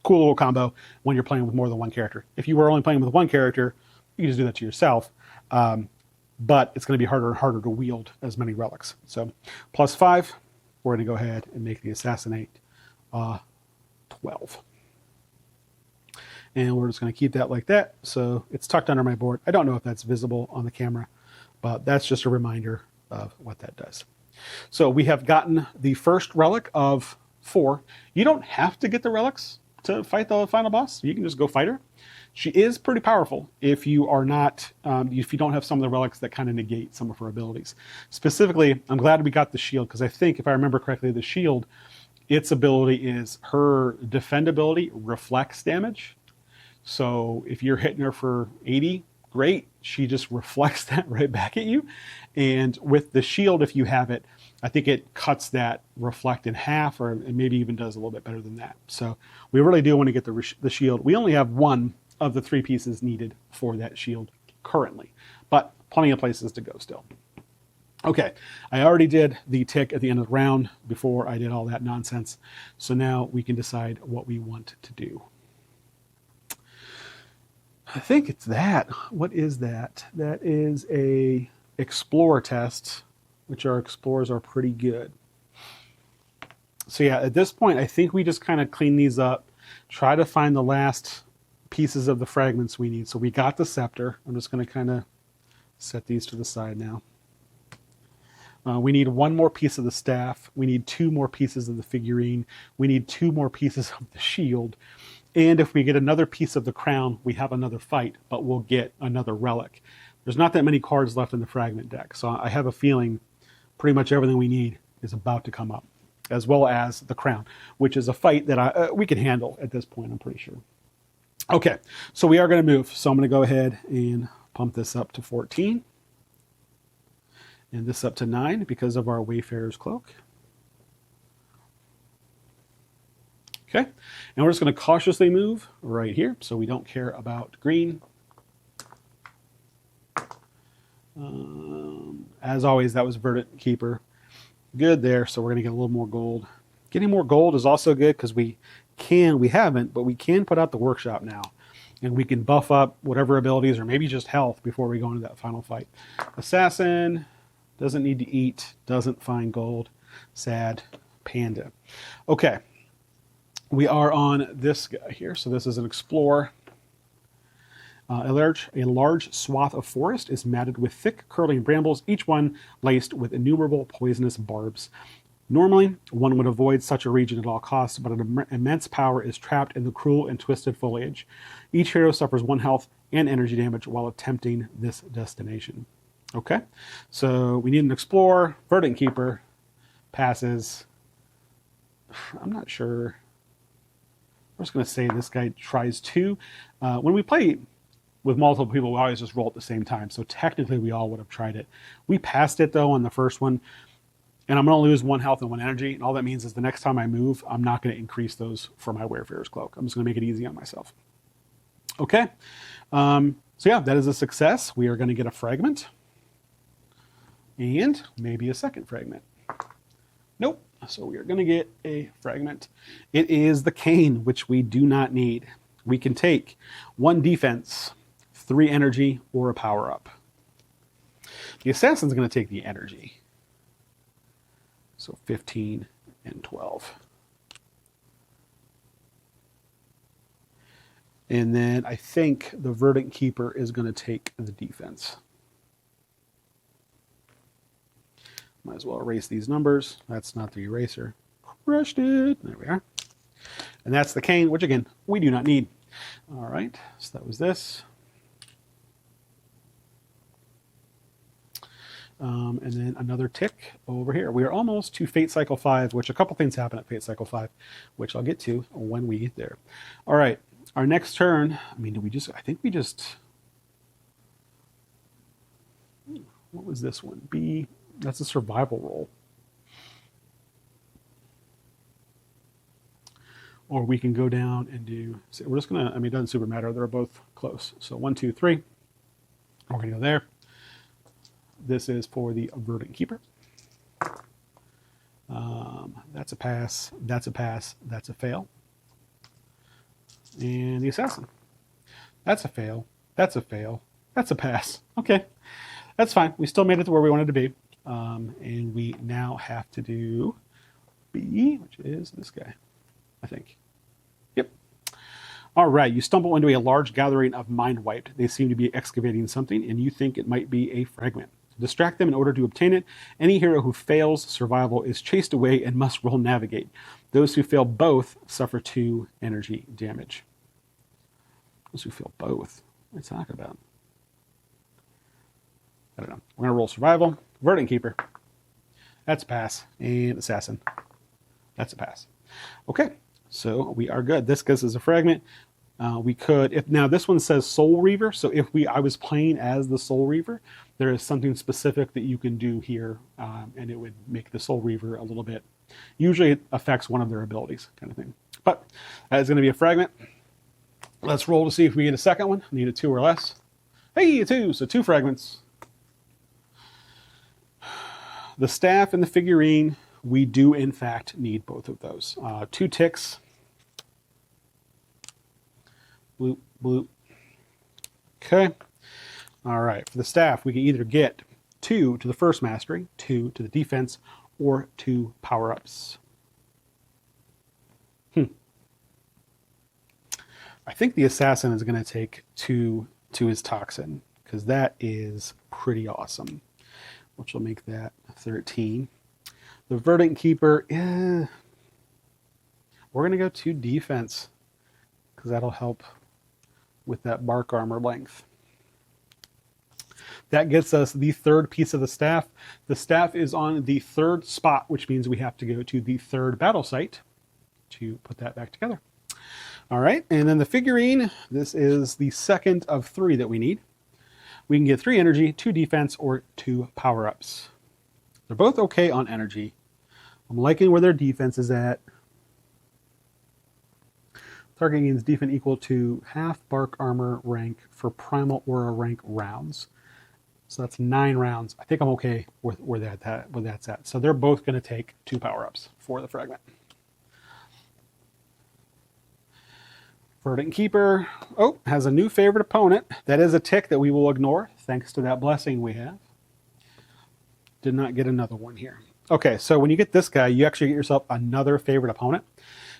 cool little combo when you're playing with more than one character. If you were only playing with one character, you can just do that to yourself. But it's going to be harder and harder to wield as many relics. So +5, we're going to go ahead and make the Assassinate 12. And we're just going to keep that like that. So it's tucked under my board. I don't know if that's visible on the camera, but that's just a reminder of what that does. So we have gotten the first relic of 4. You don't have to get the relics to fight the final boss. You can just go fight her. She is pretty powerful if you are not, if you don't have some of the relics that kind of negate some of her abilities. Specifically, I'm glad we got the shield because I think, if I remember correctly, the shield, its ability is her defend ability reflects damage. So if you're hitting her for 80, great. She just reflects that right back at you. And with the shield, if you have it, I think it cuts that reflect in half, or it maybe even does a little bit better than that. So we really do want to get the shield. We only have 1 of the 3 pieces needed for that shield currently, but plenty of places to go still. Okay, I already did the tick at the end of the round before I did all that nonsense. So now we can decide what we want to do. I think it's that. What is that? That is a Explore test, which our Explorers are pretty good. So yeah, at this point, I think we just kind of clean these up, try to find the last pieces of the fragments we need. So we got the scepter. I'm just going to kind of set these to the side now. We need 1 more piece of the staff. We need 2 more pieces of the figurine. We need 2 more pieces of the shield. And if we get another piece of the crown, we have another fight, but we'll get another relic. There's not that many cards left in the fragment deck, so I have a feeling pretty much everything we need is about to come up, as well as the crown, which is a fight that we can handle at this point, I'm pretty sure. Okay, so we are going to move. So I'm going to go ahead and pump this up to 14. And this up to 9 because of our Wayfarer's Cloak. Okay, and we're just going to cautiously move right here so we don't care about green. As always, that was Verdant Keeper. Good there, so we're going to get a little more gold. Getting more gold is also good because we haven't, but we can put out the workshop now. And we can buff up whatever abilities or maybe just health before we go into that final fight. Assassin, doesn't need to eat, doesn't find gold. Sad panda. Okay. We are on this guy here. So this is an Explorer. A large swath of forest is matted with thick, curling brambles, each one laced with innumerable poisonous barbs. Normally, one would avoid such a region at all costs, but an immense power is trapped in the cruel and twisted foliage. Each hero suffers 1 health and energy damage while attempting this destination. Okay, so we need an Explorer. Verdant Keeper passes. I'm not sure. I'm just going to say this guy tries 2. When we play with multiple people, we always just roll at the same time. So technically, we all would have tried it. We passed it, though, on the first one. And I'm going to lose 1 health and 1 energy. And all that means is the next time I move, I'm not going to increase those for my Wayfarer's Cloak. I'm just going to make it easy on myself. Okay. So yeah, that is a success. We are going to get a fragment. And maybe a second fragment. Nope. So we are going to get a fragment. It is the cane, which we do not need. We can take 1 defense, 3 energy, or a power-up. The assassin's going to take the energy. So 15 and 12. And then I think the Verdant Keeper is going to take the defense. Might as well erase these numbers. That's not the eraser. Crushed it. There we are. And that's the cane, which again, we do not need. All right, so that was this. And then another tick over here. We are almost to Fate Cycle 5, which a couple things happen at Fate Cycle 5, which I'll get to when we get there. All right, our next turn, I think we just, what was this one? B, that's a survival roll. Or we can go down and do, so we're just going to, it doesn't super matter. They're both close. So 1, 2, 3. We're going to go there. This is for the Verdant Keeper. That's a pass. That's a pass. That's a fail. And the Assassin. That's a fail. That's a fail. That's a pass. Okay. That's fine. We still made it to where we wanted to be. And we now have to do B, which is this guy, I think. Yep. All right. You stumble into a large gathering of mindwiped. They seem to be excavating something, and you think it might be a fragment. Distract them in order to obtain it. Any hero who fails survival is chased away and must roll navigate. Those who fail both suffer 2 energy damage. Those who fail both. What are you talking about? I don't know. We're going to roll survival. Verdant Keeper. That's a pass. And Assassin. That's a pass. Okay. So we are good. This goes as a fragment. We could, if now this one says Soul Reaver, so if I was playing as the Soul Reaver, there is something specific that you can do here, and it would make the Soul Reaver a little bit, usually it affects one of their abilities, kind of thing. But that is going to be a fragment. Let's roll to see if we get a second one. Need a 2 or less. Hey, a 2, so 2 fragments. The staff and the figurine, we do in fact need both of those. 2 ticks. Bloop, bloop. Okay. All right. For the staff, we can either get 2 to the first mastery, 2 to the defense, or 2 power-ups. I think the Assassin is going to take 2 to his Toxin, because that is pretty awesome, which will make that 13. The Verdant Keeper, we're going to go 2 defense, because that'll help with that bark armor length. That gets us the 3rd piece of the staff. The staff is on the 3rd spot, which means we have to go to the 3rd battle site to put that back together. All right, and then the figurine, this is the 2nd of 3 that we need. We can get 3 energy, 2 defense, or 2 power-ups. They're both okay on energy. I'm liking where their defense is at. Target gains defense equal to half bark armor rank for primal aura rank rounds. So that's 9 rounds. I think I'm okay with where that's at. So they're both going to take 2 power-ups for the fragment. Verdant Keeper, has a new favorite opponent. That is a tick that we will ignore, thanks to that blessing we have. Did not get another one here. Okay, so when you get this guy, you actually get yourself another favorite opponent.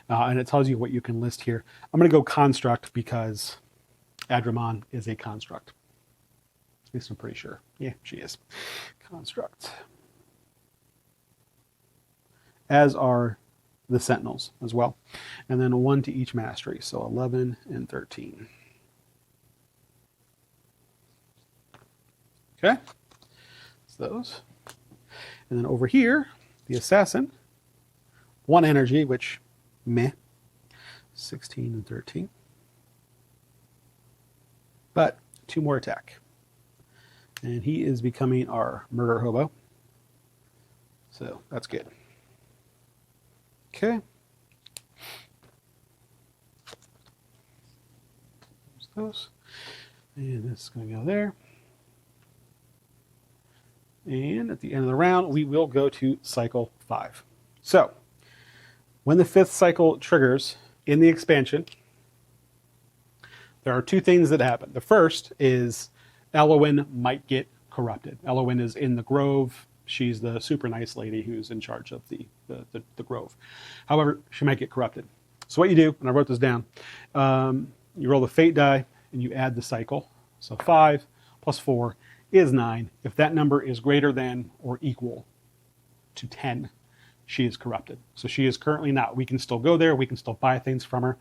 And it tells you what you can list here. I'm going to go Construct because Adrimon is a Construct. At least I'm pretty sure. Yeah, she is. Construct. As are the Sentinels as well. And then 1 to each mastery. So 11 and 13. Okay. those. And then over here, the assassin, 1 energy, which meh, 16 and 13. But 2 more attack. And he is becoming our murder hobo. So that's good. Okay. There's those. And this is going to go there. And at the end of the round, we will go to cycle 5. So, when the 5th cycle triggers in the expansion, there are 2 things that happen. The first is Elowyn might get corrupted. Elowyn is in the Grove. She's the super nice lady who's in charge of the Grove. However, she might get corrupted. So what you do, and I wrote this down, you roll the fate die and you add the cycle. So 5 plus 4 is 9. If that number is greater than or equal to 10, she is corrupted. So she is currently not. We can still go there. We can still buy things from her.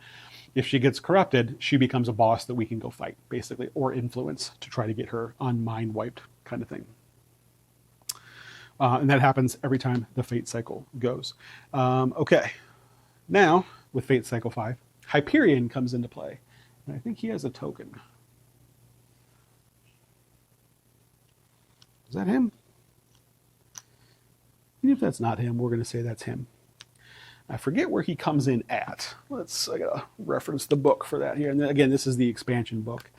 If she gets corrupted, she becomes a boss that we can go fight, basically, or influence to try to get her on mind wiped kind of thing. And that happens every time the fate cycle goes. Okay. Now, with fate cycle 5, Hyperion comes into play. And I think he has a token. Is that him? Even if that's not him, we're going to say that's him. I forget where he comes in at. I gotta reference the book for that here. And then, again, this is the expansion book.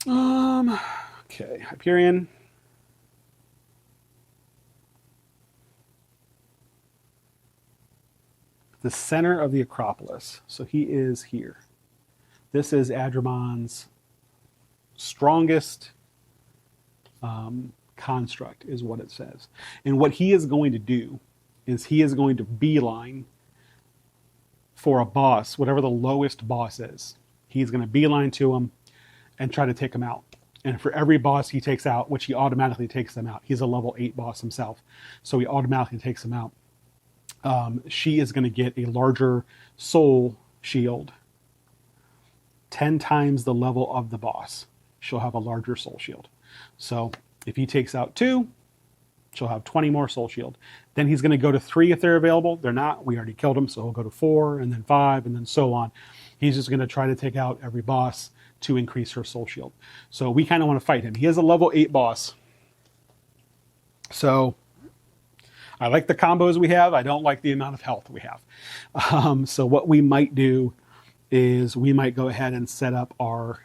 Okay, Hyperion. The center of the Acropolis. So he is here. This is Adrimon's strongest construct, is what it says. And what he is going to do is he is going to beeline for a boss, whatever the lowest boss is. He's going to beeline to him and try to take him out. And for every boss he takes out, which he automatically takes them out, he's a level 8 boss himself, so he automatically takes them out. She is going to get a larger soul shield, 10 times the level of the boss. She'll have a larger soul shield. So if he takes out 2, she'll have 20 more soul shield. Then he's going to go to 3 if they're available. They're not. We already killed him, so he'll go to 4, and then 5, and then so on. He's just going to try to take out every boss to increase her soul shield. So we kind of want to fight him. He is a level 8 boss. So I like the combos we have. I don't like the amount of health we have. So what we might do is we might go ahead and set up our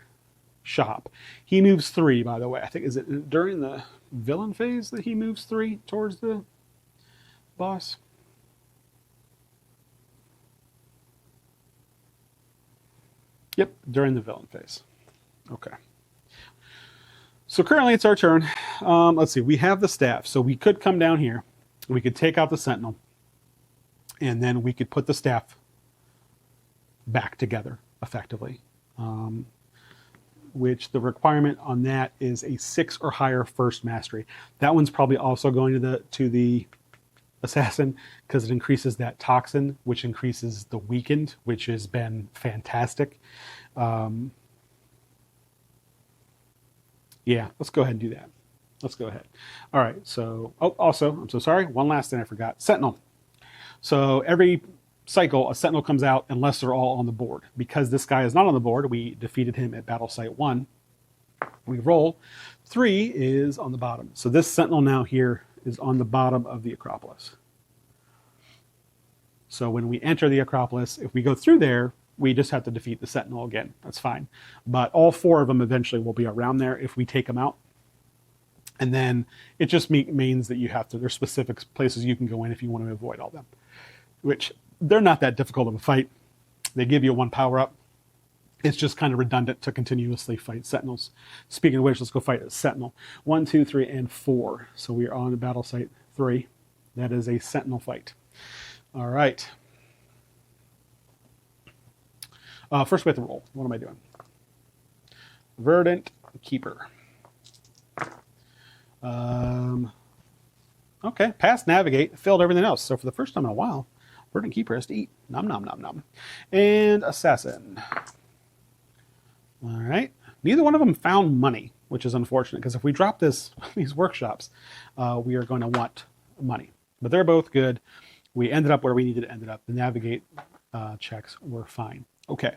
shop. He moves 3, by the way. I think, is it during the villain phase that he moves 3 towards the boss? Yep, during the villain phase. Okay. So currently it's our turn. Let's see, we have the staff. So we could come down here. We could take out the sentinel. And then we could put the staff back together, effectively. Which the requirement on that is a 6 or higher first mastery. That one's probably also going to the assassin, because it increases that toxin, which increases the weakened, which has been fantastic. Yeah, let's go ahead and do that. Let's go ahead. All right, so, also, I'm so sorry, one last thing I forgot. Sentinel. So every cycle, a sentinel comes out unless they're all on the board. Because this guy is not on the board, we defeated him at Battle Site 1. We roll. 3 is on the bottom. So this sentinel now here is on the bottom of the Acropolis. So when we enter the Acropolis, if we go through there, we just have to defeat the sentinel again. That's fine. But all 4 of them eventually will be around there if we take them out. And then it just means that you have to, there's specific places you can go in if you want to avoid all them. Which, they're not that difficult of a fight. They give you 1 power-up. It's just kind of redundant to continuously fight sentinels. Speaking of which, let's go fight a sentinel. 1, 2, 3, and 4. So we are on Battle Site 3. That is a sentinel fight. All right. First we have to roll. What am I doing? Verdant Keeper. Okay, past navigate, failed everything else. So for the first time in a while, Verdant Keeper has to eat. Nom, nom, nom, nom. And Assassin. All right. Neither one of them found money. which is unfortunate because if we drop these workshops, we are going to want money. But they're both good. We ended up where we needed to end up. The navigate checks were fine. Okay.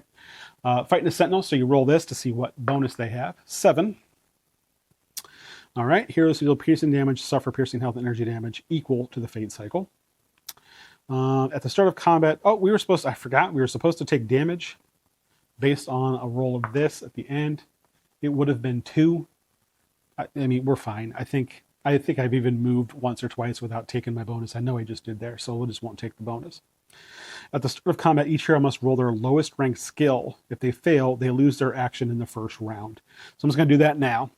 Fighting a sentinel. So you roll this to see what bonus they have. 7. All right. Heroes who deal piercing damage suffer piercing health and energy damage equal to the fate cycle. At the start of combat, I forgot, we were supposed to take damage based on a roll of this at the end. It would have been 2. I mean, we're fine. I think I've even moved once or twice without taking my bonus. I know I just did there, so we just won't take the bonus. At the start of combat, each hero must roll their lowest ranked skill. If they fail, they lose their action in the first round. So I'm just going to do that now.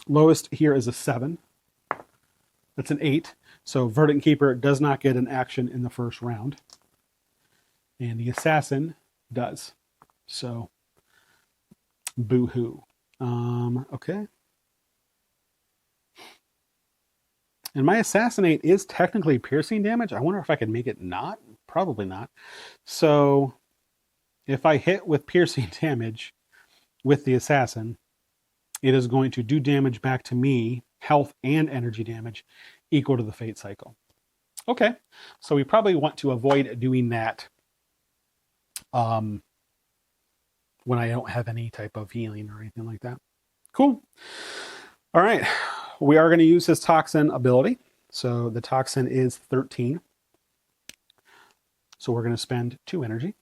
Lowest here is a 7. That's an 8. So Verdant Keeper does not get an action in the first round. And the Assassin does. So, boo-hoo. Okay. And my Assassinate is technically piercing damage. I wonder if I could make it not. Probably not. So, if I hit with piercing damage with the Assassin, it is going to do damage back to me, health and energy damage, equal to the fate cycle. Okay, so we probably want to avoid doing that when I don't have any type of healing or anything like that. Cool. All right, we are going to use his Toxin ability. So the Toxin is 13. So we're going to spend 2 energy.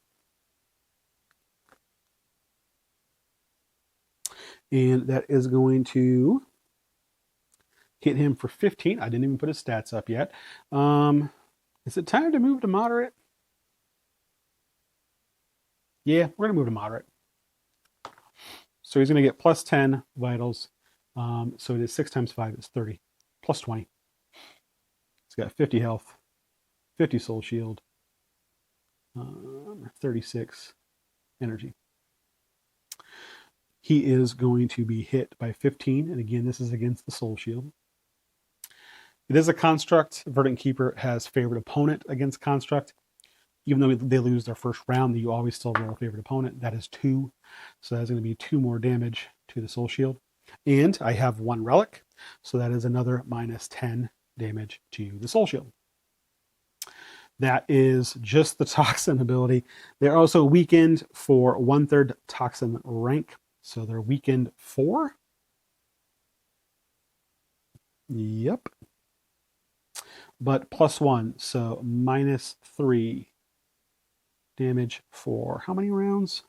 And that is going to hit him for 15. I didn't even put his stats up yet. Is it time to move to moderate? Yeah, we're going to move to moderate. So he's going to get plus 10 vitals. So it is 6 times 5 is 30. Plus 20. He's got 50 health, 50 soul shield, 36 energy. He is going to be hit by 15. And again, this is against the soul shield. It is a construct. Verdant Keeper has favorite opponent against construct. Even though they lose their first round, you always still roll a favorite opponent. That is 2. So that's going to be 2 more damage to the soul shield. And I have 1 relic. So that is another minus 10 damage to the soul shield. That is just the Toxin ability. They're also weakened for 1/3 Toxin rank. So they're weakened 4. Yep. But plus 1, so minus 3 damage for how many rounds?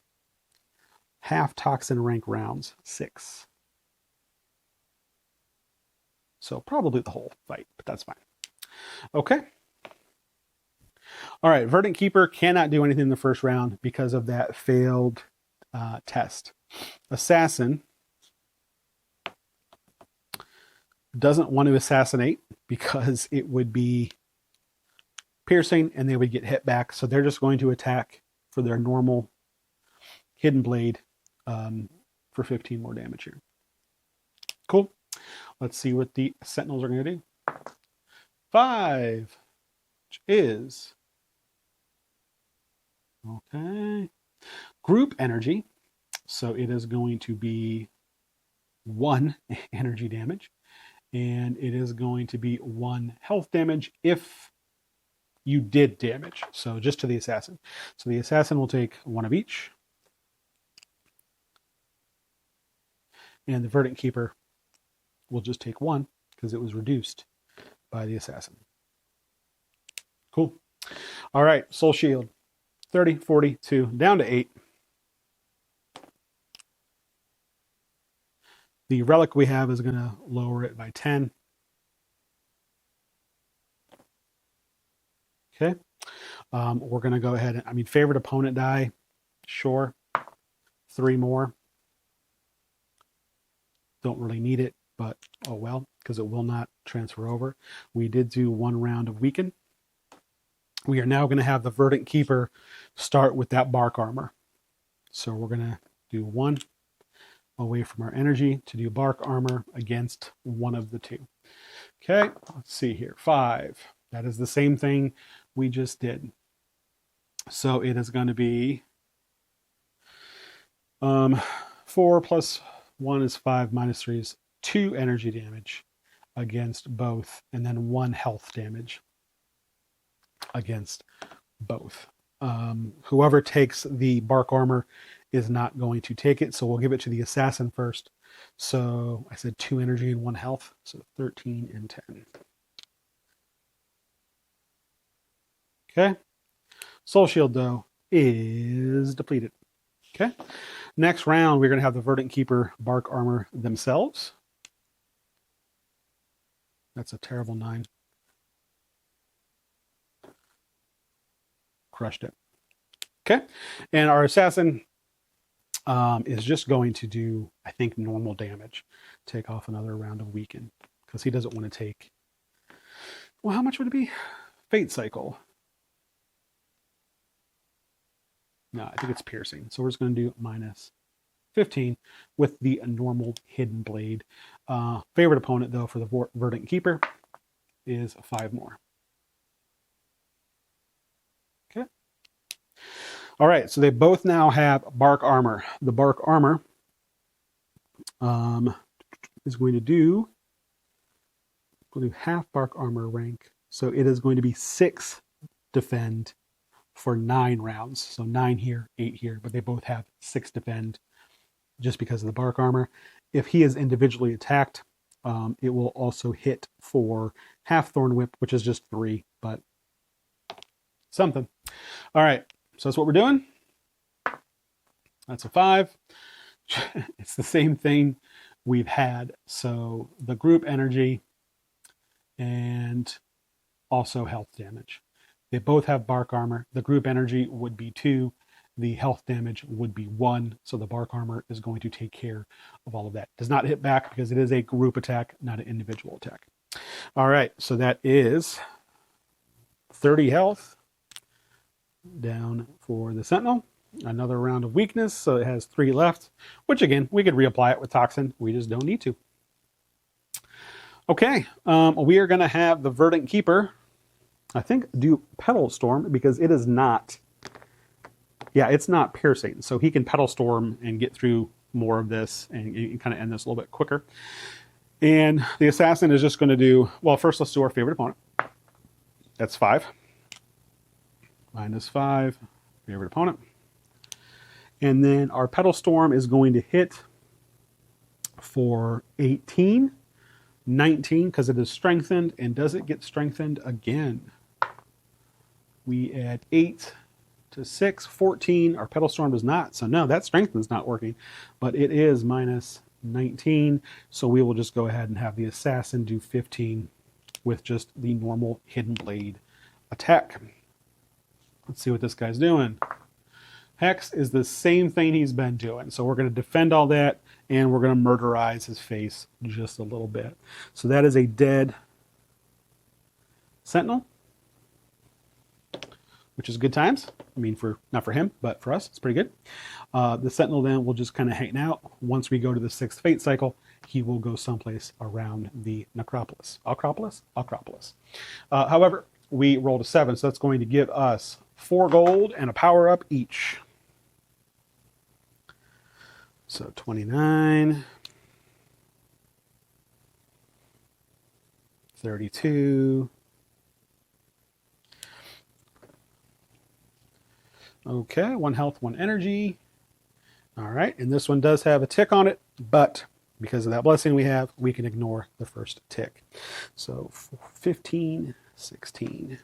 Half Toxin rank rounds, 6. So probably the whole fight, but that's fine. Okay. All right, Verdant Keeper cannot do anything in the first round because of that failed test. Assassin doesn't want to assassinate because it would be piercing and they would get hit back. So they're just going to attack for their normal hidden blade for 15 more damage here. Cool. Let's see what the Sentinels are going to do. 5, which is okay. Group energy. So it is going to be 1 energy damage. And it is going to be 1 health damage if you did damage. So just to the Assassin. So the Assassin will take 1 of each. And the Verdant Keeper will just take 1 because it was reduced by the Assassin. Cool. All right, Soul Shield. 30, 42, down to 8. The relic we have is going to lower it by 10. Okay. We're going to go ahead and, favorite opponent die. Sure. 3 more. Don't really need it, but oh well, because it will not transfer over. We did do 1 round of weaken. We are now going to have the Verdant Keeper start with that bark armor. So we're going to do 1 away from our energy to do bark armor against 1 of the 2. Okay, let's see here. 5. That is the same thing we just did. So it is going to be 4 plus 1 is 5, minus 3 is 2 energy damage against both, and then 1 health damage against both. Whoever takes the bark armor is not going to take it, so we'll give it to the assassin first. So I said 2 energy and 1 health, so 13 and 10. Okay. Soul Shield, though, is depleted. Okay. Next round, we're going to have the Verdant Keeper bark armor themselves. That's a terrible 9. Crushed it. Okay. And our assassin is just going to do, I think, normal damage. Take off another round of weaken, because he doesn't want to take... Well, how much would it be? Fate Cycle. No, I think it's piercing. So we're just going to do minus 15 with the normal hidden blade. Favorite opponent, though, for the Verdant Keeper is 5 more. Okay. All right, so they both now have bark armor. The bark armor is going to do, we'll do half bark armor rank. So it is going to be 6 defend for 9 rounds. So 9 here, 8 here, but they both have 6 defend just because of the bark armor. If he is individually attacked, it will also hit for half Thorn Whip, which is just 3, but something. All right, so that's what we're doing. That's a 5. It's the same thing we've had. So the group energy and also health damage. They both have bark armor. The group energy would be 2. The health damage would be 1. So the bark armor is going to take care of all of that. Does not hit back because it is a group attack, not an individual attack. All right, so that is 30 health down for the Sentinel. Another round of weakness, so it has 3 left, which again, we could reapply it with Toxin. We just don't need to. Okay, we are going to have the Verdant Keeper, I think, do Petal Storm because it is not, yeah, it's not piercing. So he can Petal Storm and get through more of this and kind of end this a little bit quicker. And the Assassin is just going to do, well, first let's do our favorite opponent. That's 5. Minus 5, favorite opponent. And then our Petal Storm is going to hit for 18, 19, because it is strengthened. And does it get strengthened again? We add 8 to 6, 14. Our Petal Storm does not. So no, that strengthen is not working. But it is minus 19. So we will just go ahead and have the Assassin do 15 with just the normal Hidden Blade attack. Let's see what this guy's doing. Hex is the same thing he's been doing. So we're going to defend all that, and we're going to murderize his face just a little bit. So that is a dead Sentinel, which is good times. I mean, not for him, but for us, it's pretty good. The Sentinel then will just kind of hang out. Once we go to the 6th Fate Cycle, he will go someplace around the Necropolis. Acropolis. However, we rolled a 7, so that's going to give us 4 gold and a power-up each. So 29, 32. Okay, 1 health, 1 energy. All right, and this one does have a tick on it, but because of that blessing we have, we can ignore the first tick. So 15, 16.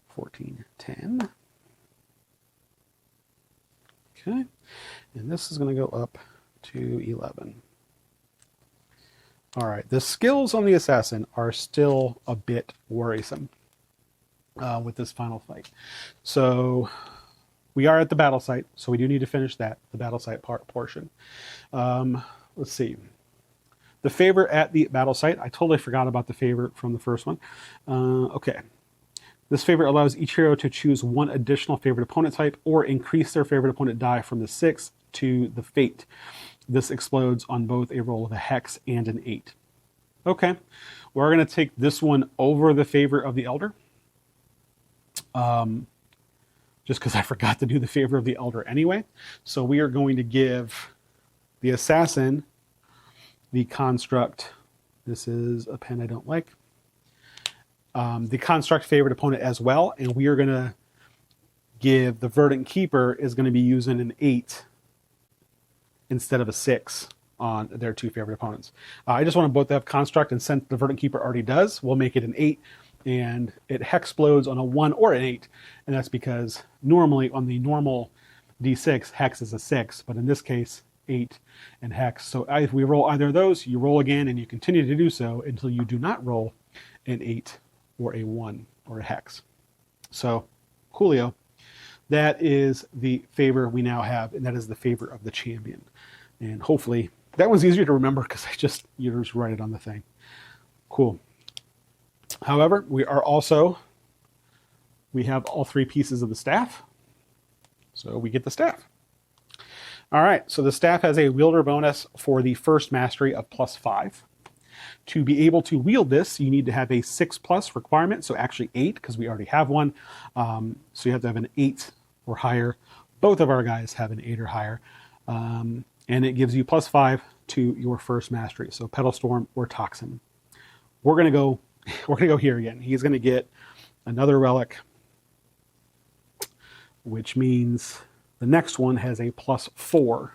14, 10. Okay, and this is going to go up to 11. All right, the skills on the Assassin are still a bit worrisome with this final fight. So we are at the battle site, so we do need to finish that, the battle site portion. Let's see. The favor at the battle site, I totally forgot about the favor from the first one. Okay. This favor allows each hero to choose 1 additional favorite opponent type or increase their favorite opponent die from the 6 to the fate. This explodes on both a roll of a hex and an 8. Okay, we're going to take this one over the favor of the Elder. just because I forgot to do the favor of the Elder anyway. So we are going to give the Assassin the Construct. This is a pen I don't like. The Construct favorite opponent as well, and we are going to give the Verdant Keeper is going to be using an 8 instead of a 6 on their 2 favorite opponents. I just want them both to have Construct, and since the Verdant Keeper already does, we'll make it an 8, and it hexplodes on a 1 or an 8, and that's because normally on the normal D6, hex is a 6, but in this case, 8 and hex. So if we roll either of those, you roll again, and you continue to do so until you do not roll an 8 or a 1 or a hex. So, coolio. That is the favor we now have, and that is the favor of the champion. And hopefully, that one's easier to remember because you just write it on the thing. Cool. However, we have all 3 pieces of the staff. So we get the staff. All right, so the staff has a wielder bonus for the first mastery of +5. To be able to wield this, you need to have a 6+ requirement, so actually 8, because we already have one. So you have to have an 8 or higher. Both of our guys have an 8 or higher. And it gives you +5 to your first mastery, so Pedal Storm or Toxin. We're gonna go here again. He's gonna get another relic, which means the next one has a +4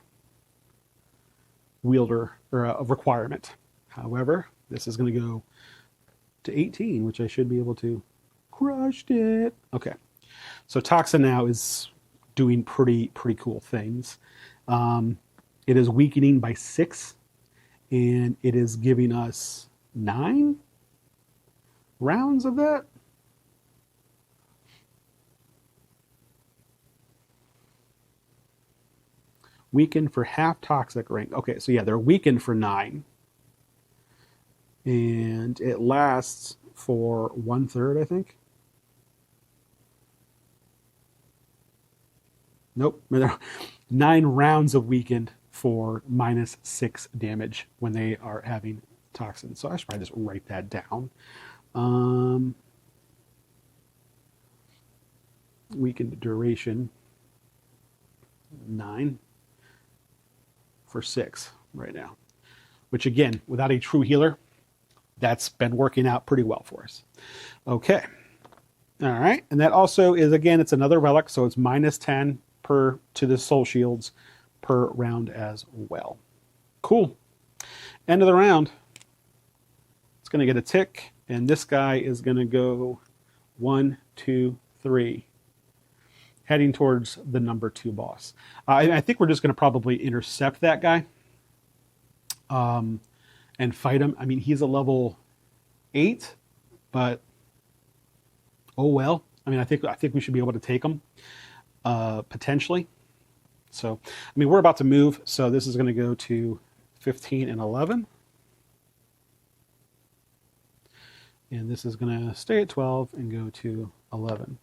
wielder or a requirement. However, this is going to go to 18, which I should be able to. Crushed it. Okay, so Toxin now is doing pretty cool things. It is weakening by 6, and it is giving us 9 rounds of that. Weakened for half toxic rank. Okay, so yeah, they're weakened for 9. And it lasts for 1/3, I think. Nope. 9 rounds of weakened for -6 damage when they are having toxin. So I should probably just write that down. Weakened duration 9 for 6 right now. Which again, without a true healer, that's been working out pretty well for us. Okay. All right. And that also is, again, it's another relic, so it's -10 to the soul shields per round as well. Cool. End of the round. It's going to get a tick, and this guy is going to go 1, 2, 3, heading towards the number 2 boss. I think we're just going to probably intercept that guy. And fight him. I mean, he's a level 8, but oh well. I mean, I think we should be able to take him, potentially. So, I mean, we're about to move, so this is going to go to 15 and 11. And this is going to stay at 12 and go to 11.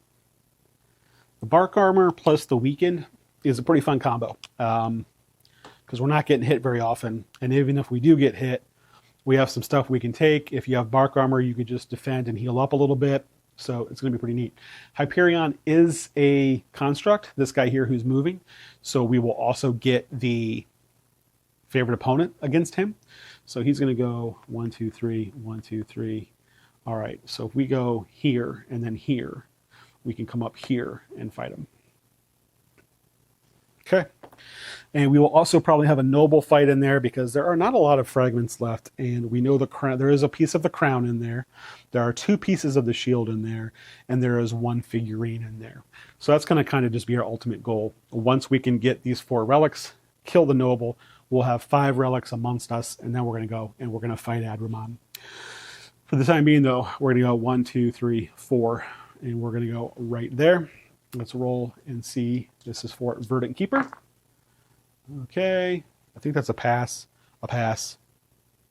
The bark armor plus the weakened is a pretty fun combo, because we're not getting hit very often. And even if we do get hit, we have some stuff we can take. If you have bark armor, you could just defend and heal up a little bit. So it's going to be pretty neat. Hyperion is a construct, this guy here who's moving. So we will also get the favorite opponent against him. So he's going to go 1, 2, 3, 1, 2, 3. All right, so if we go here and then here, we can come up here and fight him. Okay. And we will also probably have a noble fight in there because there are not a lot of fragments left. And we know the crown, there is a piece of the crown in there. There are 2 pieces of the shield in there. And there is 1 figurine in there. So that's going to kind of just be our ultimate goal. Once we can get these 4 relics, kill the noble, we'll have 5 relics amongst us. And then we're going to go and we're going to fight Adrimon. For the time being, though, we're going to go 1, 2, 3, 4. And we're going to go right there. Let's roll and see. This is for Verdant Keeper. Okay, I think that's a pass,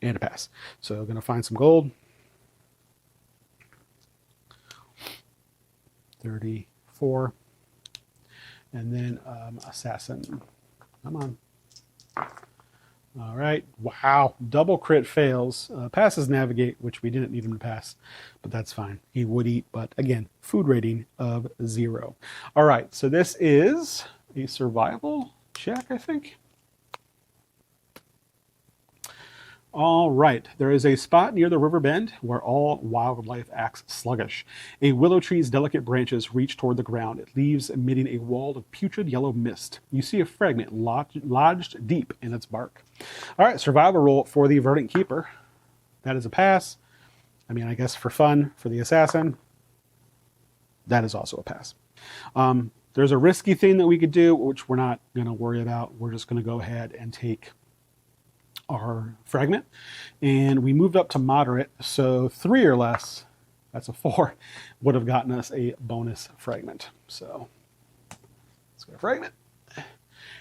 and a pass. So I'm going to find some gold. 34. And then Assassin. Come on. All right. Wow. Double crit fails. Passes navigate, which we didn't need him to pass, but that's fine. He would eat, but again, food rating of 0. All right. So this is a survival check, I think. All right, there is a spot near the river bend where all wildlife acts sluggish. A willow tree's delicate branches reach toward the ground, its leaves emitting a wall of putrid yellow mist. You see a fragment lodged deep in its bark. All right, survival roll for the Verdant Keeper. That is a pass. I mean, I guess for fun, for the assassin, that is also a pass. There's a risky thing that we could do, which we're not going to worry about. We're just going to go ahead and take our fragment, and we moved up to moderate, so 3 or less, that's a 4, would have gotten us a bonus fragment. So let's go to fragment.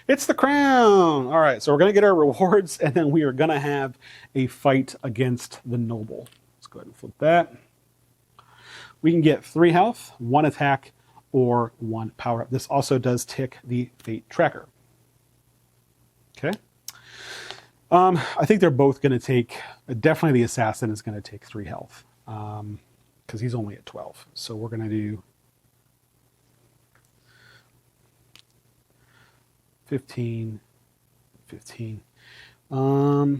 It's the crown. All right, so we're going to get our rewards, and then we are going to have a fight against the noble. Let's go ahead and flip that. We can get 3 health, 1 attack, or 1 power up. This also does tick the fate tracker. Okay. I think they're both going to take, definitely the assassin is going to take 3 health, because he's only at 12. So we're going to do 15, 15. I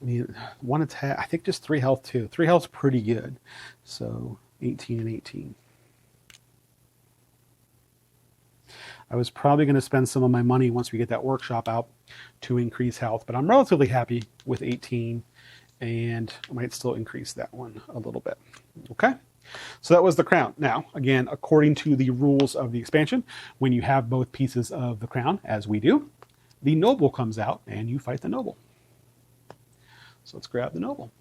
mean, 1 attack, I think just 3 health too. 3 health's pretty good. So 18 and 18. I was probably going to spend some of my money once we get that workshop out to increase health, but I'm relatively happy with 18, and I might still increase that one a little bit. Okay, so that was the crown. Now, again, according to the rules of the expansion, when you have both pieces of the crown, as we do, the noble comes out and you fight the noble. So let's grab the noble.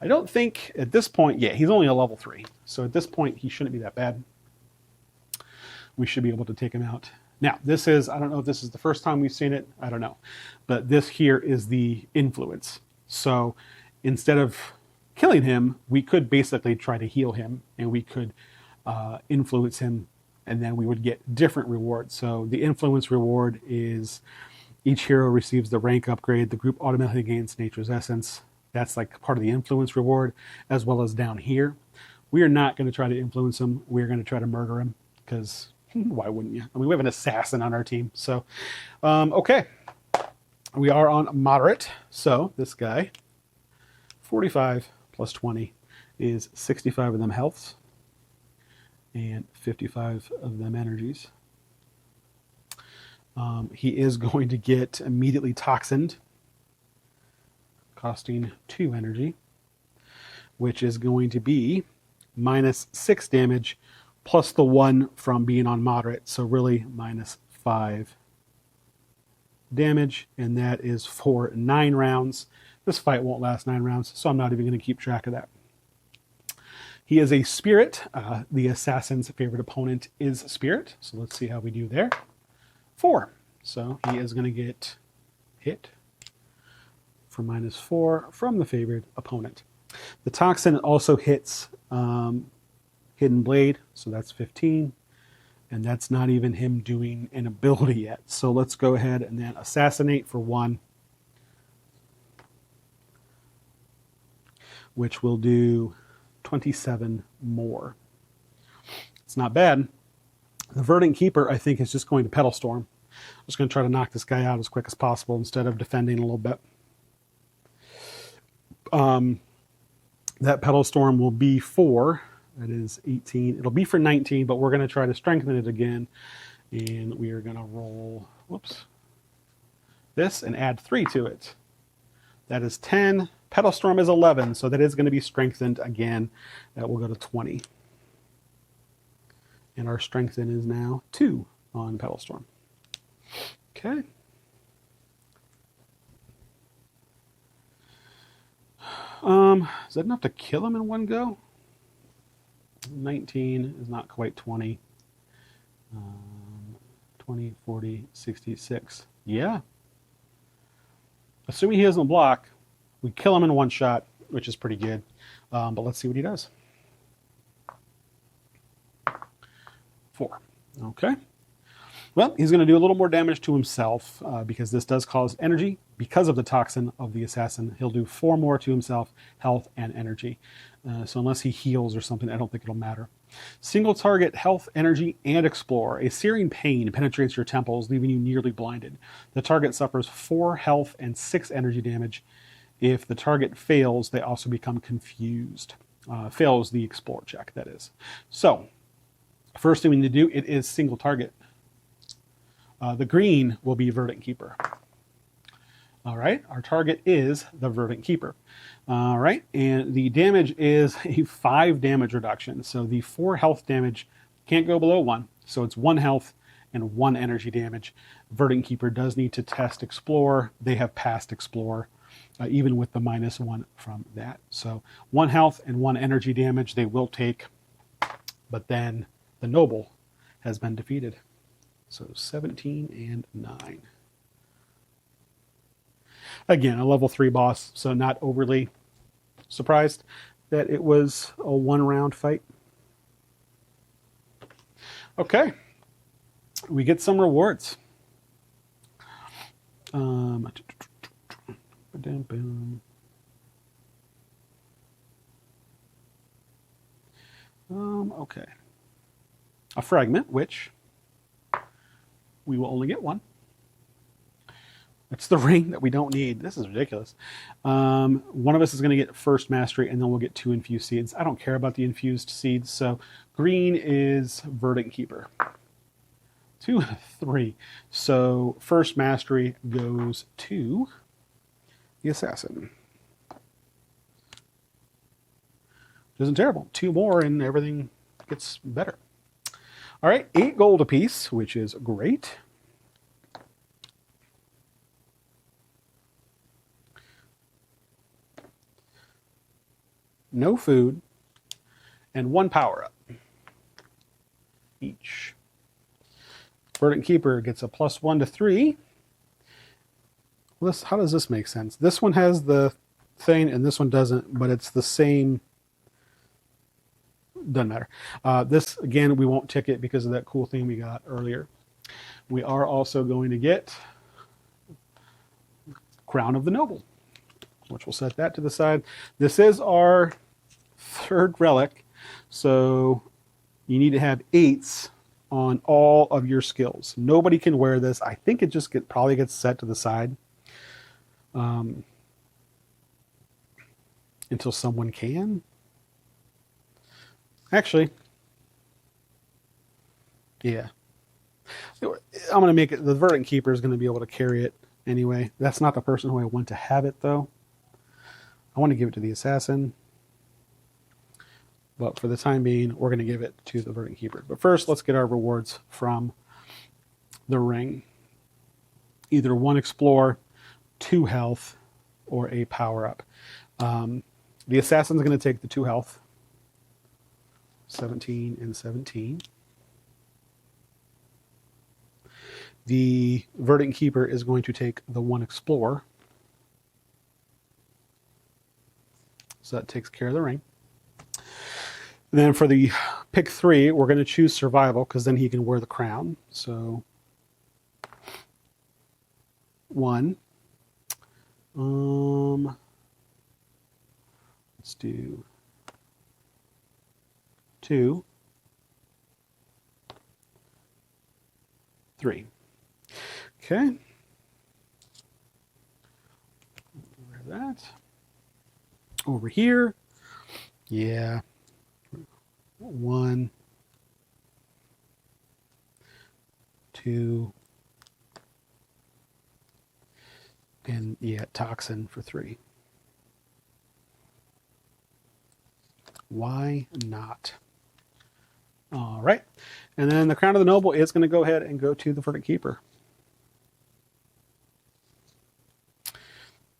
I don't think at this point, yeah, he's only a level 3, so at this point he shouldn't be that bad. We should be able to take him out. Now, this is, I don't know if this is the first time we've seen it, I don't know. But this here is the influence. So instead of killing him, we could basically try to heal him, and we could influence him, and then we would get different rewards. So the influence reward is each hero receives the rank upgrade, the group automatically gains nature's essence. That's like part of the influence reward, as well as down here. We are not going to try to influence him. We're going to try to murder him, because why wouldn't you? I mean, we have an assassin on our team. So, okay. We are on moderate. So this guy, 45 plus 20 is 65 of them healths and 55 of them energies. He is going to get immediately toxined, costing 2 energy, which is going to be minus 6 damage plus the 1 from being on moderate, so really minus 5 damage, and that is for 9 rounds. This fight won't last 9 rounds, so I'm not even going to keep track of that. He is a spirit. The assassin's favorite opponent is spirit, so let's see how we do there. 4. So he is going to get hit for minus 4 from the favored opponent. The toxin also hits Hidden Blade, so that's 15, and that's not even him doing an ability yet. So let's go ahead and then assassinate for 1, which will do 27 more. It's not bad. The Verdant Keeper, I think, is just going to Petal Storm. I'm just going to try to knock this guy out as quick as possible instead of defending a little bit. That Petal Storm will be for, that is 18. It'll be for 19, but we're going to try to strengthen it again. And we are going to roll, whoops, this and add 3 to it. That is 10. Petal Storm is 11, so that is going to be strengthened again. That will go to 20. And our strengthen is now 2 on Petal Storm. Okay. Is that enough to kill him in one go? 19 is not quite 20. 20, 40, 66. Yeah. Assuming he doesn't block, we kill him in one shot, which is pretty good. But let's see what he does. 4. Okay. Well, he's going to do a little more damage to himself because this does cause energy. Because of the toxin of the assassin, he'll do 4 more to himself, health and energy. So unless he heals or something, I don't think it'll matter. Single target, health, energy, and explore. A searing pain penetrates your temples, leaving you nearly blinded. The target suffers 4 health and 6 energy damage. If the target fails, they also become confused. Fails the explore check, that is. So, first thing we need to do, it is single target. The green will be Verdant Keeper. All right, our target is the Verdant Keeper. All right, and the damage is a 5 damage reduction. So the 4 health damage can't go below 1. So it's 1 health and 1 energy damage. Verdant Keeper does need to test Explore. They have passed Explore, even with the -1 from that. So 1 health and 1 energy damage they will take, but then the Noble has been defeated. So 17 and 9. Again, a level 3 boss, so not overly surprised that it was a 1-round fight. Okay, we get some rewards. Okay. A fragment, which we will only get 1. It's the ring that we don't need. This is ridiculous. One of us is going to get first mastery, and then we'll get 2 infused seeds. I don't care about the infused seeds, so green is Verdant Keeper. 2 and 3. So first mastery goes to the assassin. Which isn't terrible. 2 more, and everything gets better. All right, 8 gold apiece, which is great. No food, and 1 power-up each. Verdant Keeper gets a +1 to 3. How does this make sense? This one has the thing, and this one doesn't, but it's the same. Doesn't matter. This, again, we won't tick it because of that cool thing we got earlier. We are also going to get Crown of the Noble, which we'll set that to the side. This is our 3rd relic, so you need to have 8s on all of your skills. Nobody can wear this. I think it just probably gets set to the side until someone can. Actually, yeah. I'm going to make it, the Verdant Keeper is going to be able to carry it anyway. That's not the person who I want to have it, though. I want to give it to the assassin. But for the time being, we're going to give it to the Verdant Keeper. But first, let's get our rewards from the ring. Either 1 explore, 2 health, or a power-up. The assassin's going to take the 2 health. 17 and 17. The Verdant Keeper is going to take the 1 explore. So that takes care of the ring. And then for the pick 3, we're going to choose survival because then he can wear the crown. So 1. Let's do 2, 3. Okay. That over here. Yeah. 1, 2, and yeah, toxin for 3. Why not? All right. And then the Crown of the Noble is going to go ahead and go to the Verdant Keeper.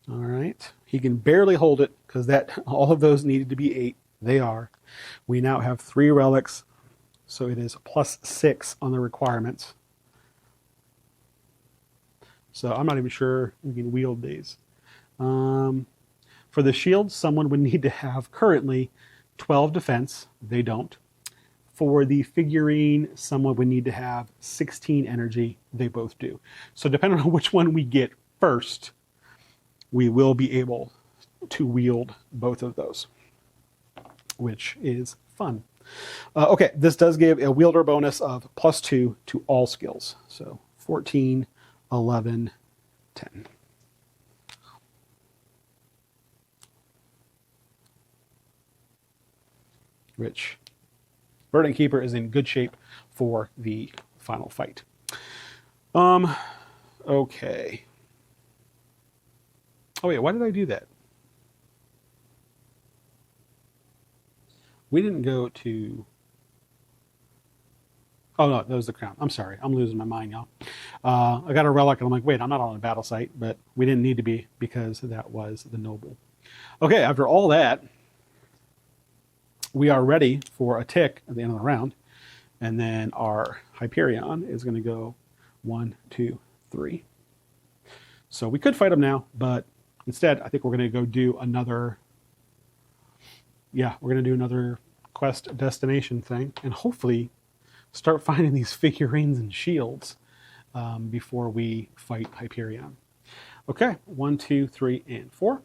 All right. He can barely hold it because all of those needed to be 8. They are. We now have 3 relics, so it is +6 on the requirements. So I'm not even sure we can wield these. For the shield, someone would need to have currently 12 defense. They don't. For the figurine, someone would need to have 16 energy. They both do. So depending on which one we get first, we will be able to wield both of those, which is fun. Okay, this does give a wielder bonus of +2 to all skills. So 14, 11, 10. Which Verdant Keeper is in good shape for the final fight. Okay. Oh wait, why did I do that? We didn't go to... Oh no, that was the crown. I'm sorry, I'm losing my mind, y'all. I got a relic and I'm like, wait, I'm not on a battle site, but we didn't need to be because that was the noble. Okay, after all that, we are ready for a tick at the end of the round. And then our Hyperion is going to go 1, 2, 3. So we could fight him now, but instead, I think we're going to go do another... Yeah, we're going to do another quest destination thing. And hopefully start finding these figurines and shields before we fight Hyperion. Okay, 1, 2, 3, and 4.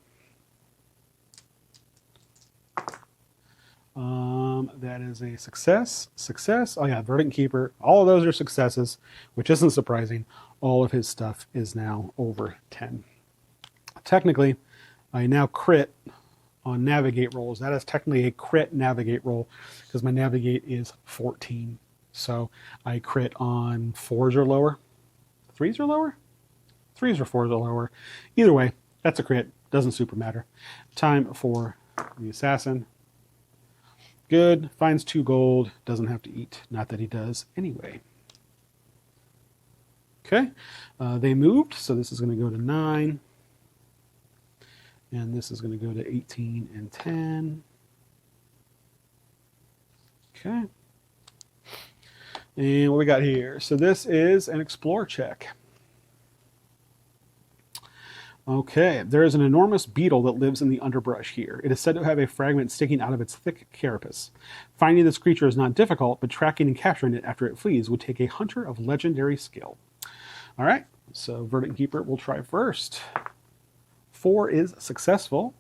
That is a success. Success. Oh yeah, Verdant Keeper. All of those are successes, which isn't surprising. All of his stuff is now over 10. Technically, I now crit on navigate rolls. That is technically a crit navigate roll because my navigate is 14. So I crit on 4s or lower. 3s or lower? 3s or 4s or lower. Either way, that's a crit. Doesn't super matter. Time for the assassin. Good. Finds 2 gold. Doesn't have to eat. Not that he does anyway. Okay. They moved, so this is going to go to 9. And this is going to go to 18 and 10. Okay. And what we got here? So this is an explore check. Okay, there is an enormous beetle that lives in the underbrush here. It is said to have a fragment sticking out of its thick carapace. Finding this creature is not difficult, but tracking and capturing it after it flees would take a hunter of legendary skill. All right, so Verdant Keeper will try first. 4 is successful.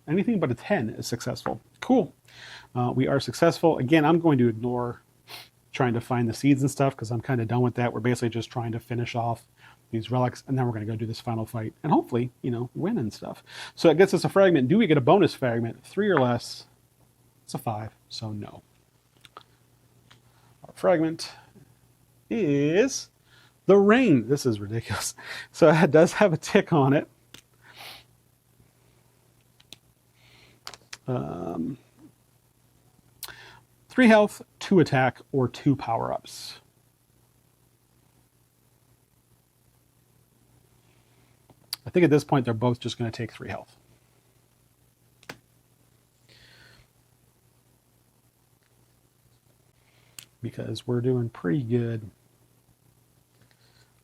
Anything but a 10 is successful. Cool. We are successful. Again, I'm going to ignore trying to find the seeds and stuff because I'm kind of done with that. We're basically just trying to finish off these relics, and then we're going to go do this final fight and hopefully, you know, win and stuff. So it gets us a fragment. Do we get a bonus fragment? 3 or less. It's a 5, so no. Our fragment is the rain. This is ridiculous. So it does have a tick on it. 3 health, 2 attack, or 2 power-ups. I think at this point they're both just going to take 3 health. Because we're doing pretty good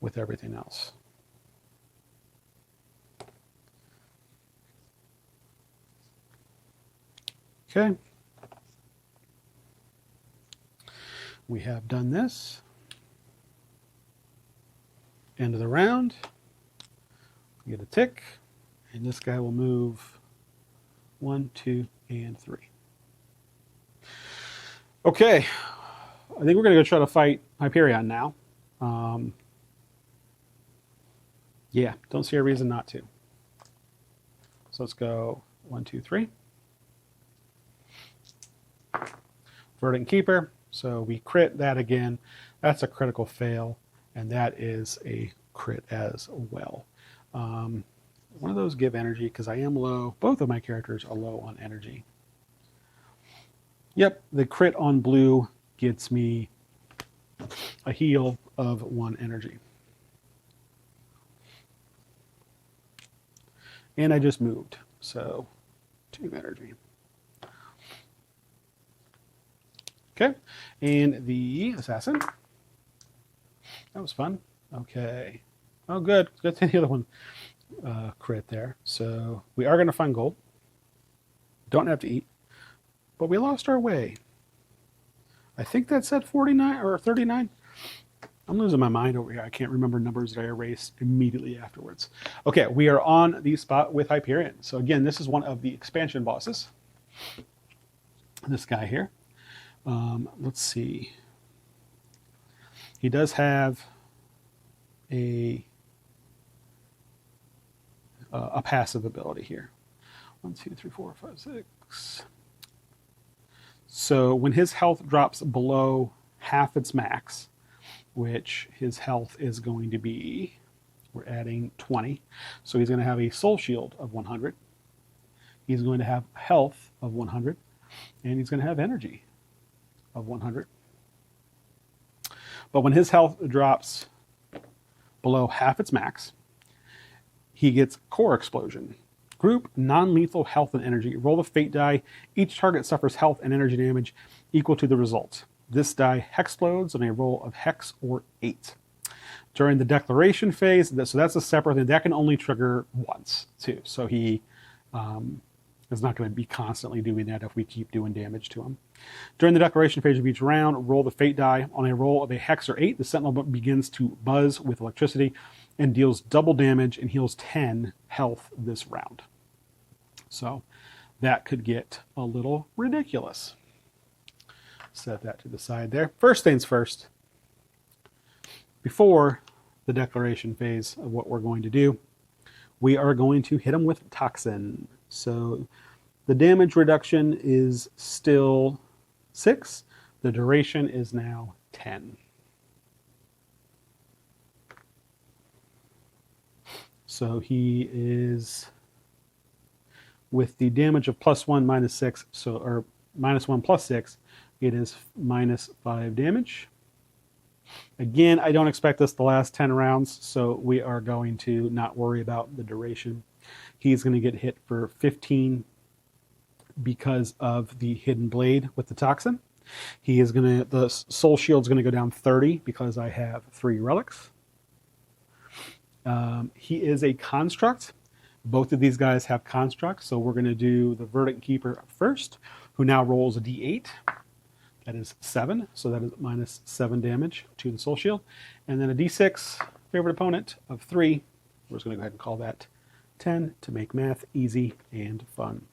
with everything else. Okay. We have done this. End of the round. We get a tick, and this guy will move 1, 2, and 3. Okay, I think we're going to go try to fight Hyperion now. Yeah, don't see a reason not to. So let's go 1, 2, 3. Verdant Keeper. So we crit that again. That's a critical fail, and that is a crit as well. One of those give energy because I am low. Both of my characters are low on energy. Yep, the crit on blue gets me a heal of 1 energy. And I just moved, so 2 energy. Okay, and the assassin. That was fun. Okay. Oh, good. Good to the other one crit there. So we are going to find gold. Don't have to eat. But we lost our way. I think that said 49 or 39. I'm losing my mind over here. I can't remember numbers that I erased immediately afterwards. Okay, we are on the spot with Hyperion. So again, this is one of the expansion bosses. This guy here. Let's see. He does have a passive ability here. 1, 2, 3, 4, 5, 6. So when his health drops below half its max, which his health is going to be, we're adding 20. So he's going to have a soul shield of 100. He's going to have health of 100. And he's going to have energy of 100. But when his health drops below half its max, he gets Core Explosion. Group non-lethal health and energy. Roll the fate die. Each target suffers health and energy damage equal to the result. This die hexplodes on a roll of hex or 8. During the declaration phase, so that's a separate thing. That can only trigger once, too. So he is not going to be constantly doing that if we keep doing damage to him. During the declaration phase of each round, roll the fate die. On a roll of a hex or 8, the sentinel begins to buzz with electricity and deals double damage and heals 10 health this round. So that could get a little ridiculous. Set that to the side there. First things first, before the declaration phase of what we're going to do, we are going to hit him with Toxin. So the damage reduction is still 6. The duration is now 10. So he is, with the damage of +1 -6, so or -1 +6, it is -5 damage. Again, I don't expect this to last 10 rounds, so we are going to not worry about the duration. He's going to get hit for 15 because of the hidden blade with the toxin. He is going to, the soul shield's going to go down 30 because I have 3 relics. He is a construct. Both of these guys have constructs, so we're going to do the Verdant Keeper first, who now rolls a d8. That is 7, so that is -7 damage to the soul shield. And then a d6, favorite opponent, of 3. We're just going to go ahead and call that 10 to make math easy and fun.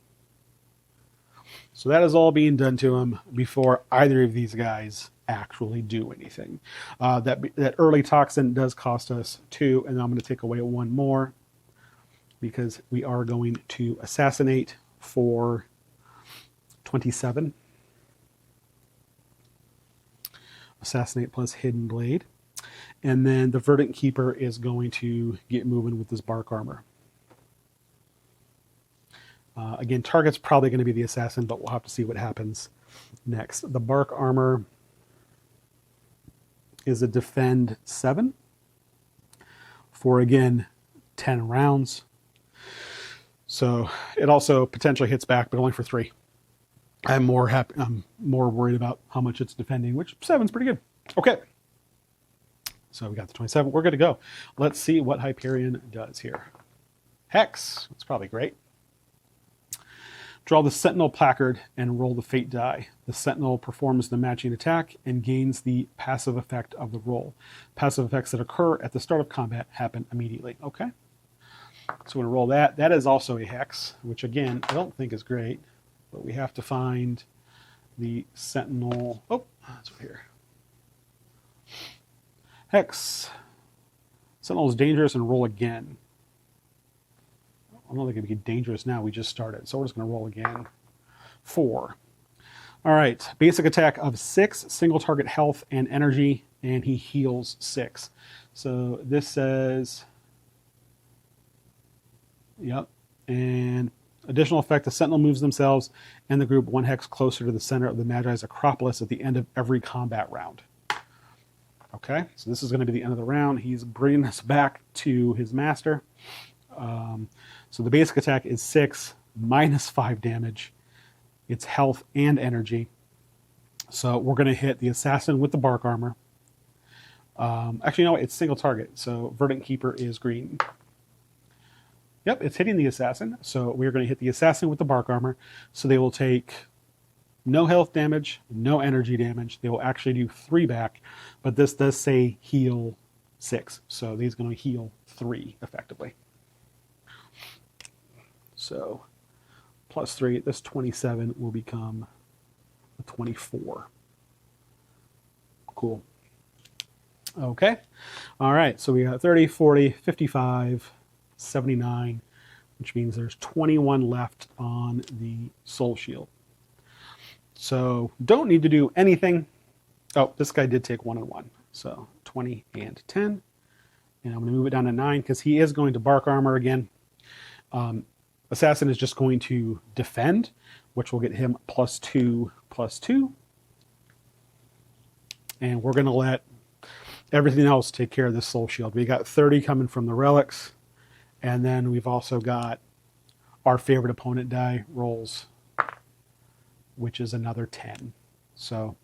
So that is all being done to him before either of these guys actually do anything. That early toxin does cost us 2, and I'm going to take away 1 more because we are going to assassinate for 27. Assassinate plus Hidden Blade. And then the Verdant Keeper is going to get moving with this Bark Armor. Again, target's probably going to be the Assassin, but we'll have to see what happens next. The Bark Armor is a Defend 7 for, again, 10 rounds. So it also potentially hits back, but only for 3. I'm more worried about how much it's defending, which 7's pretty good. Okay. So we got the 27. We're good to go. Let's see what Hyperion does here. Hex. That's probably great. Draw the Sentinel placard and roll the Fate die. The Sentinel performs the matching attack and gains the passive effect of the roll. Passive effects that occur at the start of combat happen immediately. Okay. So we're going to roll that. That is also a Hex, which again, I don't think is great. But we have to find the Sentinel. Oh, that's over here. Hex. Sentinel is dangerous and roll again. I don't think it can be dangerous now. We just started. So we're just going to roll again. 4. All right. Basic attack of 6. Single target health and energy. And he heals 6. So this says... Yep. And... additional effect, the Sentinel moves themselves and the group 1 hex closer to the center of the Magi's Acropolis at the end of every combat round. Okay, so this is going to be the end of the round. He's bringing us back to his master. So the basic attack is 6, -5 damage. It's health and energy. So we're going to hit the Assassin with the Bark Armor. Actually, no, it's single target. So Verdant Keeper is green. Yep, it's hitting the Assassin. So we're going to hit the Assassin with the Bark Armor. So they will take No health damage, no energy damage. They will actually do 3 back, but this does say heal 6. So these are going to heal 3 effectively. So plus 3, this 27 will become a 24. Cool. Okay. All right. So we got 30, 40, 55, 79, which means there's 21 left on the soul shield. So don't need to do anything. Oh, this guy did take 1 and 1. So 20 and 10. And I'm going to move it down to 9 because he is going to bark armor again. Assassin is just going to defend, which will get him +2, +2. And we're going to let everything else take care of this soul shield. We got 30 coming from the relics. And then we've also got our favorite opponent die rolls, which is another 10. So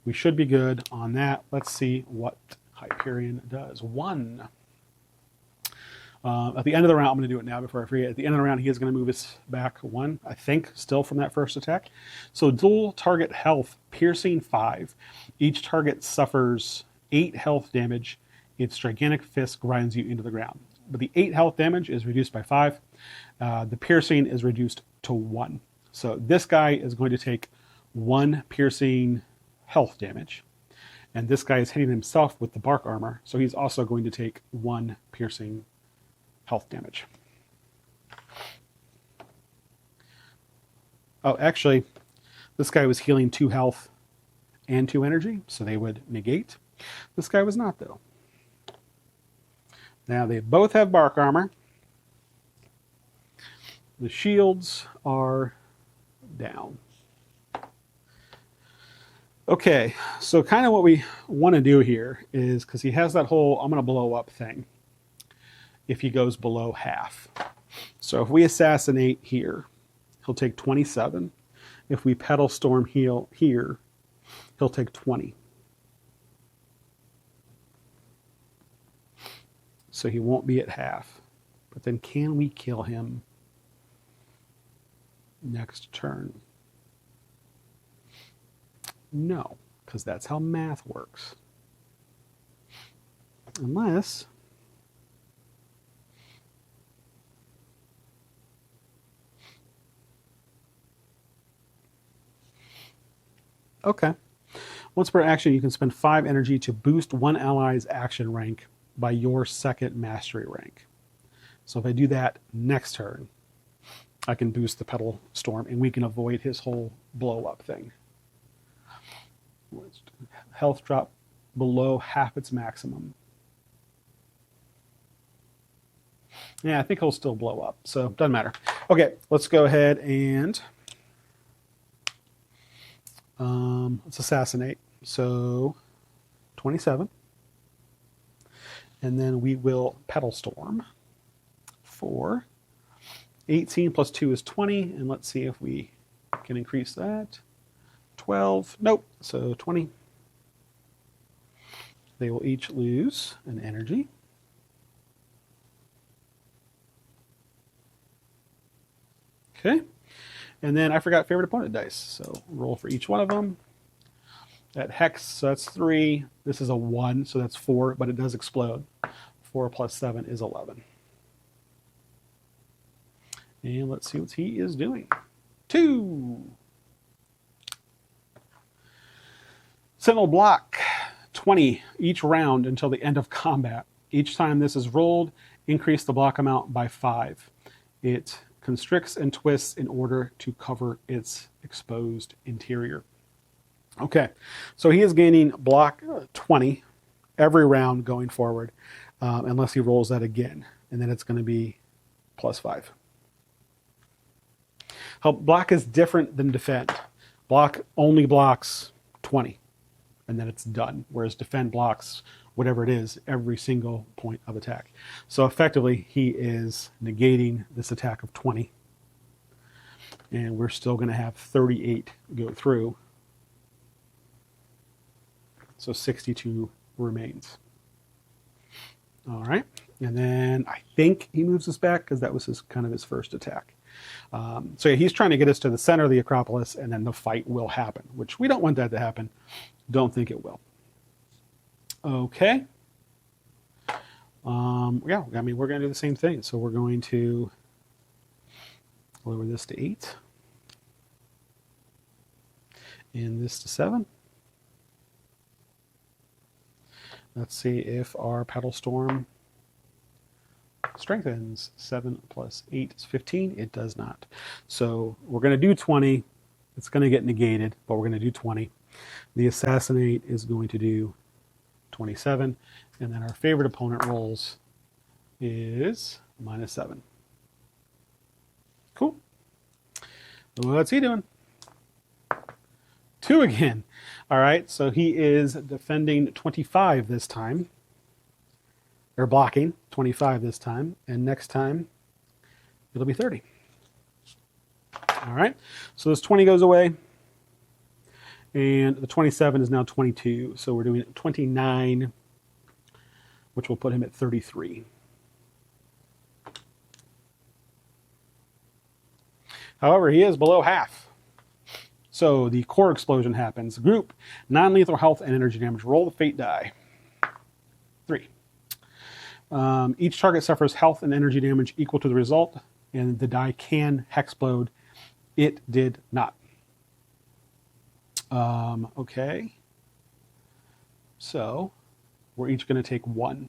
we should be good on that. Let's see what Hyperion does. 1. At the end of the round, I'm going to do it now before I forget. At the end of the round, he is going to move us back 1, I think, still from that first attack. So dual target health, piercing 5. Each target suffers 8 health damage. Its gigantic fist grinds you into the ground. But the 8 health damage is reduced by 5. The piercing is reduced to 1. So this guy is going to take 1 piercing health damage. And this guy is hitting himself with the bark armor. So he's also going to take 1 piercing health damage. Oh, actually, this guy was healing 2 health and 2 energy. So they would negate. This guy was not, though. Now they both have bark armor. The shields are down. Okay, so kind of what we want to do here is, because he has that whole I'm going to blow up thing if he goes below half. So if we assassinate here, he'll take 27. If we pedal storm heal here, he'll take 20. So he won't be at half. But then can we kill him next turn? No, because that's how math works. Unless okay. Once per action, you can spend 5 energy to boost one ally's action rank by your second mastery rank. So if I do that next turn, I can boost the pedal storm and we can avoid his whole blow up thing. Health drop below half its maximum. Yeah, I think he'll still blow up, so doesn't matter. Okay, let's go ahead and let's assassinate. So 27. And then we will pedal storm for 18 plus 2 is 20. And let's see if we can increase that. 12. Nope. So 20. They will each lose an energy. Okay. And then I forgot favorite opponent dice. So roll for each one of them. That hex, so that's 3. This is a 1, so that's 4, but it does explode. 4 plus 7 is 11. And let's see what he is doing. 2. Sentinel block, 20 each round until the end of combat. Each time this is rolled, increase the block amount by 5. It constricts and twists in order to cover its exposed interior. Okay, so he is gaining block 20 every round going forward, unless he rolls that again, and then it's going to be plus 5. How block is different than defend. Block only blocks 20, and then it's done, whereas defend blocks whatever it is every single point of attack. So effectively, he is negating this attack of 20, and we're still going to have 38 go through. So 62 remains. All right. And then I think he moves us back because that was kind of his first attack. So yeah, he's trying to get us to the center of the Acropolis, and then the fight will happen, which we don't want that to happen. Don't think it will. Okay. Yeah, I mean, we're going to do the same thing. So we're going to lower this to 8. And this to 7. Let's see if our Paddle Storm strengthens. 7 plus 8 is 15. It does not. So we're going to do 20. It's going to get negated, but we're going to do 20. The Assassinate is going to do 27. And then our favorite opponent rolls is -7. Cool. What's he doing? 2 again. All right, so he is defending 25 this time. Or blocking 25 this time. And next time, it'll be 30. All right, so this 20 goes away. And the 27 is now 22. So we're doing 29, which will put him at 33. However, he is below half. So the core explosion happens. Group, non-lethal health and energy damage. Roll the fate die. 3. Each target suffers health and energy damage equal to the result, and the die can hexplode. It did not. Okay. So we're each going to take 1.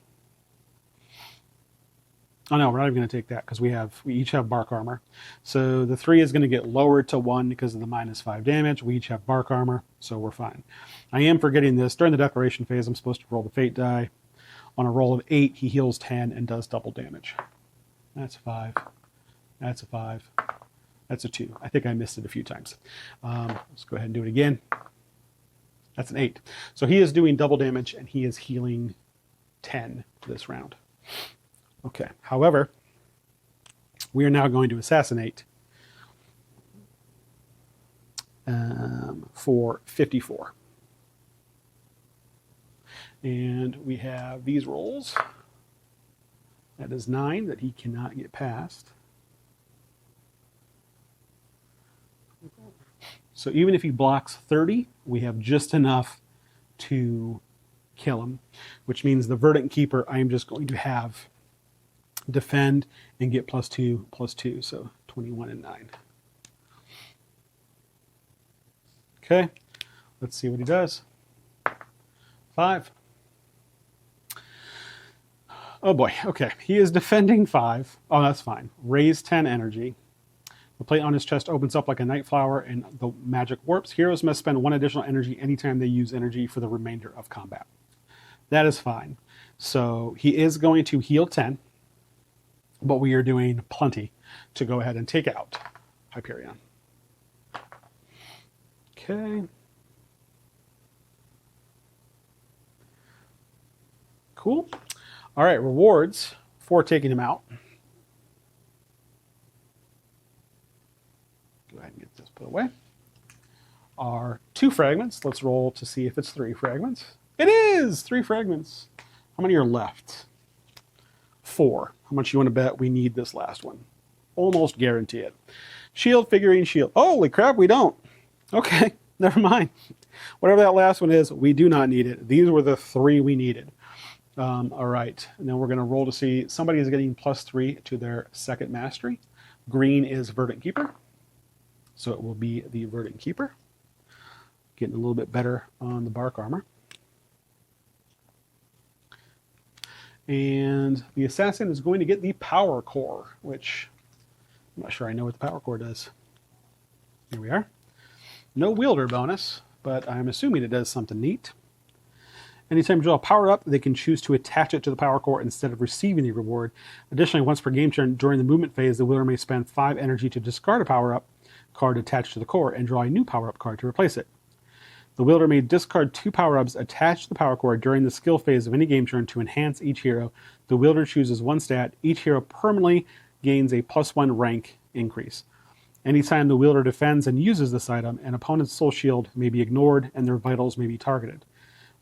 Oh no, we're not even going to take that because we each have bark armor. So the 3 is going to get lowered to 1 because of the -5 damage. We each have bark armor, so we're fine. I am forgetting this. During the declaration phase, I'm supposed to roll the fate die. On a roll of 8, he heals 10 and does double damage. That's 5. That's a 5. That's a 2. I think I missed it a few times. Let's go ahead and do it again. That's an 8. So he is doing double damage and he is healing 10 this round. Okay, however, we are now going to assassinate for 54. And we have these rolls. That is 9 that he cannot get past. So even if he blocks 30, we have just enough to kill him, which means the Verdant Keeper I am just going to have defend and get +2/+2, so 21 and 9. Okay, let's see what he does. 5. Oh boy, okay, he is defending 5. Oh, that's fine. Raise 10 energy. The plate on his chest opens up like a night flower and the magic warps. Heroes must spend 1 additional energy anytime they use energy for the remainder of combat. That is fine. So he is going to heal 10. But we are doing plenty to go ahead and take out Hyperion. Okay. Cool. All right, rewards for taking him out. Go ahead and get this put away. Are 2 fragments. Let's roll to see if it's 3 fragments. It is 3 fragments. How many are left? 4. How much you want to bet we need this last one? Almost guarantee it. Shield, figurine, shield. Holy crap, we don't. Okay, never mind. Whatever that last one is, we do not need it. These were the 3 we needed. All right, and then we're going to roll to see somebody is getting +3 to their second mastery. Green is Verdant Keeper, so it will be the Verdant Keeper. Getting a little bit better on the bark armor. And the assassin is going to get the power core, which I'm not sure I know what the power core does. Here we are. No wielder bonus, but I'm assuming it does something neat. Anytime you draw a power up, they can choose to attach it to the power core instead of receiving the reward. Additionally, once per game turn during the movement phase, the wielder may spend 5 energy to discard a power up card attached to the core and draw a new power up card to replace it. The wielder may discard 2 power-ups attached to the power core during the skill phase of any game turn to enhance each hero. The wielder chooses 1 stat. Each hero permanently gains a +1 rank increase. Anytime the wielder defends and uses this item, an opponent's soul shield may be ignored and their vitals may be targeted.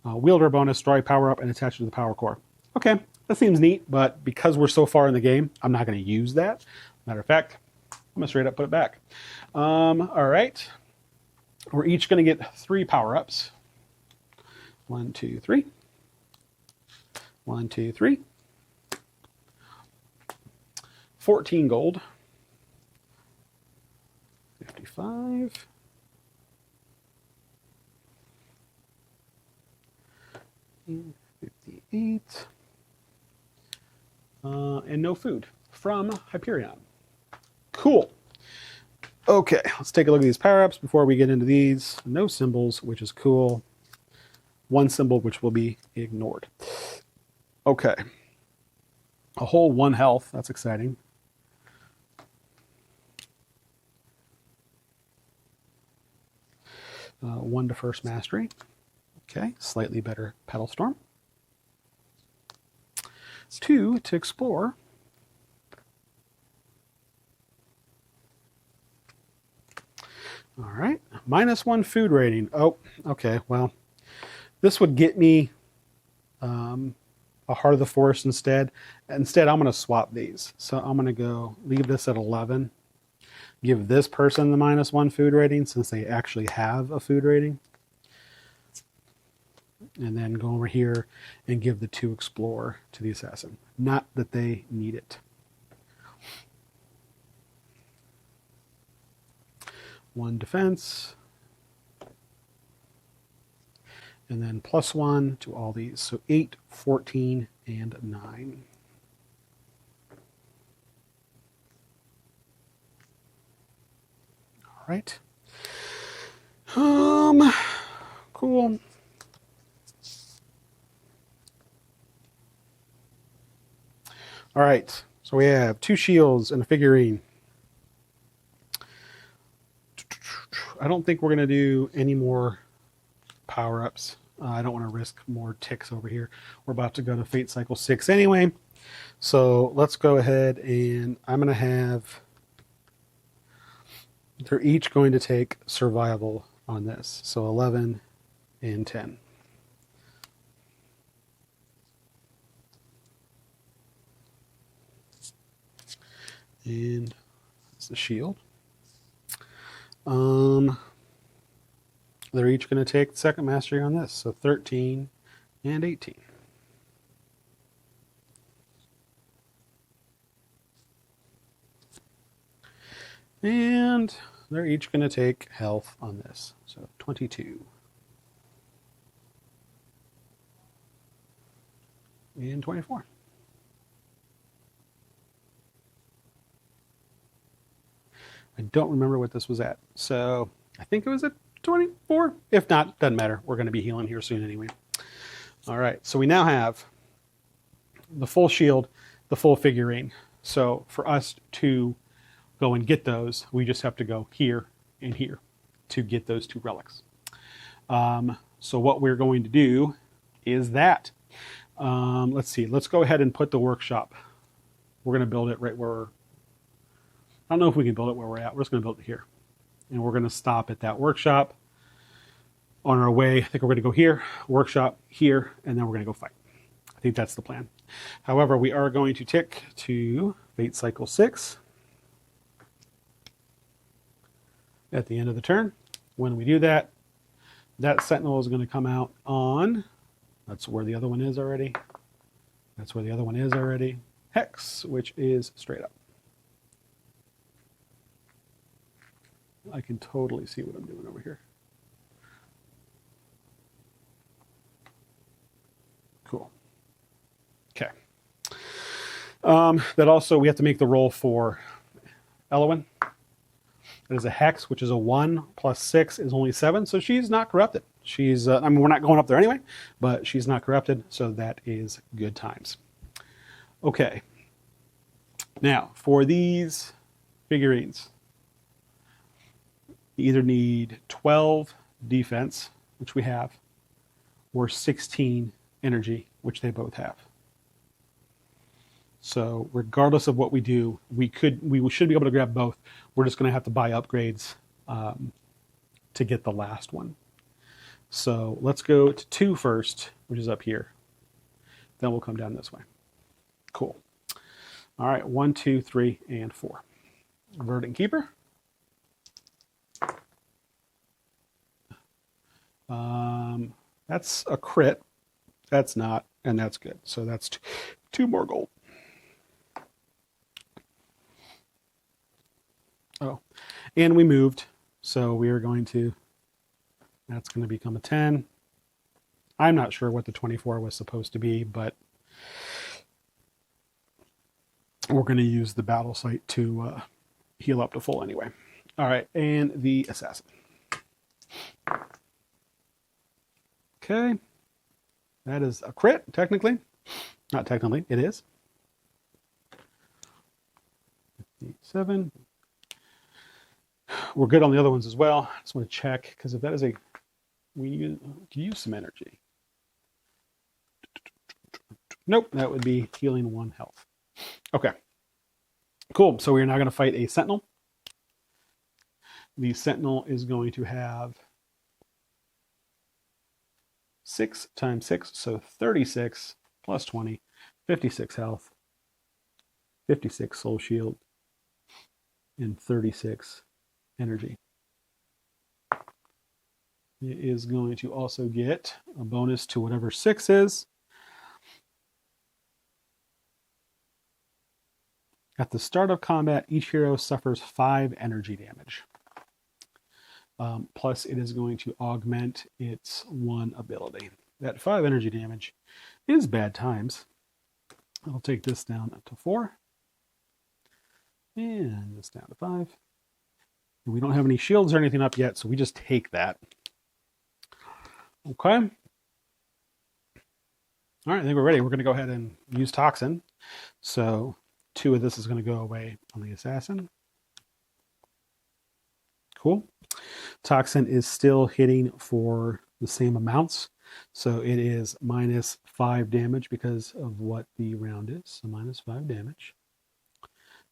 Wielder bonus, draw a power-up and attach it to the power core. Okay, that seems neat, but because we're so far in the game, I'm not going to use that. Matter of fact, I'm going to straight up put it back. All right. We're each going to get 3 power-ups. 1, 2, 3. 1, 2, 3. 14 gold. 55. 58. And no food from Hyperion. Cool. Okay, let's take a look at these power-ups before we get into these. No symbols, which is cool. 1 symbol, which will be ignored. Okay. A whole 1 health. That's exciting. One to first mastery. Okay, slightly better Pedal Storm. 2 to explore. All right, -1 food rating. Oh, okay, well, this would get me a Heart of the Forest instead. Instead, I'm going to swap these. So I'm going to go leave this at 11. Give this person the -1 food rating since they actually have a food rating. And then go over here and give the 2 explore to the assassin. Not that they need it. 1 defense. And then +1 to all these. So 8, 14, and 9. All right. Cool. All right. So we have 2 shields and a figurine. I don't think we're going to do any more power-ups. I don't want to risk more ticks over here. We're about to go to Fate Cycle 6 anyway. So let's go ahead and I'm going to have... They're each going to take survival on this. So 11 and 10. And that's the shield. They're each going to take second mastery on this. So 13 and 18. And they're each going to take health on this. So 22. And 24. I don't remember what this was at. So I think it was at 24. If not, doesn't matter. We're going to be healing here soon anyway. All right. So we now have the full shield, the full figurine. So for us to go and get those, we just have to go here and here to get those 2 relics. So what we're going to do is that. Let's see. Let's go ahead and put the workshop. We're going to build it right where we're... I don't know if we can build it where we're at. We're just going to build it here. And we're going to stop at that workshop. On our way, I think we're going to go here, workshop here, and then we're going to go fight. I think that's the plan. However, we are going to tick to Fate Cycle 6 at the end of the turn. When we do that, that Sentinel is going to come out on... That's where the other one is already. That's where the other one is already. Hex, which is straight up. I can totally see what I'm doing over here. Cool. Okay. That also, we have to make the roll for Elowin. That is a hex, which is a 1 plus 6 is only 7, so she's not corrupted. She's, I mean, we're not going up there anyway, but she's not corrupted, so that is good times. Okay. Now, for these figurines, you either need 12 defense, which we have, or 16 energy, which they both have. So regardless of what we do, we should be able to grab both. We're just going to have to buy upgrades to get the last one. So let's go to 2 first, which is up here. then we'll come down this way. Cool. All right, 1, 2, 3, and 4. Verdant Keeper. That's a crit. That's not, and that's good. So that's two more gold. Oh, and we moved. So we are going to, that's going to become a 10. I'm not sure what the 24 was supposed to be, but we're going to use the battle site to heal up to full anyway. All right, and the assassin. Okay, that is a crit, technically. Not technically, it is. 57. We're good on the other ones as well. I just want to check, because if that is a, we can use some energy. Nope, that would be healing 1 health. Okay, cool. So we are now going to fight a sentinel. The sentinel is going to have 6 times 6, so 36 plus 20, 56 health, 56 soul shield, and 36 energy. It is going to also get a bonus to whatever 6 is. At the start of combat, each hero suffers 5 energy damage. Plus, it is going to augment its 1 ability. That 5 energy damage is bad times. I'll take this down to 4. And this down to 5. And we don't have any shields or anything up yet, so we just take that. Okay. All right, I think we're ready. We're going to go ahead and use Toxin. So 2 of this is going to go away on the assassin. Cool. Toxin is still hitting for the same amounts. So it is minus 5 damage because of what the round is. So minus 5 damage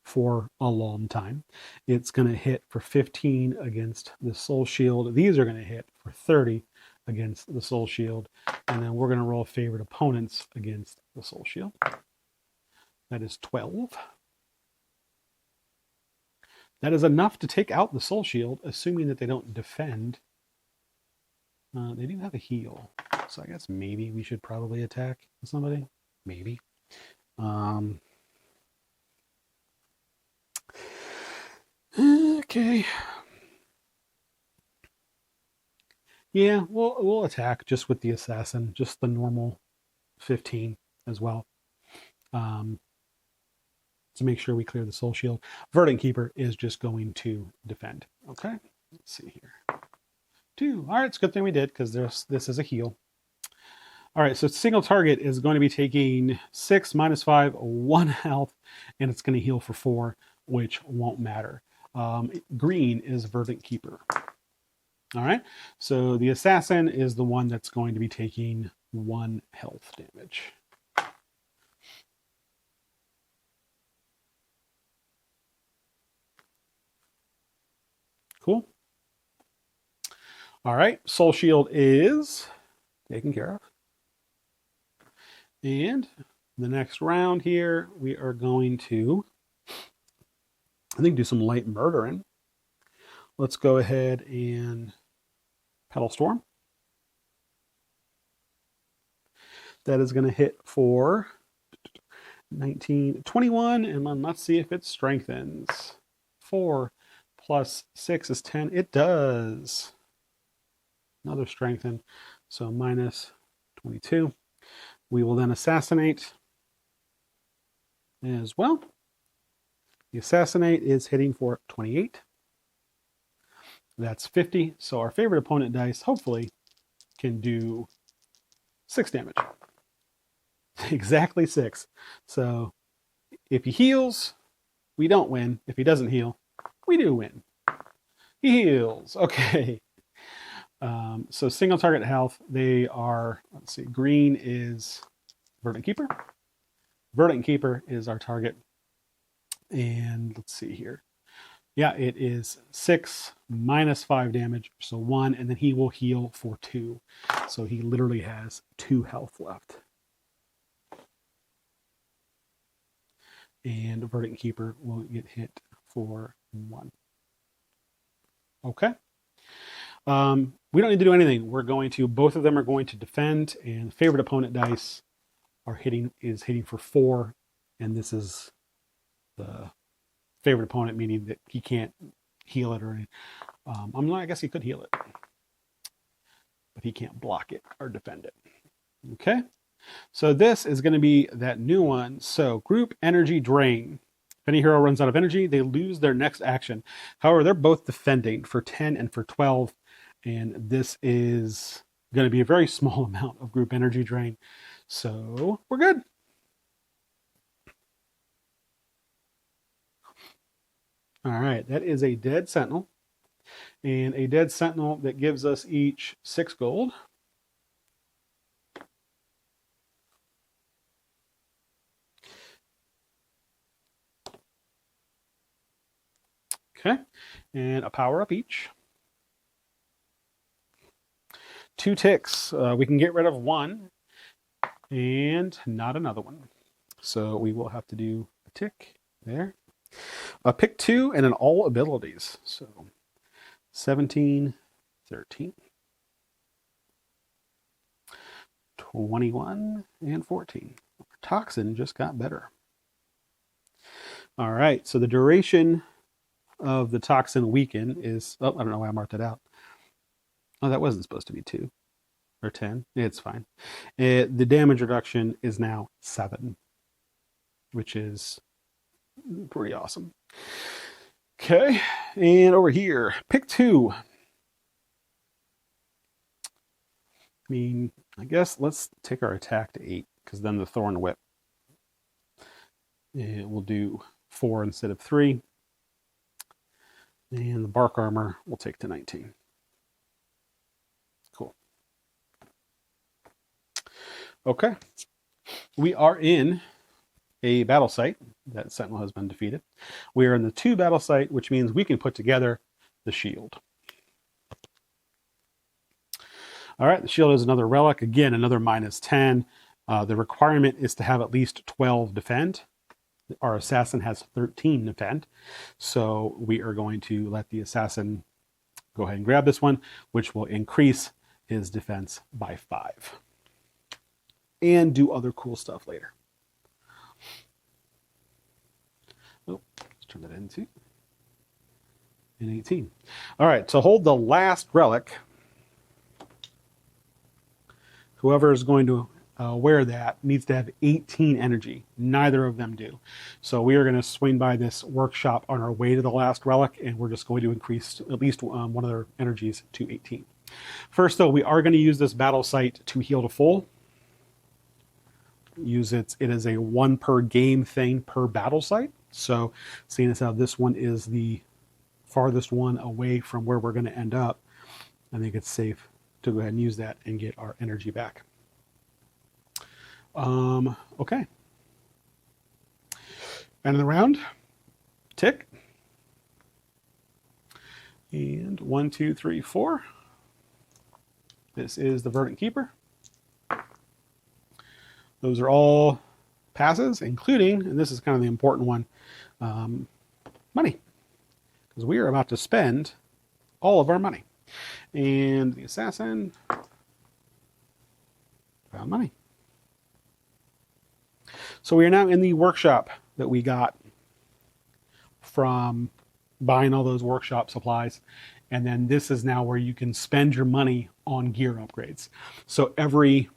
for a long time. It's going to hit for 15 against the soul shield. These are going to hit for 30 against the soul shield. And then we're going to roll favorite opponents against the soul shield. That is 12. That is enough to take out the soul shield, assuming that they don't defend. They do have a heal, so I guess maybe we should probably attack somebody. Maybe. Okay. Yeah, we'll attack just with the assassin, just the normal 15 as well. To make sure we clear the soul shield. Verdant Keeper is just going to defend. Okay, let's see here. 2. All right, it's a good thing we did, because this is a heal. All right, so single target is going to be taking 6 minus 5, 1 health, and it's going to heal for 4, which won't matter. Green is Verdant Keeper. All right, so the assassin is the one that's going to be taking 1 health damage. Cool. All right, soul shield is taken care of. And the next round here, we are going to, I think, do some light murdering. Let's go ahead and Petal Storm. That is going to hit for 19, 21, and then let's see if it strengthens. 4 plus 6 is 10. It does. Another strengthen. So minus 22. We will then assassinate as well. The assassinate is hitting for 28. That's 50. So our favorite opponent dice, hopefully, can do 6 damage. Exactly 6. So if he heals, we don't win. If he doesn't heal, we do win. He heals. Okay. So single target health, they are, let's see, green is Verdant Keeper. Verdant Keeper is our target. And let's see here. Yeah, it is 6 minus 5 damage, so 1, and then he will heal for 2. So he literally has 2 health left. and Verdant Keeper will get hit for 1. Okay. We don't need to do anything. Both of them are going to defend, and favorite opponent dice is hitting for 4, and this is the favorite opponent, meaning that he can't heal it or anything. I guess he could heal it, but he can't block it or defend it. Okay. So this is going to be that new one. So group energy drain. If any hero runs out of energy, they lose their next action. However, they're both defending for 10 and for 12. And this is going to be a very small amount of group energy drain. So we're good. All right, that is a dead sentinel. And a dead sentinel that gives us each 6 gold. Okay, and a power up each. 2 ticks. We can get rid of 1 and not another one. So we will have to do a tick there. Pick 2 and an all abilities. So 17, 13, 21, and 14. Toxin just got better. All right, so the duration of the Toxin weaken is, I don't know why I marked it out. Oh, that wasn't supposed to be 2 or 10. It's fine. The damage reduction is now 7, which is pretty awesome. Okay, and over here, pick 2. I guess let's take our attack to 8, because then the Thorn Whip, it will do 4 instead of 3. And the Bark Armor will take to 19. Cool. Okay. We are in a battle site. That Sentinel has been defeated. We are in the 2 battle site, which means we can put together the shield. All right, the shield is another relic. Again, another -10. The requirement is to have at least 12 defend. Our assassin has 13 defend. So we are going to let the assassin go ahead and grab this one, which will increase his defense by 5. And do other cool stuff later. Oh, let's turn that into an 18. All right, to hold the last relic, whoever is going to wear that needs to have 18 energy. Neither of them do. So we are going to swing by this workshop on our way to the last relic, and we're just going to increase at least one of their energies to 18. First, though, we are going to use this battle site to heal to full. It is a 1 per game thing per battle site. So seeing as how this one is the farthest one away from where we're going to end up, I think it's safe to go ahead and use that and get our energy back. Okay. End of the round. Tick. And 1, 2, 3, 4. This is the Verdant Keeper. Those are all passes, including, and this is kind of the important one, money. Because we are about to spend all of our money. And the assassin found money. So we are now in the workshop that we got from buying all those workshop supplies. And then this is now where you can spend your money on gear upgrades. So every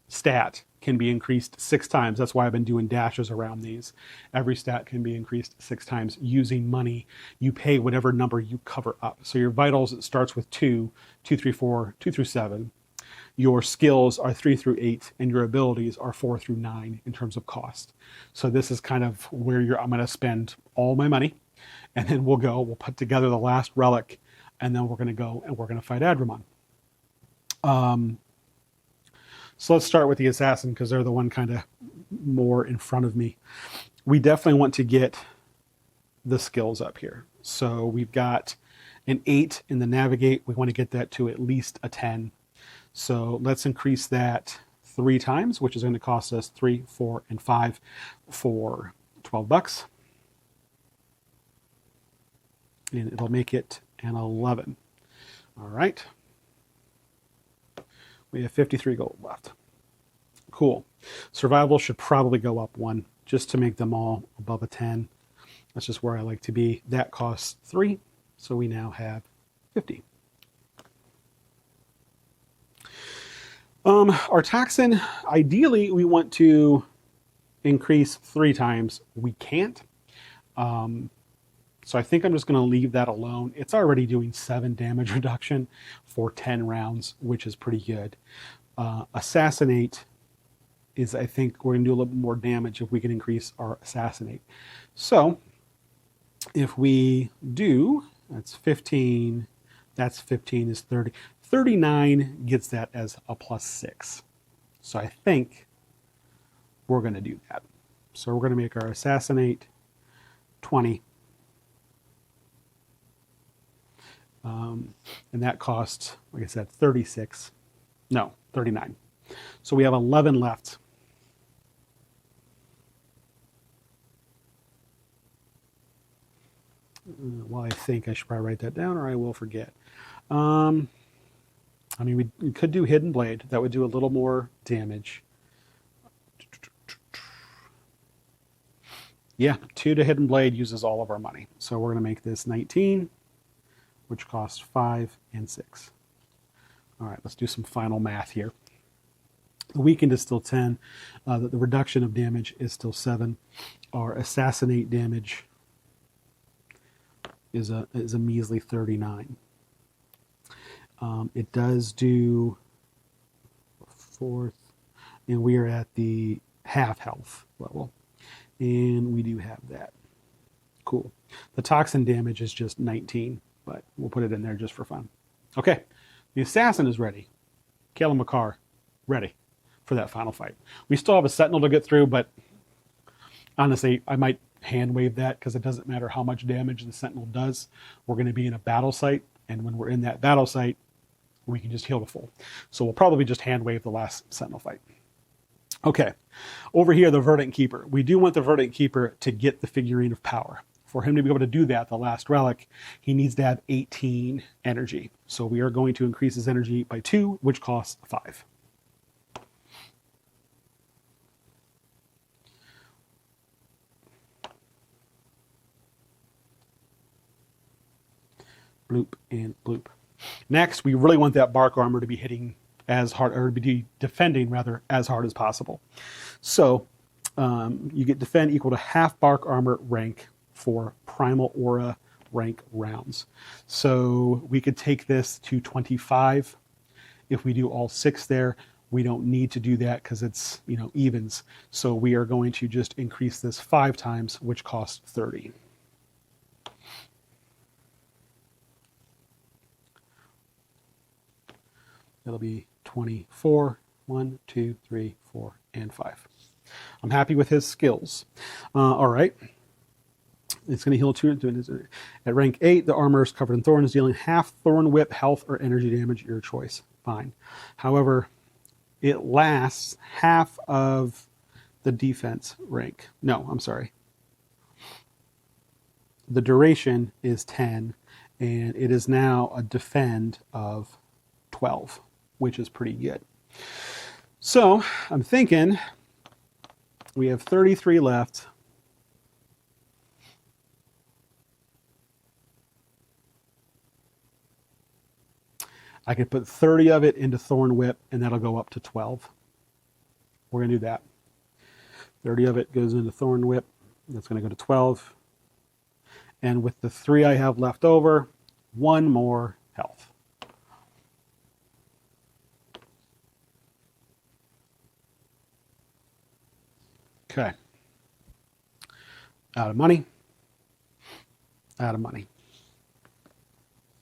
stat can be increased 6 times. That's why I've been doing dashes around these. Every stat can be increased 6 times using money. You pay whatever number you cover up. So your vitals, it starts with 2, 2 through 4, 2 through 7. Your skills are 3 through 8, and your abilities are 4 through 9 in terms of cost. So this is kind of where I'm going to spend all my money, and then we'll put together the last relic, and then we're going to go and we're going to fight Adrimon. So let's start with the assassin, because they're the one kind of more in front of me. We definitely want to get the skills up here. So we've got an 8 in the navigate. We want to get that to at least a 10. So let's increase that 3 times, which is going to cost us 3, 4, and 5 for $12. And it'll make it an 11. All right. We have 53 gold left. Cool. Survival should probably go up 1 just to make them all above a 10. That's just where I like to be. That costs 3, so we now have 50. Our toxin, ideally, we want to increase 3 times. We can't. So I think I'm just going to leave that alone. It's already doing 7 damage reduction for 10 rounds, which is pretty good. Assassinate is, I think, we're going to do a little bit more damage if we can increase our assassinate. So if we do, that's 15, that's 15 is 30. 39 gets that as a +6. So I think we're going to do that. So we're going to make our assassinate 20. And that costs, like I said, 36. No, 39. So we have 11 left. Well, I think I should probably write that down or I will forget. I mean, we could do Hidden Blade. That would do a little more damage. Yeah, 2 to Hidden Blade uses all of our money. So we're going to make this 19, which costs 5 and 6. All right, let's do some final math here. The weakened is still 10. The reduction of damage is still 7. Our assassinate damage is a measly 39. It does do 4th, and we are at the half health level, and we do have that. Cool. The toxin damage is just 19, but we'll put it in there just for fun. Okay, the assassin is ready. Kayla McCarr, ready for that final fight. We still have a sentinel to get through, but honestly, I might hand wave that because it doesn't matter how much damage the sentinel does. We're going to be in a battle site, and when we're in that battle site, we can just heal to full. So we'll probably just hand wave the last sentinel fight. Okay, over here, the Verdant Keeper. We do want the Verdant Keeper to get the figurine of power. For him to be able to do that, the last relic, he needs to have 18 energy. So we are going to increase his energy by 2, which costs 5. Bloop and bloop. Next, we really want that bark armor to be hitting as hard, or to be defending rather, as hard as possible. So you get defend equal to half bark armor rank for primal aura rank rounds. So we could take this to 25. If we do all 6 there, we don't need to do that because it's, evens. So we are going to just increase this 5 times, which costs 30. It'll be 24, 1, 2, 3, 4, and 5. I'm happy with his skills. All right. It's going to heal 2. At rank 8, the armor is covered in thorns, dealing half thorn whip health or energy damage, your choice. Fine. However, it lasts half of the defense rank. No, I'm sorry. The duration is 10, and it is now a defend of 12, which is pretty good. So I'm thinking we have 33 left. I could put 30 of it into Thorn Whip, and that'll go up to 12. We're going to do that. 30 of it goes into Thorn Whip. That's going to go to 12. And with the 3 I have left over, 1 more health. Okay. Out of money. Out of money.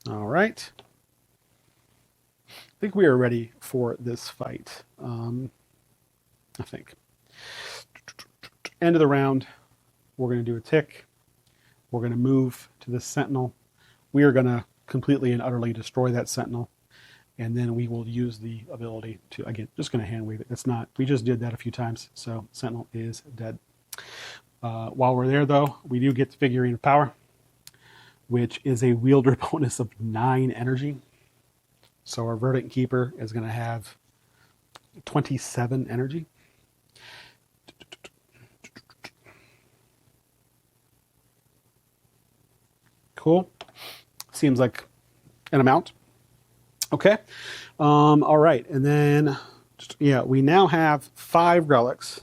All right. I think we are ready for this fight. I think. End of the round. We're going to do a tick. We're going to move to the sentinel. We are going to completely and utterly destroy that sentinel. And then we will use the ability to, again, just going to hand wave it. It's not, we just did that a few times. So sentinel is dead. While we're there, though, we do get the figurine of power, which is a wielder bonus of 9 energy. So our Verdant Keeper is going to have 27 energy. Cool. Seems like an amount. Okay. All right. And then, yeah, we now have 5 relics.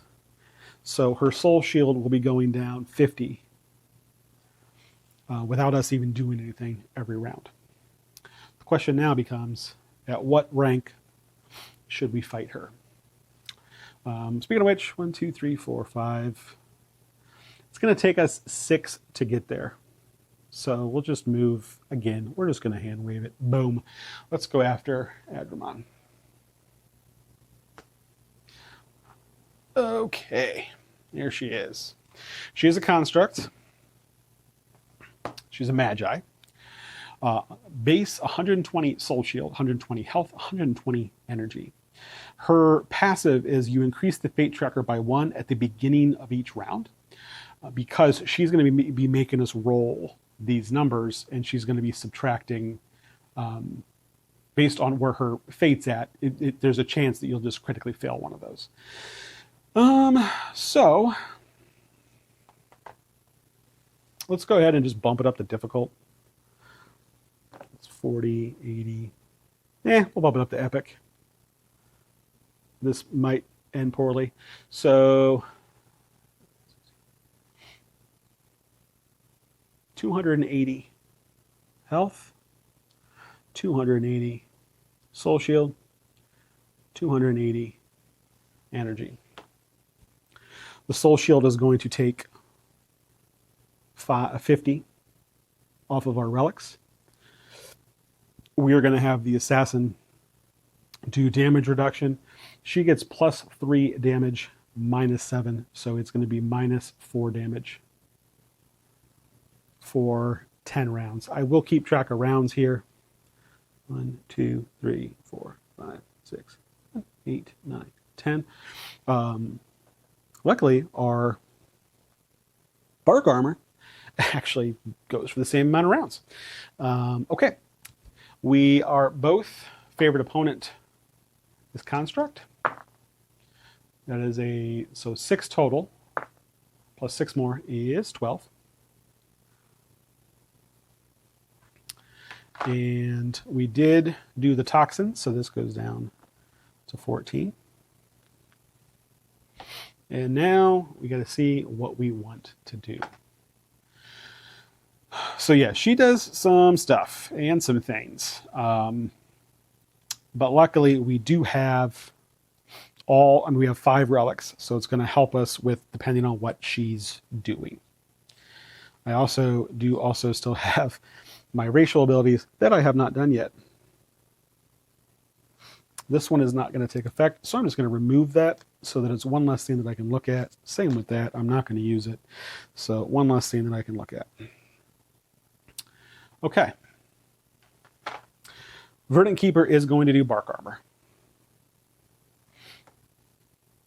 So her soul shield will be going down 50 without us even doing anything every round. The question now becomes, at what rank should we fight her? Speaking of which, 1, 2, 3, 4, 5. It's going to take us 6 to get there. So we'll just move again. We're just going to hand wave it. Boom. Let's go after Adrimon. Okay. There she is. She is a construct. She's a magi. Base 120 soul shield, 120 health, 120 energy. Her passive is you increase the fate tracker by 1 at the beginning of each round because she's going to be making us roll these numbers, and she's going to be subtracting based on where her fate's at. There's a chance that you'll just critically fail one of those. So let's go ahead and just bump it up to difficult. It's 40, 80. We'll bump it up to epic. This might end poorly. So 280 health, 280 soul shield, 280 energy. The soul shield is going to take 50 off of our relics. We are going to have the assassin do damage reduction. She gets plus 3 damage, minus 7, so it's going to be minus 4 damage for 10 rounds. I will keep track of rounds here. 1, 2, 3, 4, 5, 6, 7, 8, 9, 10. Luckily, our bark armor actually goes for the same amount of rounds. Okay. We are both favorite opponent is construct. That is so 6 total, plus 6 more is 12. And we did do the toxin, so this goes down to 14. And now we got to see what we want to do. So yeah, she does some stuff and some things. But luckily we do have we have 5 relics, so it's going to help us with depending on what she's doing. I also still have my racial abilities that I have not done yet. This one is not going to take effect, so I'm just going to remove that so that it's one less thing that I can look at. Same with that, I'm not going to use it. So one less thing that I can look at. Okay. Verdant Keeper is going to do bark armor.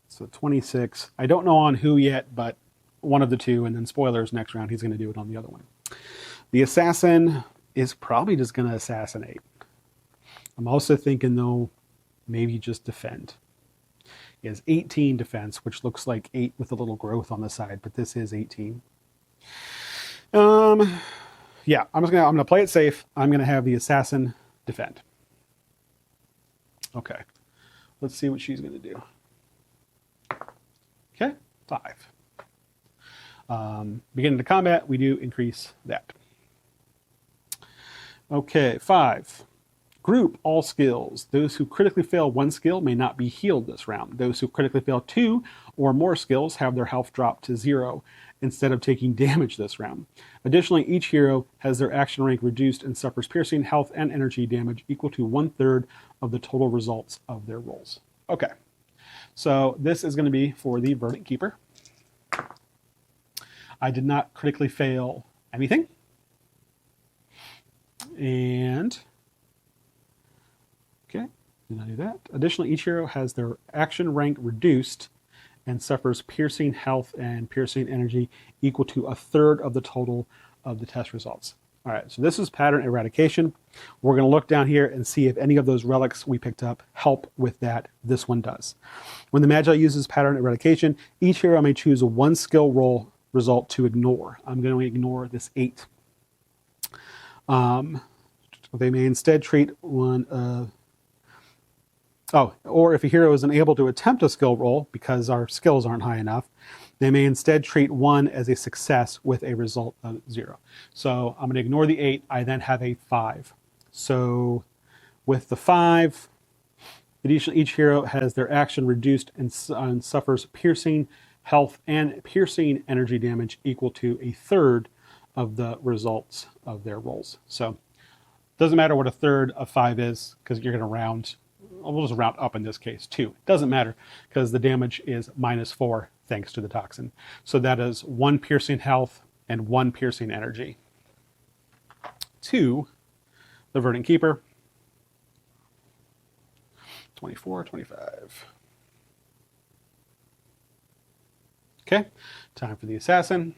So 26. I don't know on who yet, but one of the two, and then spoilers, next round he's going to do it on the other one. The assassin is probably just going to assassinate. I'm also thinking, though, maybe just defend. He has 18 defense, which looks like 8 with a little growth on the side, but this is 18. Yeah, I'm gonna play it safe. I'm gonna have the assassin defend. Okay, let's see what she's gonna do. Okay, 5. Beginning the combat, we do increase that. Okay, 5. Group all skills. Those who critically fail 1 skill may not be healed this round. Those who critically fail 2 or more skills have their health dropped to 0 instead of taking damage this round. Additionally, each hero has their action rank reduced and suffers piercing, health, and energy damage equal to 1/3 of the total results of their rolls. Okay, so this is going to be for the Verdant Keeper. I did not critically fail anything. And okay, did not do that. Additionally, each hero has their action rank reduced and suffers piercing health and piercing energy equal to a third of the total of the test results. All right, so this is pattern eradication. We're going to look down here and see if any of those relics we picked up help with that. This one does. When the Magi uses pattern eradication, each hero may choose one skill roll result to ignore. I'm going to ignore this 8. They may instead treat one... or if a hero is unable to attempt a skill roll because our skills aren't high enough, they may instead treat 1 as a success with a result of 0. So I'm going to ignore the 8. I then have a 5. So with the 5, each hero has their action reduced and suffers piercing health and piercing energy damage equal to a third of the results of their rolls. So it doesn't matter what a third of 5 is, because you're going to round. We'll just round up in this case, 2. It doesn't matter because the damage is -4 thanks to the toxin. So that is 1 piercing health and 1 piercing energy. To the Verdant Keeper. 24, 25. Okay, time for the Assassin.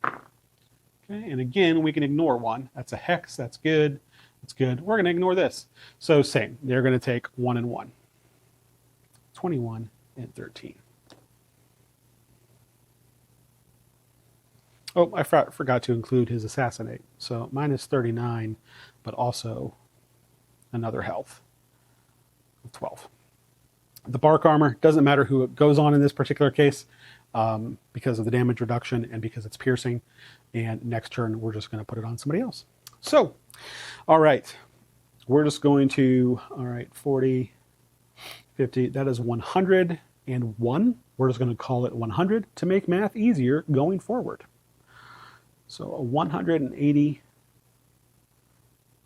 Okay, and again, we can ignore 1. That's a Hex, that's good. That's good. We're going to ignore this. So same, they're going to take 1 and 1. 21 and 13. Oh, I forgot to include his Assassinate. So -39, but also another health of 12. The Bark Armor, doesn't matter who it goes on in this particular case, because of the damage reduction and because it's piercing. And next turn, we're just going to put it on somebody else. So, all right, we're just going to, 40, 50, that is 101. We're just going to call it 100 to make math easier going forward. So a 180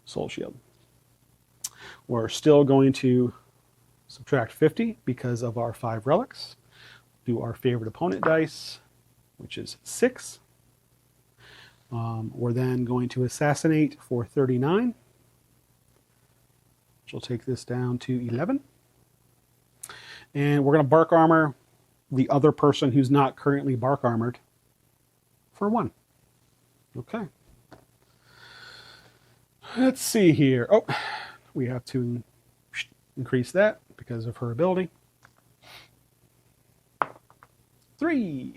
Soul Shield. We're still going to subtract 50 because of our 5 relics. Do our favorite opponent dice, which is 6. We're then going to Assassinate for 39, which will take this down to 11. And we're going to Bark Armor the other person who's not currently Bark Armored for 1. Okay. Let's see here. Oh, we have to increase that because of her ability. 3.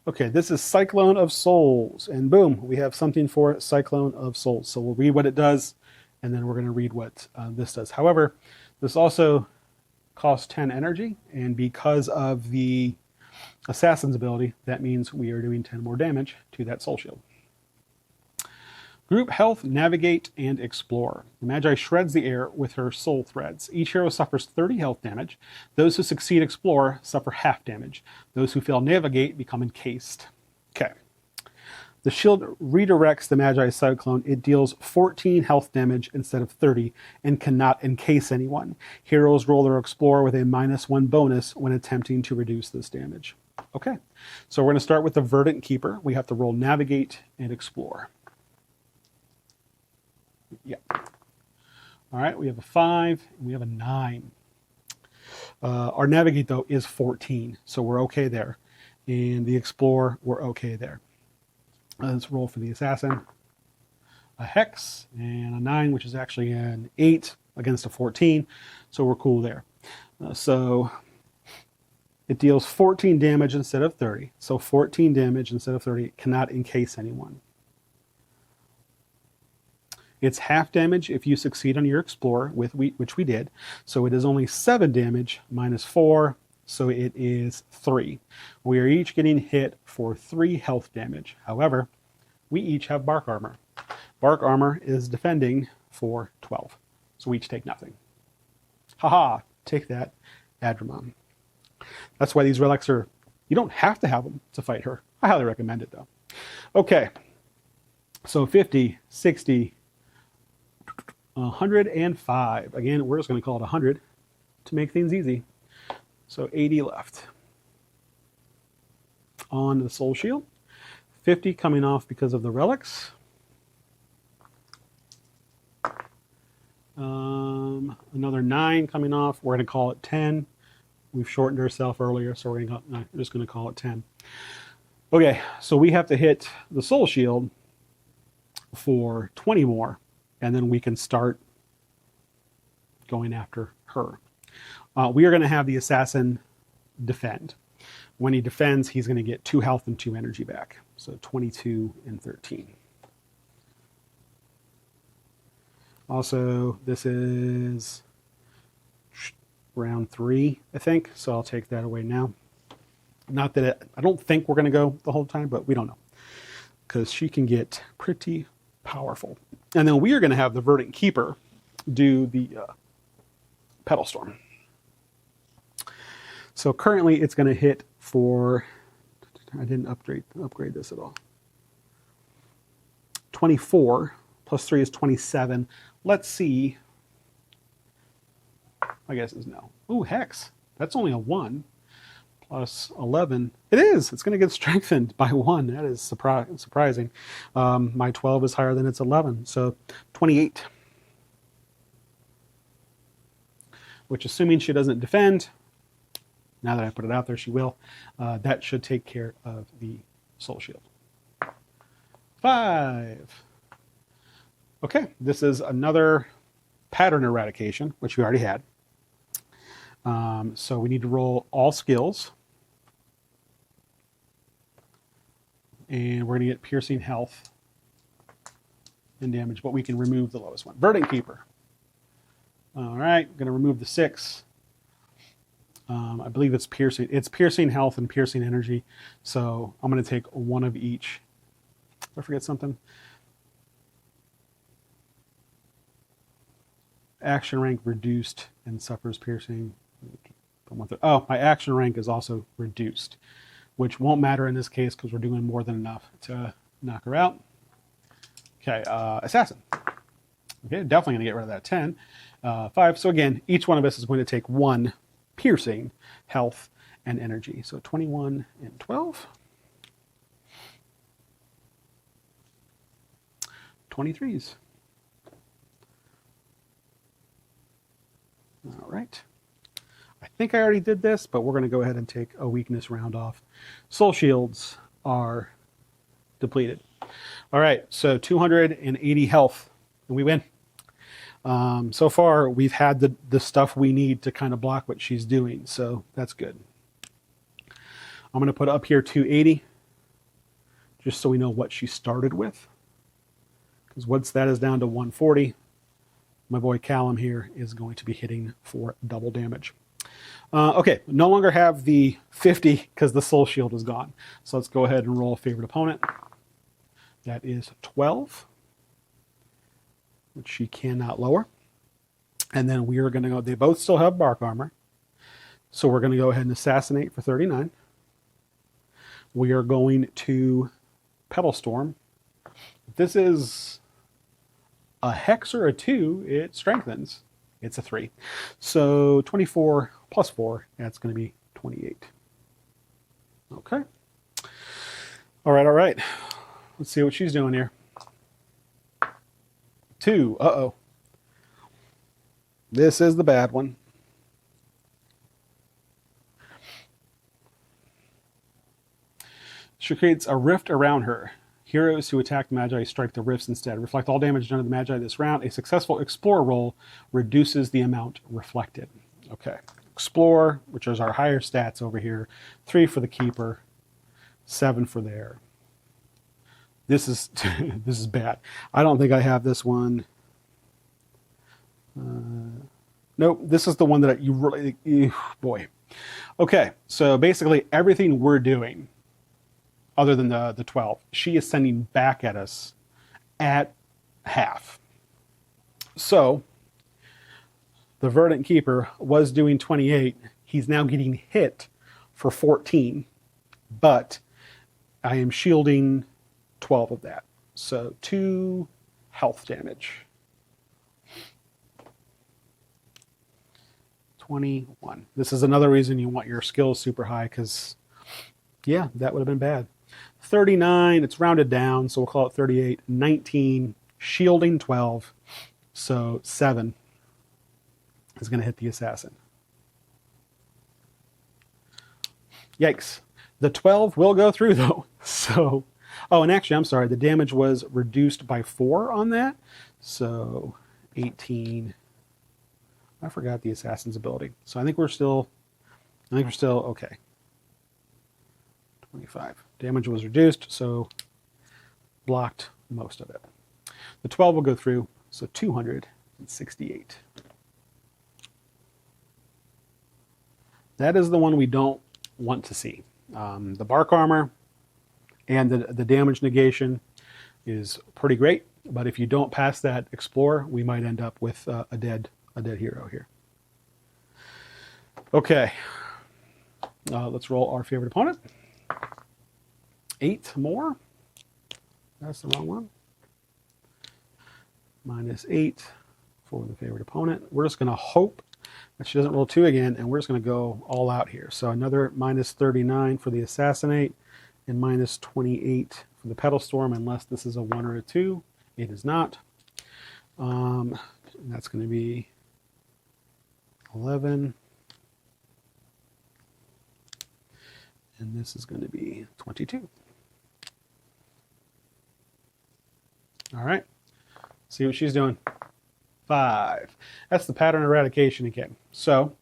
Okay, this is Cyclone of Souls, and boom, we have something for Cyclone of Souls. So we'll read what it does, and then we're going to read what this does. However, this also costs 10 energy, and because of the Assassin's ability, that means we are doing 10 more damage to that Soul Shield. Group Health, Navigate, and Explore. The Magi shreds the air with her soul threads. Each hero suffers 30 health damage. Those who succeed Explore suffer half damage. Those who fail Navigate become encased. Okay. The shield redirects the Magi's Cyclone. It deals 14 health damage instead of 30 and cannot encase anyone. Heroes roll their Explore with a -1 bonus when attempting to reduce this damage. Okay, so we're going to start with the Verdant Keeper. We have to roll Navigate and Explore. Yeah. All right, we have a 5, and we have a 9. Our Navigate, though, is 14, so we're okay there. And the Explore, we're okay there. Let's roll for the Assassin. A Hex, and a 9, which is actually an 8 against a 14, so we're cool there. So it deals 14 damage instead of 30. So 14 damage instead of 30 cannot encase anyone. It's half damage if you succeed on your Explorer, which we did. So it is only 7 damage -4, so it is 3. We are each getting hit for 3 health damage. However, we each have Bark Armor. Bark Armor is defending for 12, so we each take nothing. Haha, take that, Adrimon. That's why these relics are, you don't have to have them to fight her. I highly recommend it, though. Okay, so 50, 60, 105. Again, we're just going to call it 100 to make things easy. So 80 left. On the Soul Shield. 50 coming off because of the relics. Another 9 coming off. We're going to call it 10. We've shortened ourselves earlier, so we're just going to call it 10. Okay, so we have to hit the soul shield for 20 more, and then we can start going after her. We are going to have the assassin defend. When he defends, he's going to get 2 health and 2 energy back. So 22 and 13. Also, this is round 3, I think, so I'll take that away now. Not that I don't think we're going to go the whole time, but we don't know, because she can get pretty powerful. And then we are going to have the Verdant Keeper do the Petal Storm. So currently it's going to hit for, I didn't upgrade this at all, 24 plus 3 is 27. Let's see. I guess is no. Ooh, Hex. That's only a 1 plus 11. It is. It's going to get strengthened by 1. That is surprising. My 12 is higher than its 11. So 28. Which, assuming she doesn't defend, now that I put it out there, she will. That should take care of the soul shield. 5. Okay, this is another pattern eradication, which we already had. So we need to roll all skills. And we're going to get piercing health and damage, but we can remove the lowest one. Verdant Keeper. All right, going to remove the 6. I believe it's piercing. It's piercing health and piercing energy. So I'm going to take 1 of each. Did I forget something? Action rank reduced and suffers piercing. Oh, my action rank is also reduced, which won't matter in this case because we're doing more than enough to knock her out. Okay, assassin. Okay, definitely going to get rid of that 10. 5. So again, each one of us is going to take 1 piercing, health, and energy. So 21 and 12. 23s. All right. I think I already did this, but we're going to go ahead and take a weakness round off. Soul shields are depleted. All right, so 280 health, and we win. So far, we've had the stuff we need to kind of block what she's doing, so that's good. I'm going to put up here 280, just so we know what she started with. Because once that is down to 140, my boy Callum here is going to be hitting for double damage. Okay, no longer have the 50 because the soul shield is gone. So let's go ahead and roll favorite opponent. That is 12, which she cannot lower. And then we are going to go, they both still have bark armor. So we're going to go ahead and assassinate for 39. We are going to Petal Storm. This is a hex or a 2, it strengthens. It's a 3. So 24 plus 4, that's going to be 28. Okay. All right. Let's see what she's doing here. 2. Uh-oh. This is the bad one. She creates a rift around her. Heroes who attack the Magi strike the rifts instead. Reflect all damage done to the Magi this round. A successful Explore roll reduces the amount reflected. Okay. Explore, which is our higher stats over here. 3 for the Keeper. 7 for there. This is this is bad. I don't think I have this one. Nope. This is the one that you really... boy. Okay. So basically everything we're doing, other than the 12, she is sending back at us at half. So the Verdant Keeper was doing 28. He's now getting hit for 14, but I am shielding 12 of that. So 2 health damage. 21. This is another reason you want your skills super high, because, yeah, that would have been bad. 39, it's rounded down, so we'll call it 38. 19, shielding 12, so 7 is going to hit the assassin. Yikes. The 12 will go through though. So, oh, and actually, I'm sorry, the damage was reduced by 4 on that. So 18. I forgot the assassin's ability. So I think we're still okay. 25. Damage was reduced, so blocked most of it. The 12 will go through, so 268. That is the one we don't want to see. The bark armor and the damage negation is pretty great, but if you don't pass that explore, we might end up with a dead hero here. Okay, let's roll our favorite opponent. 8 more. That's the wrong one. -8 for the favorite opponent. We're just going to hope that she doesn't roll 2 again, and we're just going to go all out here. So another -39 for the assassinate, and -28 for the petal storm, unless this is a 1 or a 2. It is not. That's going to be 11. And this is going to be 22. All right. See what she's doing. 5. That's the pattern eradication again. So,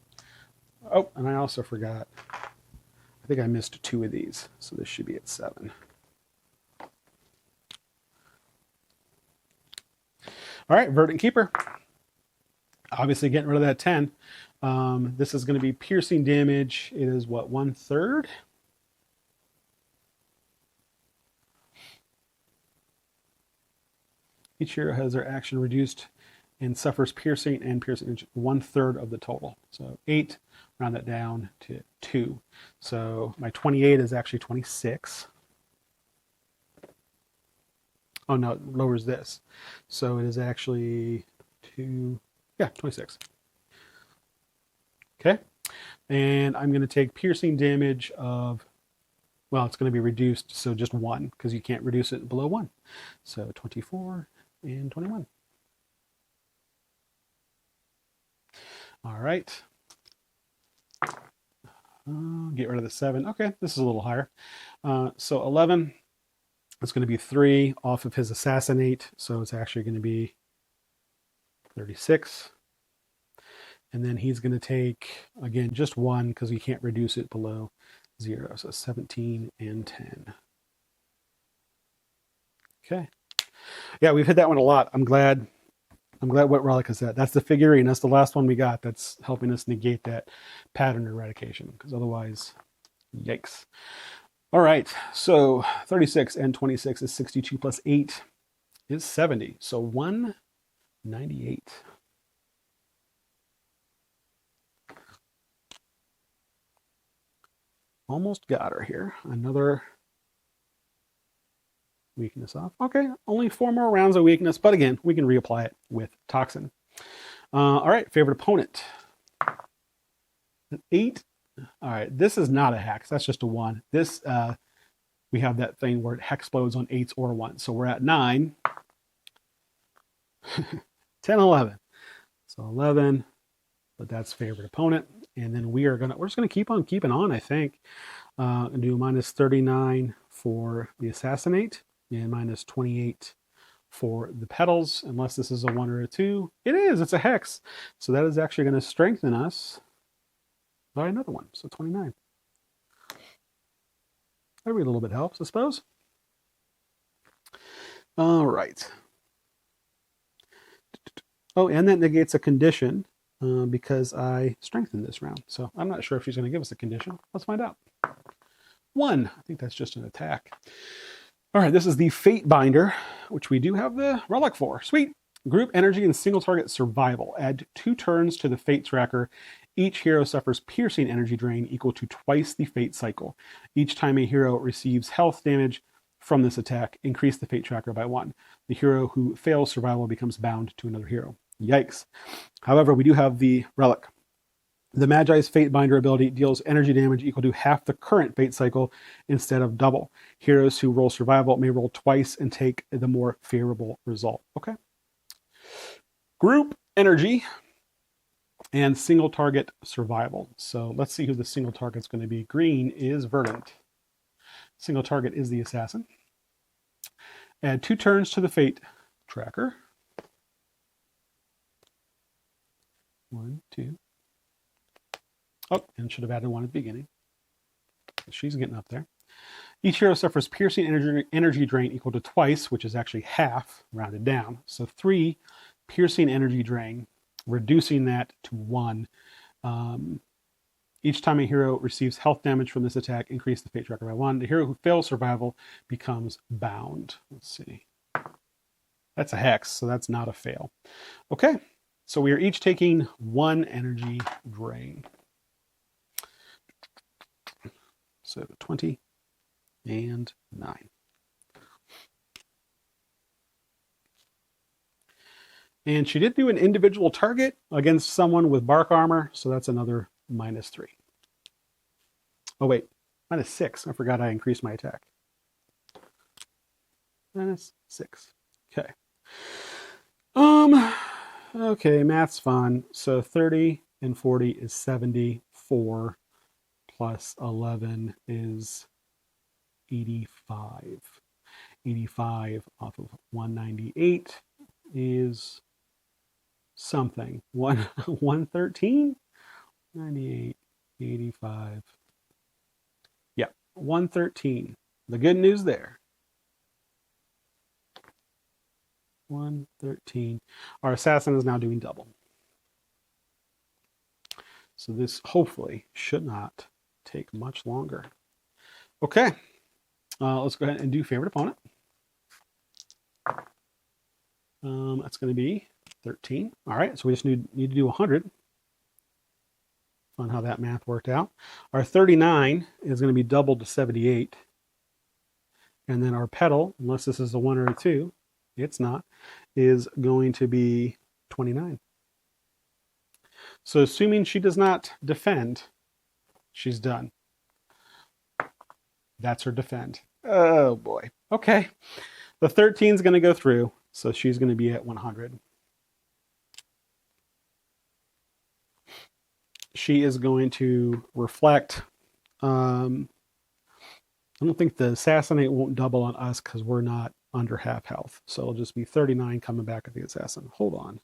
oh, and I also forgot. I think I missed 2 of these. So this should be at 7. All right, Verdant Keeper. Obviously getting rid of that 10. This is going to be piercing damage. It is what, 1/3? Each hero has their action reduced and suffers piercing and piercing 1/3 of the total. So 8, round that down to 2. So my 28 is actually 26. Oh no, it lowers this. So it is actually 26. Okay. And I'm going to take piercing damage of, well, it's going to be reduced, so just 1, because you can't reduce it below 1. So 24 and 21. All right. Get rid of the 7. Okay, this is a little higher. So 11, it's going to be 3 off of his assassinate, so it's actually going to be 36. And then he's going to take, again, just 1, because you can't reduce it below 0. So 17 and 10. Okay. Yeah, we've hit that one a lot. I'm glad what Relic is that. That's the figurine. That's the last one we got. That's helping us negate that pattern eradication. Because otherwise, yikes. All right. So 36 and 26 is 62 plus 8 is 70. So 198. Almost got her here. Another weakness off. Okay, only 4 more rounds of weakness, but again, we can reapply it with Toxin. All right, favorite opponent. An 8. All right, this is not a hex. That's just a 1. This, we have that thing where it hexplodes on 8s or 1s. So we're at 9. 10, 11. So 11, but that's favorite opponent. And then we're just gonna keep on keeping on, I think. And do -39 for the assassinate and -28 for the petals, unless this is a 1 or a 2. It is, it's a hex. So that is actually going to strengthen us by another 1, so 29. Every little bit helps, I suppose. All right. Oh, and that negates a condition because I strengthened this round. So I'm not sure if she's going to give us a condition. Let's find out. 1. I think that's just an attack. All right, this is the Fate Binder, which we do have the relic for. Sweet. Group energy and single target survival. Add 2 turns to the Fate tracker. Each hero suffers piercing energy drain equal to twice the Fate cycle. Each time a hero receives health damage from this attack, increase the Fate tracker by 1. The hero who fails survival becomes bound to another hero. Yikes. However, we do have the relic. The Magi's Fate Binder ability deals energy damage equal to half the current Fate cycle instead of double. Heroes who roll survival may roll twice and take the more favorable result. Okay. Group energy. and single target survival. So let's see who the single target's going to be. Green is Verdant. Single target is the assassin. Add 2 turns to the fate tracker. 1, 2. Oh, and should have added 1 at the beginning. She's getting up there. Each hero suffers piercing energy drain equal to twice, which is actually half, rounded down. So 3 piercing energy drain, reducing that to 1. Each time a hero receives health damage from this attack, increase the fate tracker by 1. The hero who fails survival becomes bound. Let's see. That's a hex, so that's not a fail. Okay, so we are each taking 1 energy drain. So 20 and 9. And she did do an individual target against someone with bark armor, so that's another -3. Oh wait, -6. I forgot I increased my attack. -6. Okay. Okay, math's fun. So 30 and 40 is 74 plus 11 is 85. 85 off of 198 is something. 113? 98, 85. Yeah, 113. The good news there. 113. Our assassin is now doing double. So this hopefully should not take much longer. Okay, let's go ahead and do favorite opponent. That's going to be 13. All right, so we just need to do 100. Fun how that math worked out. Our 39 is going to be doubled to 78. And then our pedal, unless this is a 1 or a 2, it's not, is going to be 29. So assuming she does not defend, she's done. That's her defend. Oh boy. Okay. The 13 is going to go through, so she's going to be at 100. She is going to reflect. I don't think the assassinate won't double on us because we're not under half health. So it'll just be 39 coming back at the assassin. Hold on.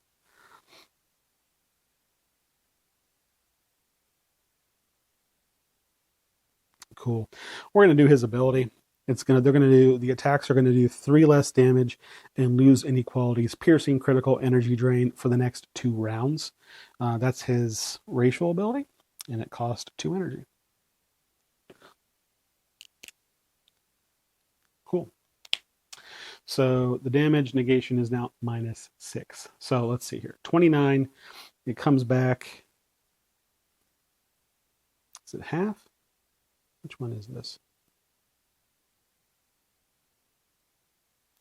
Cool. We're going to do his ability. The attacks are going to do 3 less damage and lose inequalities, piercing, critical, energy drain for the next 2 rounds. That's his racial ability, and it costs 2 energy. Cool. So the damage negation is now -6. So let's see here. 29, it comes back. Is it half? Which one is this?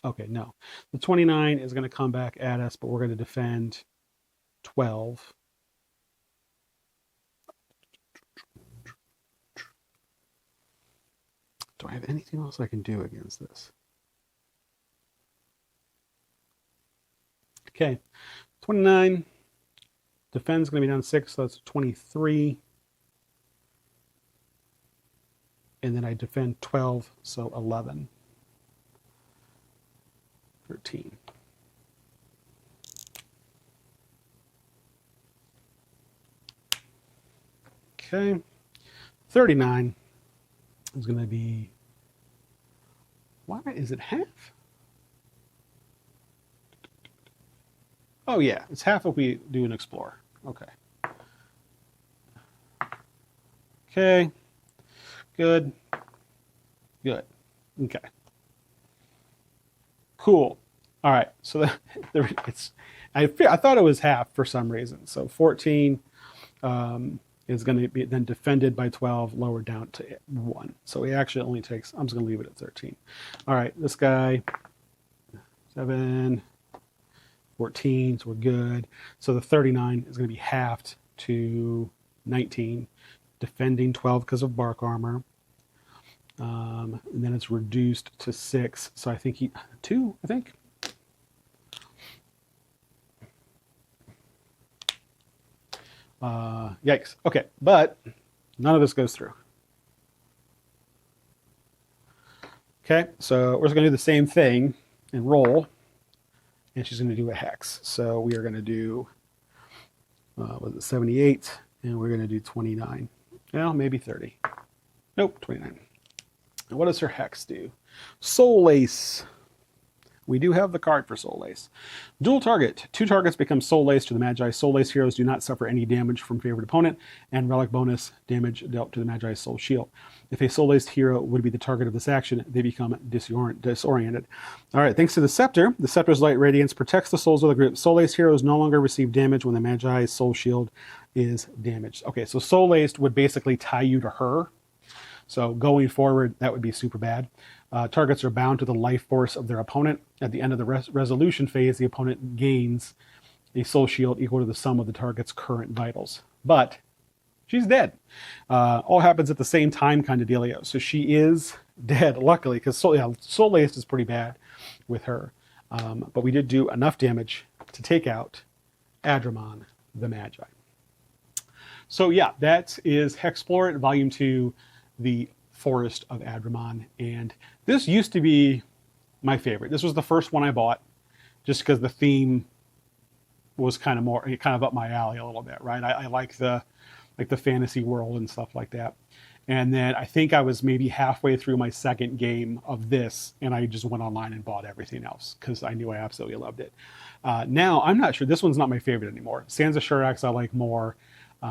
Okay, no. The 29 is going to come back at us, but we're going to defend 12. Do I have anything else I can do against this? Okay, 29. Defense is going to be down 6, so that's 23. And then I defend 12, so 11. 13. Okay. 39 is going to be... Why is it half? Oh, yeah. It's half if we do an Explore. Okay. Okay. Good. Good. Okay. Cool. All right. So I thought it was half for some reason. So 14 is going to be then defended by 12, lowered down to 1. So he actually only takes, I'm just going to leave it at 13. All right. This guy, 7, 14, so we're good. So the 39 is going to be halved to 19, defending 12 because of bark armor. And then it's reduced to 6. So I think 2, I think. Yikes. Okay, but none of this goes through. Okay, so we're just going to do the same thing and roll, and she's going to do a hex. So we are going to do, was it 78, and we're going to do 29. Well, maybe 30. Nope, 29. And what does her hex do? Soul Lace. We do have the card for Soul Lace. Dual target. 2 targets become Soul Lace to the Magi. Soul Lace heroes do not suffer any damage from favorite opponent, and relic bonus damage dealt to the Magi's Soul Shield. If a Soul Laced hero would be the target of this action, they become disoriented. All right, thanks to the Scepter. The Scepter's light radiance protects the souls of the group. Soul Laced heroes no longer receive damage when the Magi's Soul Shield is damaged. Okay, so Soul Laced would basically tie you to her. So going forward, that would be super bad. Targets are bound to the life force of their opponent. At the end of the resolution phase, the opponent gains a soul shield equal to the sum of the target's current vitals. But she's dead. All happens at the same time kind of dealio. So she is dead, luckily, because Soul Laced is pretty bad with her. But we did do enough damage to take out Adrimon the Magi. So yeah, that is Hexplore Volume 2, The Forest of Adrimon. And this used to be my favorite. This was the first one I bought just because the theme was kind of up my alley a little bit, right? I like the fantasy world and stuff like that. And then I think I was maybe halfway through my second game of this, and I just went online and bought everything else because I knew I absolutely loved it. Now, I'm not sure. This one's not my favorite anymore. Sands of Shurax I like more.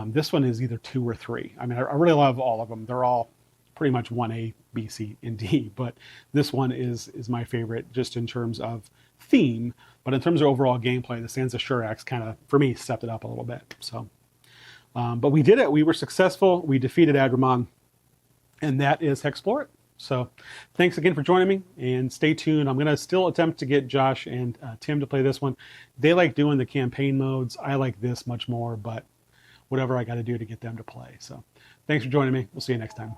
This one is either 2 or 3. I mean, I really love all of them. They're all pretty much 1A, B, C, and D, but this one is my favorite just in terms of theme, but in terms of overall gameplay, the Sands of Shurax kind of, for me, stepped it up a little bit. So, but we did it. We were successful. We defeated Adrimon, and that is Hexplore. So thanks again for joining me, and stay tuned. I'm going to still attempt to get Josh and Tim to play this one. They like doing the campaign modes. I like this much more, but whatever I got to do to get them to play. So thanks for joining me. We'll see you next time.